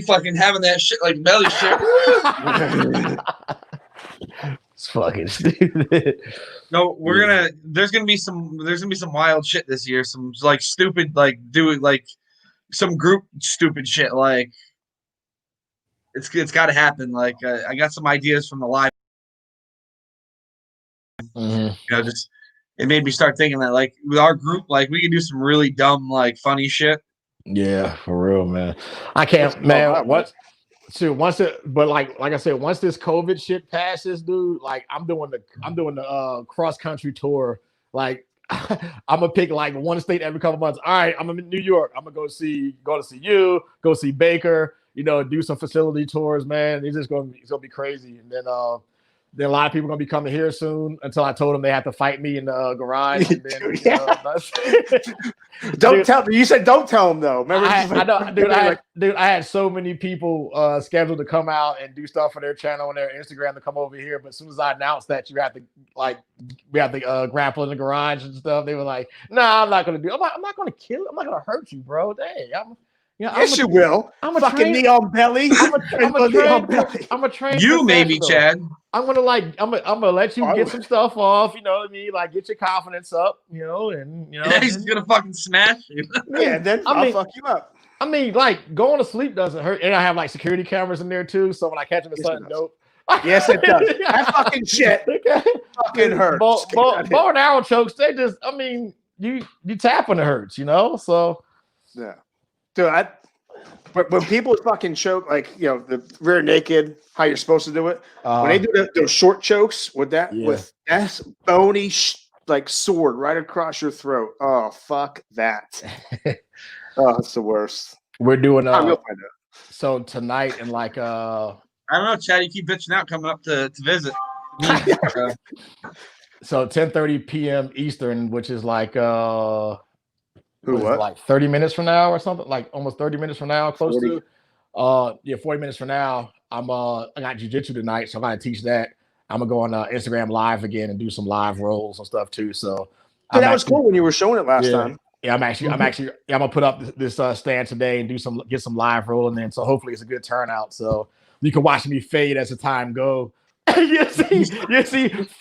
fucking having that shit like belly shit. It's fucking stupid. No, there's gonna be some wild shit this year. Some stupid some group stupid shit. It's got to happen. I got some ideas from the live. Mm-hmm. It made me start thinking that with our group, we can do some really dumb funny shit. Yeah, for real, man. I can't, man. What? So once like I said, once this COVID shit passes, dude, I'm doing the cross country tour. I'm gonna pick one state every couple months. All right, I'm in New York. I'm gonna go to see you, go see Baker. Do some facility tours, man. It's gonna be crazy. And then a lot of people are gonna be coming here soon. Until I told them they have to fight me in the garage. And then, don't tell me. You said don't tell them though. Remember? I know, dude. I had so many people scheduled to come out and do stuff for their channel and their Instagram to come over here. But as soon as I announced that we have to grapple in the garage and stuff, they were like, "Nah, I'm not gonna do. I'm not gonna kill. I'm not gonna hurt you, bro. Dang, Yeah, yes, you will. I'm a fucking knee on belly. I'm a trained You maybe, Chad. I'm gonna let you get some stuff off, you know what I mean? Like get your confidence up, you know, and he's gonna fucking smash you. Yeah, and then I'll fuck you up. I mean, like going to sleep doesn't hurt, and I have like security cameras in there too. So when I catch him in something dope, yes, it does. That fucking shit fucking hurts. Bow and arrow chokes, they just, I mean, you tap when it hurts, you know. So yeah, dude, but when people fucking choke, like the rear naked, how you're supposed to do it, when they do those short chokes with that bony like sword right across your throat. Oh fuck that. Oh, it's the worst. We're doing so tonight and like I don't know, Chad. You keep bitching out coming up to visit. So 10:30 p.m. Eastern, which is like like 30 minutes from now or something, like almost 30 minutes from now, close 40. To 40 minutes from now. I got jiu-jitsu tonight, so I'm gonna teach that. I'm gonna go on Instagram Live again and do some live rolls and stuff too. So that was cool when you were showing it last time. Yeah, I'm gonna put up this stand today and get some live rolling in. So hopefully it's a good turnout. So you can watch me fade as the time go. you see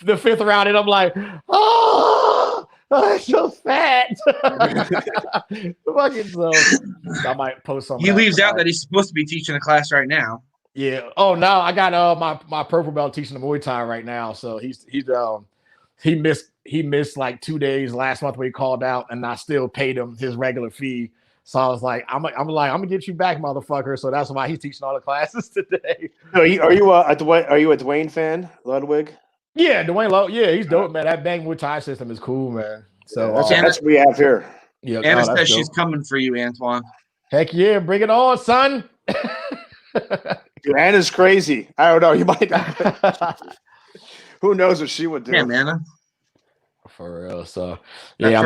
the fifth round, and I'm like, oh, I'm so fat. Fucking so I might post something. He leaves out that he's supposed to be teaching a class right now. Yeah. Oh no, I got my purple belt teaching the Muay Thai right now. So he missed like 2 days last month when he called out, and I still paid him his regular fee. So I was like, I'm gonna get you back, motherfucker. So that's why he's teaching all the classes today. Are you a Dwayne fan, Ludwig? Yeah, Dwayne Lowe. Yeah, he's dope, man. That Bang Muay Thai system is cool, man. So that's what we have here. Yeah, Anna says she's coming for you, Antoine. Heck yeah, bring it on, son. Dude, Anna's crazy. I don't know. You might not. Who knows what she would do? Yeah, Anna. For real. So yeah,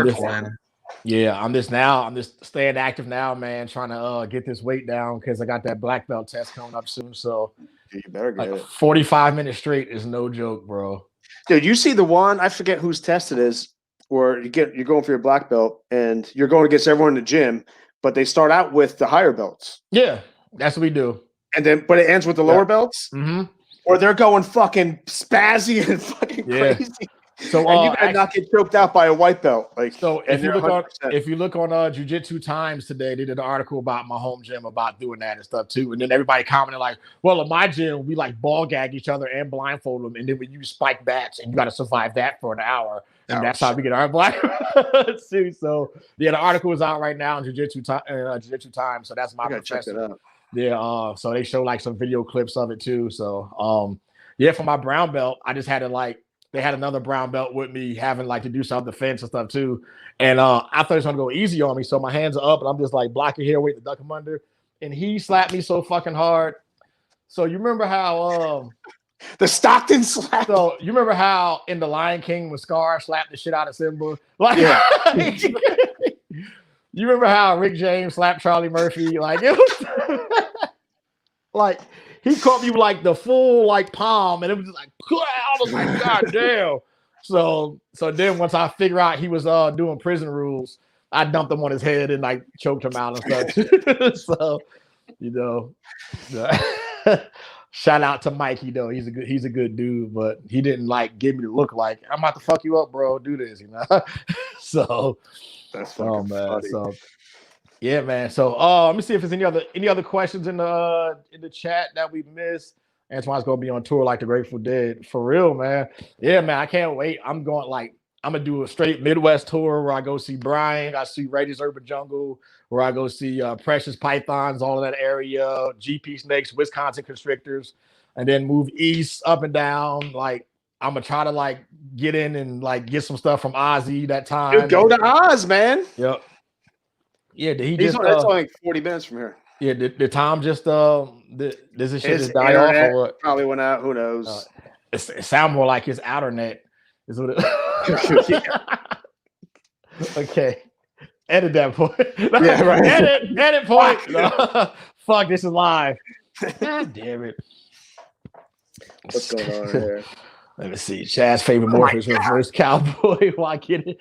I'm just staying active now, man. Trying to get this weight down because I got that black belt test coming up soon. So you better get it. 45 minutes straight is no joke, bro. Dude, you see the one, I forget whose test it is, where you're going for your black belt and you're going against everyone in the gym, but they start out with the higher belts. Yeah, that's what we do. And then, but it ends with the lower belts, or they're going fucking spazzy and fucking crazy. So and you gotta not get choked out by a white belt. Like so, if you look on Jiu-Jitsu Times today, they did an article about my home gym about doing that and stuff too. And then everybody commented like, "Well, in my gym, we like ball gag each other and blindfold them, and then we use spike bats, and you got to survive that for an hour, and that's how we get our black." So yeah, the article is out right now on Jiu-Jitsu Times. So that's my professor. Check it out. Yeah, so they show like some video clips of it too. So yeah, for my brown belt, I just had to they had another brown belt with me having like to do self-defense and stuff too. And I thought he was gonna go easy on me. So my hands are up and I'm just like blocking here, waiting to duck him under. And he slapped me so fucking hard. So you remember how the Stockton slap? So you remember how in The Lion King when Scar slapped the shit out of Simba? Like you remember how Rick James slapped Charlie Murphy? Like it was like he caught me with like the full like palm, and it was just like I was like, God damn. So then once I figure out he was doing prison rules, I dumped him on his head and like choked him out and stuff. So shout out to Mikey though. He's a good dude, but he didn't like give me the look like I'm about to fuck you up, bro. Do this, So that's funny. So yeah, man. So let me see if there's any other questions in the chat that we missed. Antoine's gonna be on tour like the Grateful Dead. For real, man. Yeah, man. I can't wait. I'm gonna do a straight Midwest tour where I go see Brian, I see Rage's Urban Jungle, where I go see Precious Pythons, all of that area, GP Snakes, Wisconsin Constrictors, and then move east up and down. Like I'm gonna try to like get in and like get some stuff from Ozzy that time. Dude, go to Oz, man. Yep. Yeah, it's only like 40 minutes from here. Yeah, did Tom just does this shit just die off or what? Probably went out. Who knows? It sounds more like his outernet is what it. Okay, edit that point. Yeah, right. Edit point. Fuck, this is live. God damn it. What's going on here? Let me see. Chad's favorite Morpheus reverse cowboy. Why get it?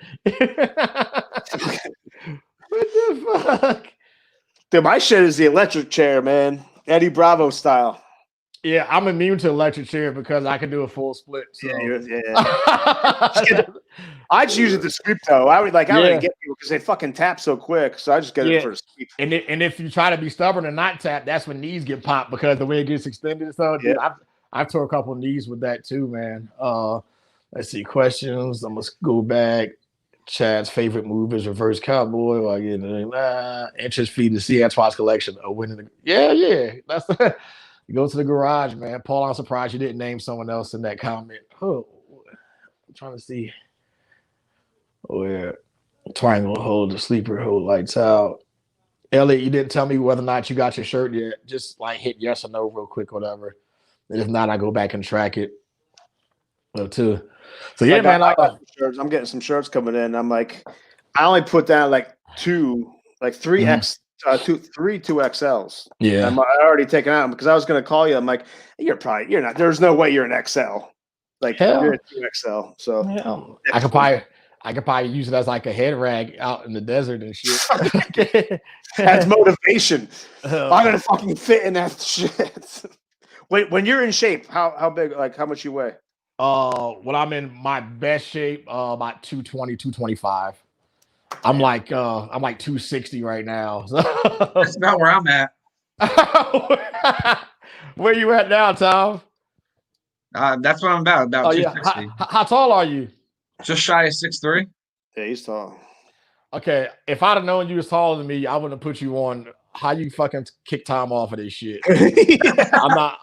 What the fuck? Dude, my shit is the electric chair, man. Eddie Bravo style. Yeah, I'm immune to electric chair because I can do a full split. So. Yeah. I just use it to sweep though. I would get people because they fucking tap so quick. So I just get it for a sweep. And if you try to be stubborn and not tap, that's when knees get popped because the way it gets extended. So dude, I've tore a couple of knees with that too, man. Let's see questions. I'm gonna go back. Chad's favorite move is reverse cowboy. While getting interest fee to see Antoine's collection. Winning that's you go to the garage, man. Paul, I'm surprised you didn't name someone else in that comment. Oh, I'm trying to see where triangle hold the sleeper hold lights out. Elliot, you didn't tell me whether or not you got your shirt yet. Just like hit yes or no real quick, whatever. And if not, I go back and track it. Too. So yeah, man. I got shirts. I'm getting some shirts coming in. I'm like, I only put down like three 2XLs. Yeah. I already taken out because I was gonna call you. I'm like, you're not. There's no way you're an XL. Like you're a 2XL. So I could probably use it as like a head rag out in the desert and shit. That's motivation. I'm gonna fucking fit in that shit. Wait, when you're in shape, how big? Like how much you weigh? When I'm in my best shape, about 220, 225. I'm like 260 right now. So. That's about where I'm at. Where you at now, Tom? That's what I'm about 260. Yeah. How tall are you? Just shy of 6'3". Yeah, he's tall. Okay, if I'd have known you was taller than me, I wouldn't have put you on. How you fucking kick Tom off of this shit? I'm not.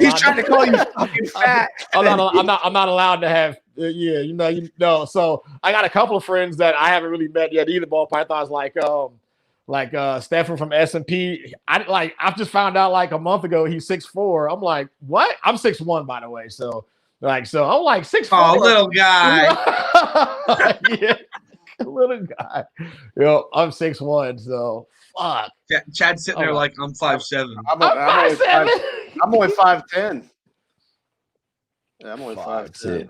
He's trying to call you fucking fat. I'm not allowed to have. So I got a couple of friends that I haven't really met yet either. Ball pythons like Stefan from S&P. I've just found out like a month ago he's 6'4". I'm like, what? I'm 6'1", by the way. So I'm like 6'4". Oh, little guy. Yeah, little guy. I'm 6'1", so fuck. Chad's sitting there like I'm 5'7". I'm only 5'10". Yeah, I'm only 5'10".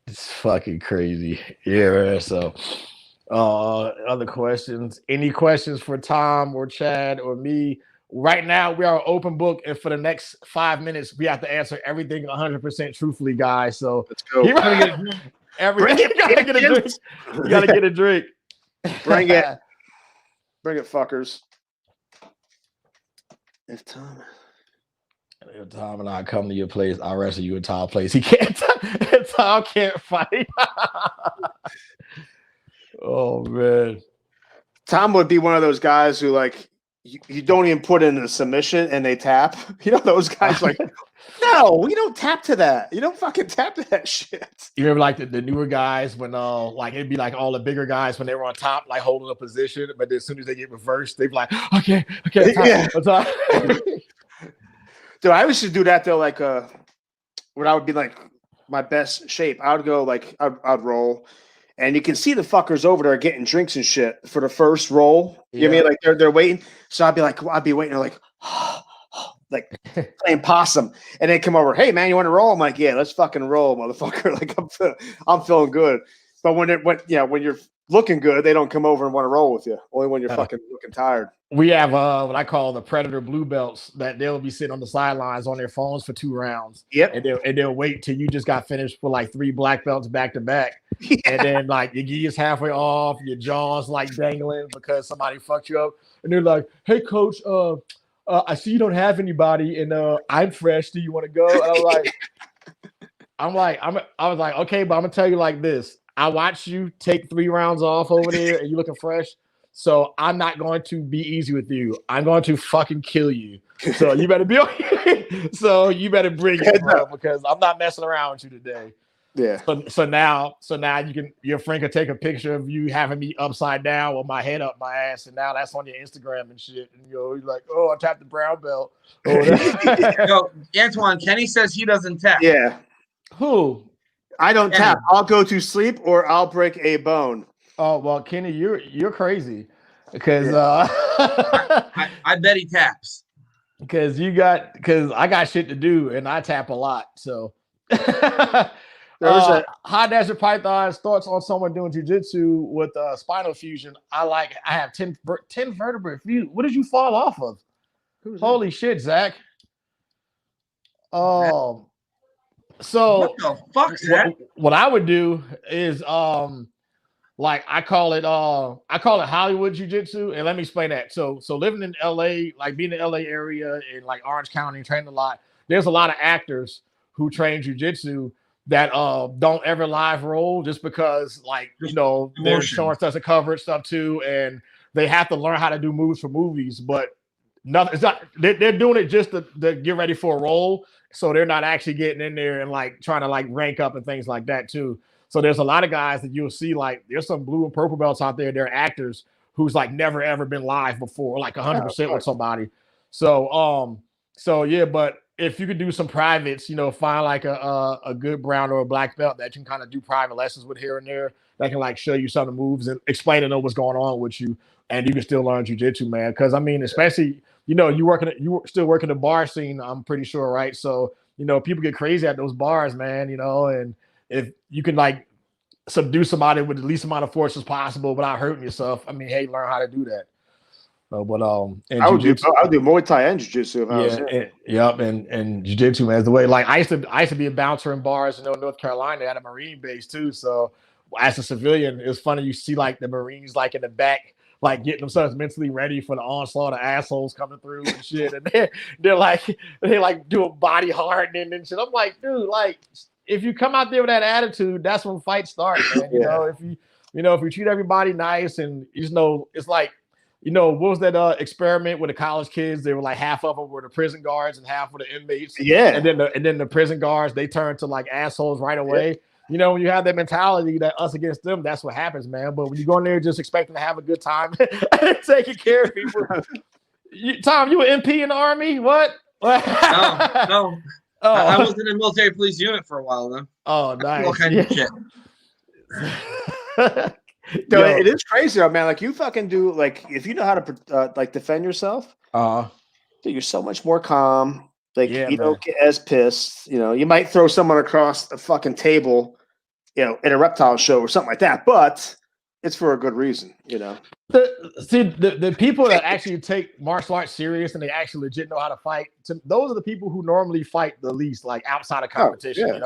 It's fucking crazy. Yeah, so other questions. Any questions for Tom or Chad or me? Right now, we are open book, and for the next 5 minutes, we have to answer everything 100% truthfully, guys. So let's go. You gotta get a drink. You gotta get a drink. Bring it, fuckers. If Tom and I come to your place, I'll wrestle you in Tom's place. He can't. Tom can't fight. Oh man, Tom would be one of those guys who like you don't even put in a submission and they tap. You know those guys like, no, we don't tap to that. You don't fucking tap to that shit. You remember like the newer guys when like it'd be like all the bigger guys when they were on top, like holding a position, but as soon as they get reversed, they'd be like, okay, yeah. Top. Dude, I used to do that though, like when I would be like my best shape, I would go like I'd roll. And you can see the fuckers over there getting drinks and shit for the first roll. You know what I mean? Like they're waiting. So I'd be waiting, like playing possum. And they come over, hey man, you want to roll? I'm like, yeah, let's fucking roll, motherfucker. Like I'm feeling good. But when you're looking good, they don't come over and want to roll with you. Only when you're fucking looking tired. We have what I call the Predator blue belts that they'll be sitting on the sidelines on their phones for 2 rounds. Yep. And they'll wait till you just got finished for like 3 black belts back to back. Yeah. And then like your gi is halfway off, your jaw's like dangling because somebody fucked you up. And they're like, hey coach, I see you don't have anybody and I'm fresh. Do you want to go? And I was like, okay, but I'm gonna tell you like this. I watched you take 3 rounds off over there and you looking fresh. So I'm not going to be easy with you. I'm going to fucking kill you. So you better be okay. So you better bring it, bro, because I'm not messing around with you today. Yeah. So now your friend can take a picture of you having me upside down with my head up my ass, and now that's on your Instagram and shit. And you're like, oh, I tapped the brown belt. Yo, Antoine, Kenny says he doesn't tap. Yeah. Who? I don't tap. I'll go to sleep or I'll break a bone. Oh well, Kenny, you're crazy because I bet he taps because I got shit to do and I tap a lot. So High Desert Python's thoughts on someone doing jiu-jitsu with spinal fusion. I have 10 vertebrae fusion. What did you fall off of? Holy shit, Zach. So what the fuck, Zach? what I would do is like I call it Hollywood jiu-jitsu, and let me explain that. So living in LA, like being in the LA area in like Orange County, training a lot, there's a lot of actors who train jiu-jitsu that don't ever live roll just because like their insurance doesn't cover it stuff too, and they have to learn how to do moves for movies, but nothing. It's not they're doing it just to get ready for a role, so they're not actually getting in there and like trying to like rank up and things like that too. So there's a lot of guys that you'll see, like there's some blue and purple belts out there. They're actors who's like never ever been live before, like 100% with somebody. So yeah, but if you could do some privates, find like a good brown or a black belt that you can kind of do private lessons with here and there, that can like show you some of the moves and explain to know what's going on with you, and you can still learn jiu-jitsu, man. Because I mean, especially you still working the bar scene, I'm pretty sure, right? So people get crazy at those bars, man. And if you can like subdue somebody with the least amount of force as possible without hurting yourself, I mean, hey, learn how to do that. But I would do Muay Thai and jiu-jitsu. And jiu-jitsu, man, is the way. Like I used to be a bouncer in bars in North Carolina at a Marine base too. So as a civilian, it was funny. You see like the Marines like in the back, like getting themselves mentally ready for the onslaught of assholes coming through and shit, and they're like doing body hardening and shit. I'm like, dude, like if you come out there with that attitude, that's when fights start, man. If you treat everybody nice and it's like. What was that experiment with the college kids? They were like half of them were the prison guards and half were the inmates. Yeah. And then the prison guards, they turned to like assholes right away. Yeah. When you have that mentality that us against them, that's what happens, man. But when you go in there just expecting to have a good time and taking care of people. Tom, you were MP in the Army? What? No. Oh. I was in a military police unit for a while, though. Oh, nice. All kinds of shit. No, it is crazy, man. Like you fucking do, like if you know how to like defend yourself, dude, you're so much more calm. Like you don't get as pissed. You might throw someone across the fucking table, in a reptile show or something like that, but it's for a good reason. The people that actually take martial arts serious and they actually legit know how to fight. Those are the people who normally fight the least, like outside of competition.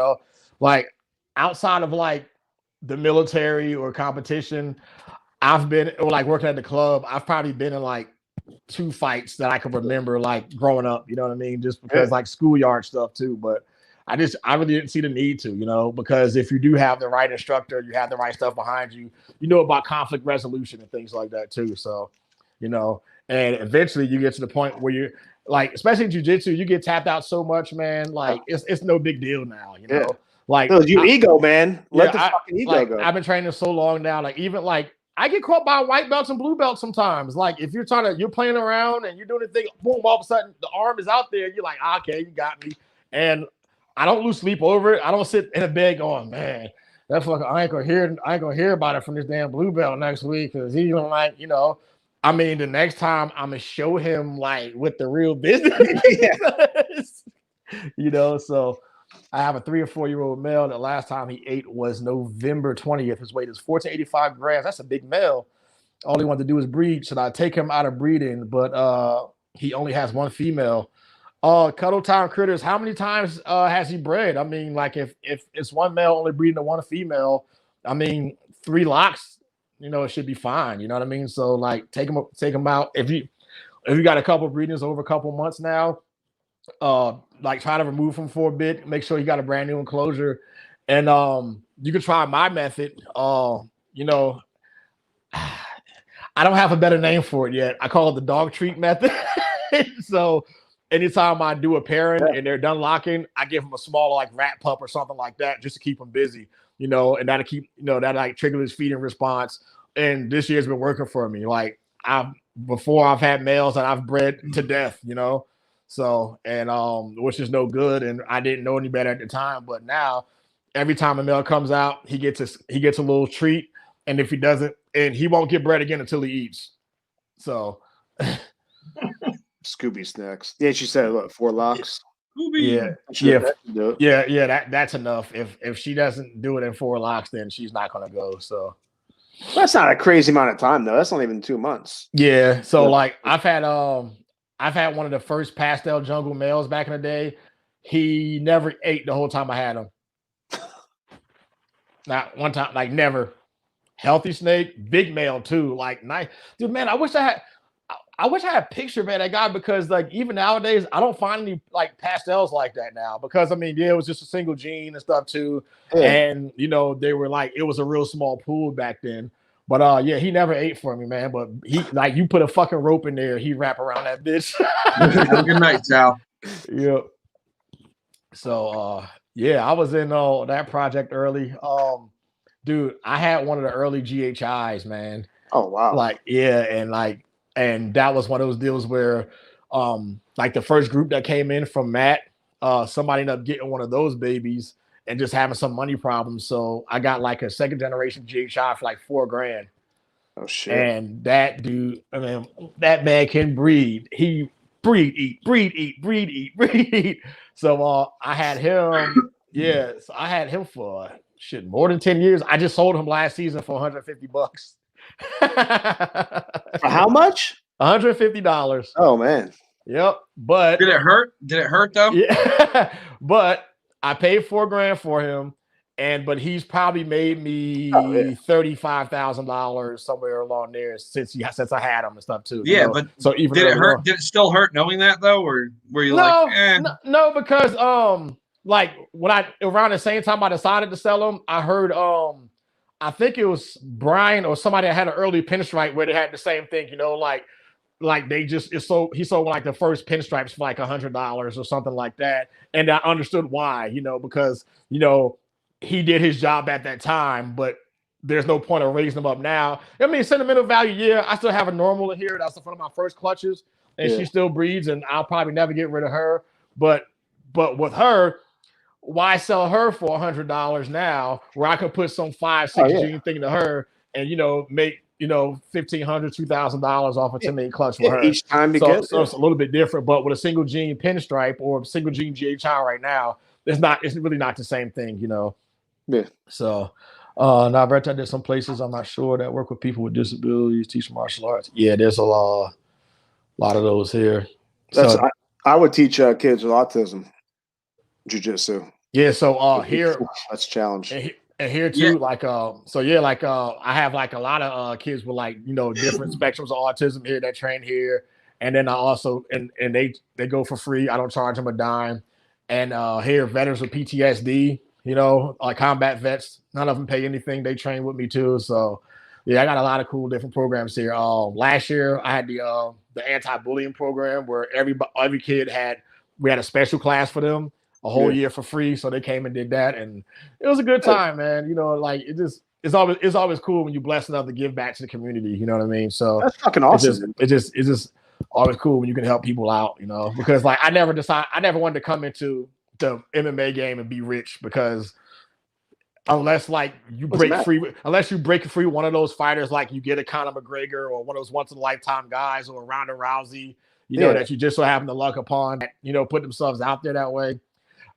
Like outside of like the military or competition, I've been like working at the club. I've probably been in like 2 fights that I can remember, like growing up. You know what I mean? Just because like schoolyard stuff too. But I really didn't see the need to, because if you do have the right instructor, you have the right stuff behind you. You know about conflict resolution and things like that too. So, and eventually you get to the point where you're like, especially in jiu-jitsu, you get tapped out so much, man. Like it's no big deal now. Like your ego, man. Let the fucking ego go. I've been training so long now. Like even like I get caught by white belts and blue belts sometimes. Like if you're playing around and you're doing the thing, boom, all of a sudden the arm is out there. You're like, okay, you got me. And I don't lose sleep over it. I don't sit in a bed going, man, that fucking I ain't gonna hear about it from this damn blue belt next week because he's gonna like, I mean, the next time I'm gonna show him like what the real business is. So I have a 3 or 4 year old male that last time he ate was November 20th. His weight is 1485 grams. That's a big male. All he wanted to do is breed. Should I take him out of breeding? But he only has 1 female. Cuddle Time Critters, how many times has he bred? I mean, like if it's 1 male only breeding to 1 female, I mean 3 locks, it should be fine. You know what I mean? So like take him out. If you got a couple breedings over a couple months now, like try to remove him for a bit, make sure you got a brand new enclosure. And you can try my method. I don't have a better name for it yet. I call it the dog treat method. So anytime I do a pairing and they're done locking, I give them a small like rat pup or something like that just to keep them busy, and that'll keep, that like trigger his feeding response. And this year's been working for me. Like I've had males that I've bred to death, So, and which is no good. And I didn't know any better at the time, but now every time a male comes out, he gets a little treat. And if he doesn't, and he won't get bred again until he eats. So Scooby snacks. Yeah, she said what, 4 locks? Yeah, that's enough. If she doesn't do it in 4 locks, then she's not gonna go. So that's not a crazy amount of time though. That's not even 2 months. Yeah. So like I've had one of the first pastel jungle males back in the day. He never ate the whole time I had him. Not one time, like never. Healthy snake, big male too. Like nice, dude. Man, I wish I had a picture, man, of that guy, because like even nowadays I don't find any like pastels like that now, because I mean, yeah, it was just a single gene and stuff too, and you know they were like, it was a real small pool back then. But yeah, he never ate for me, man. But he, like, you put a fucking rope in there, he wrap around that bitch. Good night, Sal. Yep. So yeah, I was in that project early. Dude, I had one of the early GHIs, man. Oh wow. Like, yeah, and that was one of those deals where like the first group that came in from Matt, somebody ended up getting one of those babies and just having some money problems. So I got like a 2nd generation GHI for like $4,000. Oh shit. And that dude, I mean, that man can breed. He breed, eat. So I had him, yeah. So I had him for shit more than 10 years. I just sold him last season for $150. For how much? $150. Oh man. Yep. But did it hurt? Did it hurt though? Yeah. But I paid $4,000 for him, but he's probably made me $35,000 somewhere along there since I had him and stuff too. Yeah, you know? but so even did it hurt? Did it still hurt knowing that though, or were you no, because like when around the same time I decided to sell him, I heard I think it was Brian or somebody that had an early pinstripe where they had the same thing, you know, like they just he sold like the first pinstripes for like $100 or something like that, and I understood why, you know, because you know he did his job at that time, but there's no point of raising them up now. I mean, sentimental value, yeah, I still have a normal in here. That's one of my first clutches, and she still breeds, and I'll probably never get rid of her. But with her, why sell her for $100 now, where I could put some 5-6 gene thing to her and you know make $1,500, $2,000 off a 10-minute clutch for her each time. So it's a little bit different, but with a single gene pinstripe or a single gene GHI right now, it's really not the same thing, you know. Yeah. So now I did some places I'm not sure that work with people with disabilities, teach martial arts. Yeah, there's a lot of those here. I would teach kids with autism jiu-jitsu. Yeah, so here that's a challenge. And here too, like I have like a lot of kids with like, you know, different spectrums of autism here that train here. And then I also and they go for free. I don't charge them a dime. And here veterans with PTSD, you know, like combat vets, none of them pay anything. They train with me too. So yeah, I got a lot of cool different programs here. Last year I had the anti-bullying program where every kid we had a special class for them a whole year for free. So they came and did that, and it was a good time, man. You know, like it's always cool when you bless enough to give back to the community. You know what I mean? So that's fucking awesome. It's just always cool when you can help people out, you know, because like I never wanted to come into the MMA game and be rich, because unless like you break free one of those fighters, like you get a Conor McGregor or one of those once in a lifetime guys or a Ronda Rousey, you know, that you just so happen to luck upon, you know, put themselves out there that way.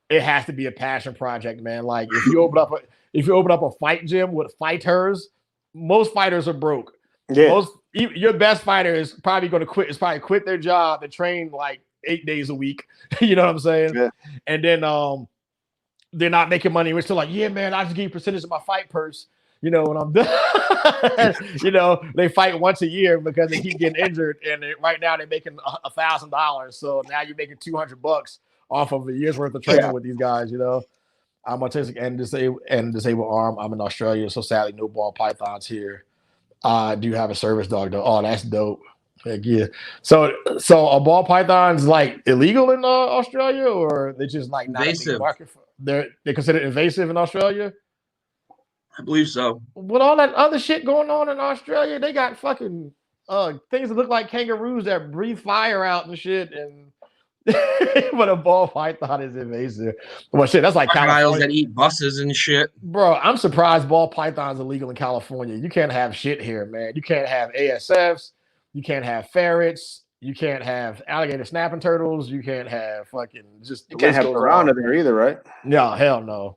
It has to be a passion project, man. Like if you open up a fight gym with fighters, most fighters are broke. Yeah. Your best fighter is probably going to quit. Is probably quit their job and train like 8 days a week. You know what I'm saying? Yeah. And then they're not making money. We're still like, yeah, man, I just give you a percentage of my fight purse. You know, when I'm done, you know, they fight once a year because they keep getting injured, and right now they're making $1,000. So now you're making $200 off of a year's worth of training with these guys. You know, I'm autistic and disabled arm. I'm in Australia, so sadly no ball pythons here. I do have a service dog though. Oh, that's dope. Heck yeah. So are ball pythons like illegal in Australia, or they just like not invasive? A big market they're considered invasive in Australia? I believe so. With all that other shit going on in Australia, they got fucking things that look like kangaroos that breathe fire out and shit, and but a ball python is invasive. Well, shit, that's like crocodiles that eat buses and shit. Bro, I'm surprised ball pythons are illegal in California. You can't have shit here, man. You can't have ASFs. You can't have ferrets. You can't have alligator snapping turtles. You can't have fucking just. You can't have piranha there either, right? No, hell no.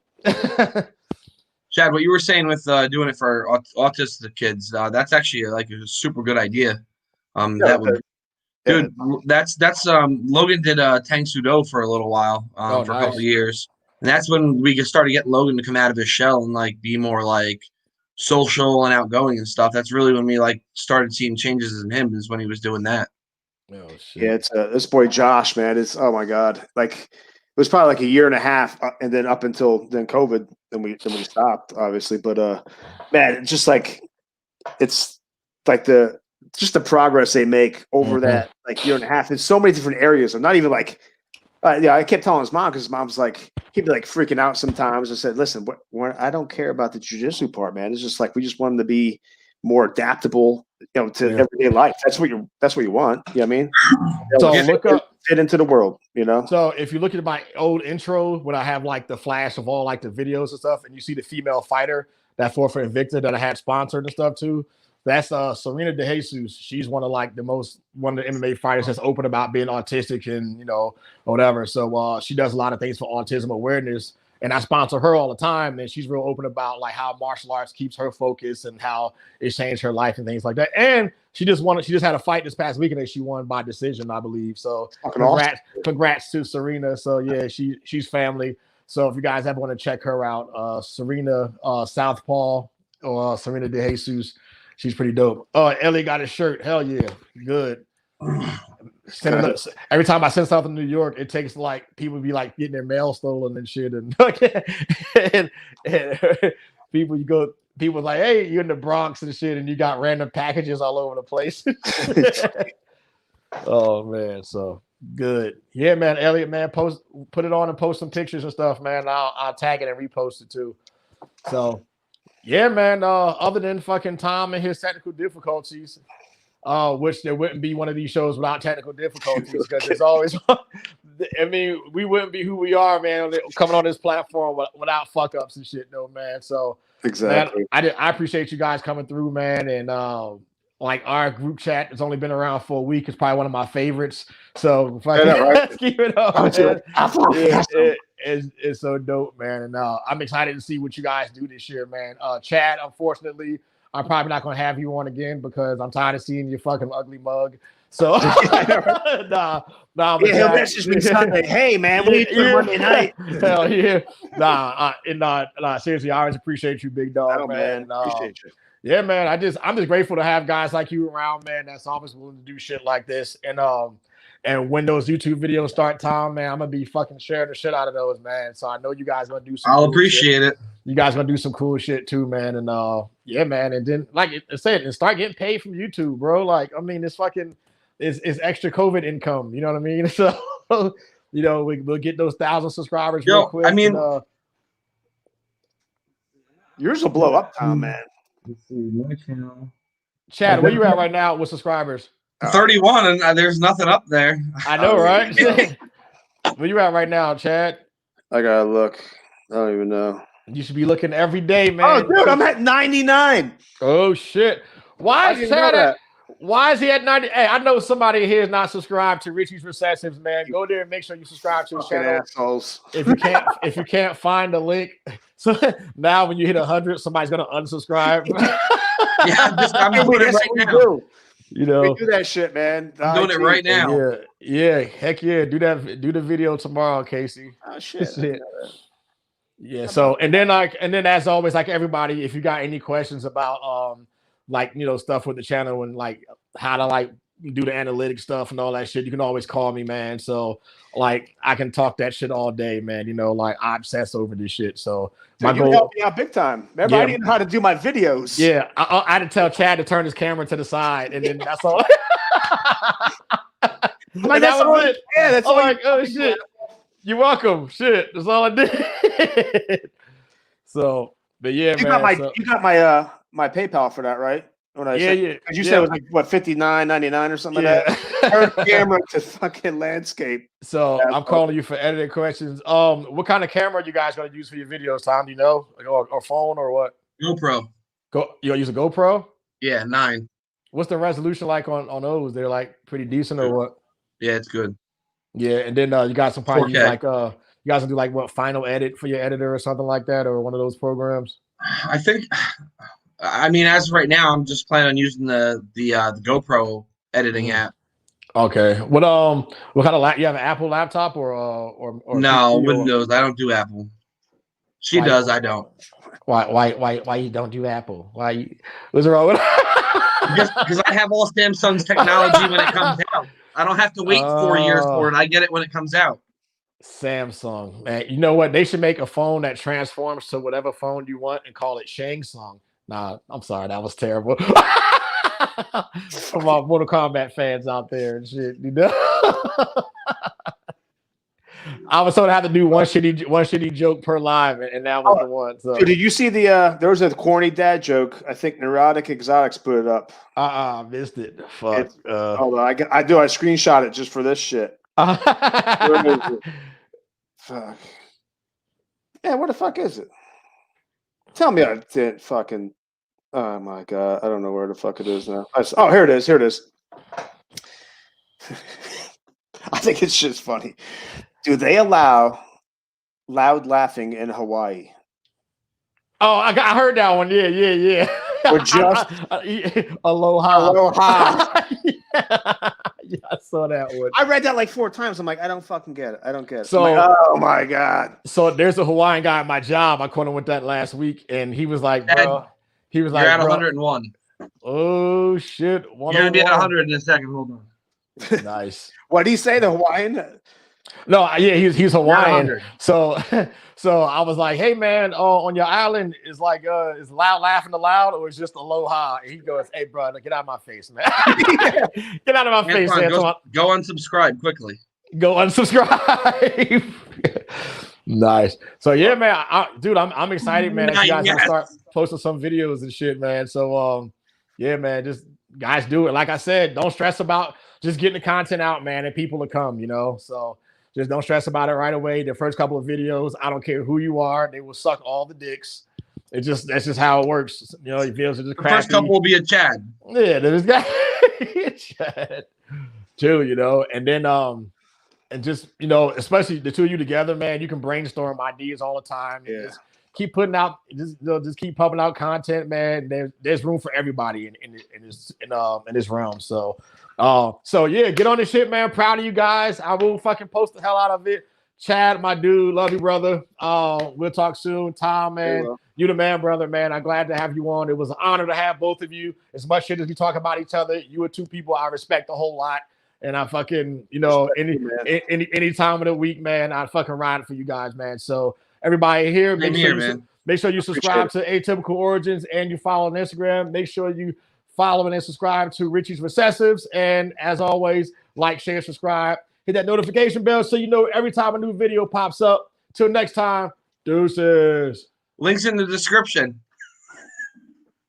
Chad, what you were saying with doing it for autistic kids, that's actually like a super good idea. That would, dude, that's Logan did Tang Sudo for a little while, for a couple of years, and that's when we started getting Logan to come out of his shell and like be more like social and outgoing and stuff. That's really when we like started seeing changes in him, is when he was doing that. Oh shit! Yeah, it's this boy Josh, man. It's oh my god, like it was probably like a year and a half, and then up until then COVID, then we stopped, obviously. But man, it's just like it's like the progress they make over that like year and a half in so many different areas. I'm not even like, yeah, I kept telling his mom because his mom's like he'd be like freaking out sometimes. I said, listen, I don't care about the jiu-jitsu part, man. It's just like we just want him to be more adaptable, to everyday life. That's what you want. You know what I mean? So look up, fit into the world, So if you look at my old intro, when I have like the flash of all like the videos and stuff, and you see the female fighter that fought for Invicta that I had sponsored and stuff too, that's Serena De Jesus. She's one of the MMA fighters that's open about being autistic and whatever. So she does a lot of things for autism awareness. And I sponsor her all the time, and she's real open about like how martial arts keeps her focused and how it changed her life and things like that. And she just had a fight this past weekend that she won by decision, I believe. So congrats to Serena. So yeah, she's family. So if you guys ever want to check her out, Serena Southpaw or Serena De Jesus, she's pretty dope. Oh, Ellie got a shirt. Hell yeah, good. Every time I send something to New York, it takes like people be like getting their mail stolen and shit, and people like, hey, you're in the Bronx and shit, and you got random packages all over the place. Oh man, so good. Yeah, man, Elliot, man, put it on and post some pictures and stuff, man. I'll tag it and repost it too. So yeah, man. Other than fucking Tom and his technical difficulties. Which there wouldn't be one of these shows without technical difficulties, because there's always, I mean, we wouldn't be who we are, man, coming on this platform without fuck ups and shit, no, man. So exactly, man, I appreciate you guys coming through, man, and like our group chat has only been around for a week. It's probably one of my favorites. So let's keep it up. It's so dope, man, and I'm excited to see what you guys do this year, man. Chad, unfortunately, I'm probably not going to have you on again because I'm tired of seeing your fucking ugly mug. So, nah. He'll message me Sunday. Hey, man, what are you doing Monday night? Hell yeah. Nah, seriously, I always appreciate you, big dog, man. Appreciate you. Yeah, man. I'm just grateful to have guys like you around, man. That's always willing to do shit like this. And when those YouTube videos start, Tom, man, I'm gonna be fucking sharing the shit out of those, man. So I know you guys gonna do some. I'll appreciate it. You guys gonna do some cool shit too, man. And yeah, man. And then like I said, and start getting paid from YouTube, bro. Like, I mean, it's fucking is extra COVID income. You know what I mean? So we'll get those 1,000 subscribers real quick. I mean, yours will blow up, Tom, man. Let's see, my channel. Chad, where you at right now with subscribers? 31, and there's nothing up there. I know, right? Where you at right now, Chad? I gotta look. I don't even know. You should be looking every day, man. Oh, dude, I'm at 99. Oh shit! Why is Chad? Why is he at 90? Hey, I know somebody here is not subscribed to Richie's Recessives, man. Go there and make sure you subscribe to his channel. Assholes. If you can't find the link, so now when you hit 100, somebody's gonna unsubscribe. Yeah, I'm doing it right now. We do that shit, man. I'm doing it right now. Yeah, heck yeah. Do the video tomorrow, Casey. Oh shit. Yeah. So and then as always, like everybody, if you got any questions about stuff with the channel and like how to do the analytic stuff and all that shit, you can always call me, man. So like I can talk that shit all day, man. I obsess over this shit. So my goal helped me out big time. Remember, I didn't know how to do my videos. Yeah, I had to tell Chad to turn his camera to the side, and then that's all. That was it. Yeah, that's all. Like, oh shit, you're welcome. Shit, that's all I did. So, but yeah, you man. You got my PayPal for that, right? Yeah. Because you said it was like what, $59.99 or something like that. Turn camera to fucking landscape. So I'm calling you for editing questions. What kind of camera are you guys gonna use for your videos, Tom? Do you know, or phone or what? GoPro. You gonna use a GoPro? Yeah, 9. What's the resolution like on those? They're like pretty decent or what? Yeah, it's good. Yeah, and then you guys will probably 4K. use like you guys will do like what Final Edit for your editor or something like that, or one of those programs. I think. I mean, as of right now, I'm just planning on using the GoPro editing app. Okay. What kind of you have an Apple laptop or no PC Windows? I don't do Apple. She does. I don't. Why you don't do Apple? What's wrong with because I have all Samsung's technology when it comes out. I don't have to wait 4 years for it. I get it when it comes out. Samsung, man. You know what? They should make a phone that transforms to whatever phone you want and call it Shang Tsung. Nah, I'm sorry, that was terrible. Come on, Mortal Kombat fans out there and shit, you know. I was told I had to do one shitty joke per live, and that was the one. So, did you see there was a corny dad joke? I think Neurotic Exotics put it up. Missed it. Fuck. Hold on, I screenshot it just for this shit. Fuck. Yeah, where the fuck is it? Tell me I didn't fucking. Oh my god, I don't know where the fuck it is now. Oh, here it is. Here it is. I think it's just funny. Do they allow loud laughing in Hawaii? Oh, I heard that one. Yeah. Or just aloha. Yeah, I saw that one. I read that like 4 times. I'm like, I don't fucking get it. I don't get it. So, like, oh my god. So there's a Hawaiian guy at my job. I caught him with that last week, and he was like, bro. He was You're like, at 101. Oh shit! You're gonna be at 100 in a second. Hold on. Nice. What did he say? The Hawaiian? No, yeah, he's Hawaiian. So I was like, hey man, on your island is like is loud laughing allowed or is just aloha? And he goes, hey bro, get out of my face, man. Get out of my face, man. Go unsubscribe quickly. Go unsubscribe. Nice. So yeah, man, dude, I'm excited, man. You guys gonna start posting some videos and shit, man. So yeah, man, just guys do it. Like I said, don't stress about just getting the content out, man, and people will come, you know. So just don't stress about it right away. The first couple of videos, I don't care who you are, they will suck all the dicks. That's just how it works. You know, your videos are just crappy. First couple will be a Chad. Yeah, there's got Chad too, you know, and then and just, you know, especially the two of you together, man, you can brainstorm ideas all the time. Yeah. Just keep putting out, just keep pumping out content, man. There's room for everybody in this realm. So yeah, get on this shit, man. Proud of you guys. I will fucking post the hell out of it. Chad, my dude, love you, brother. We'll talk soon. Tom, man, you the man, brother, man. I'm glad to have you on. It was an honor to have both of you. As much shit as we talk about each other, you are two people I respect a whole lot. And I fucking, you know, any time of the week, man, I fucking ride for you guys, man. So everybody here, make sure you subscribe to Atypical Origins and you follow on Instagram. Make sure you follow and subscribe to Richie's Recessives. And as always, like, share, subscribe, hit that notification bell so you know every time a new video pops up. Till next time, deuces. Links in the description.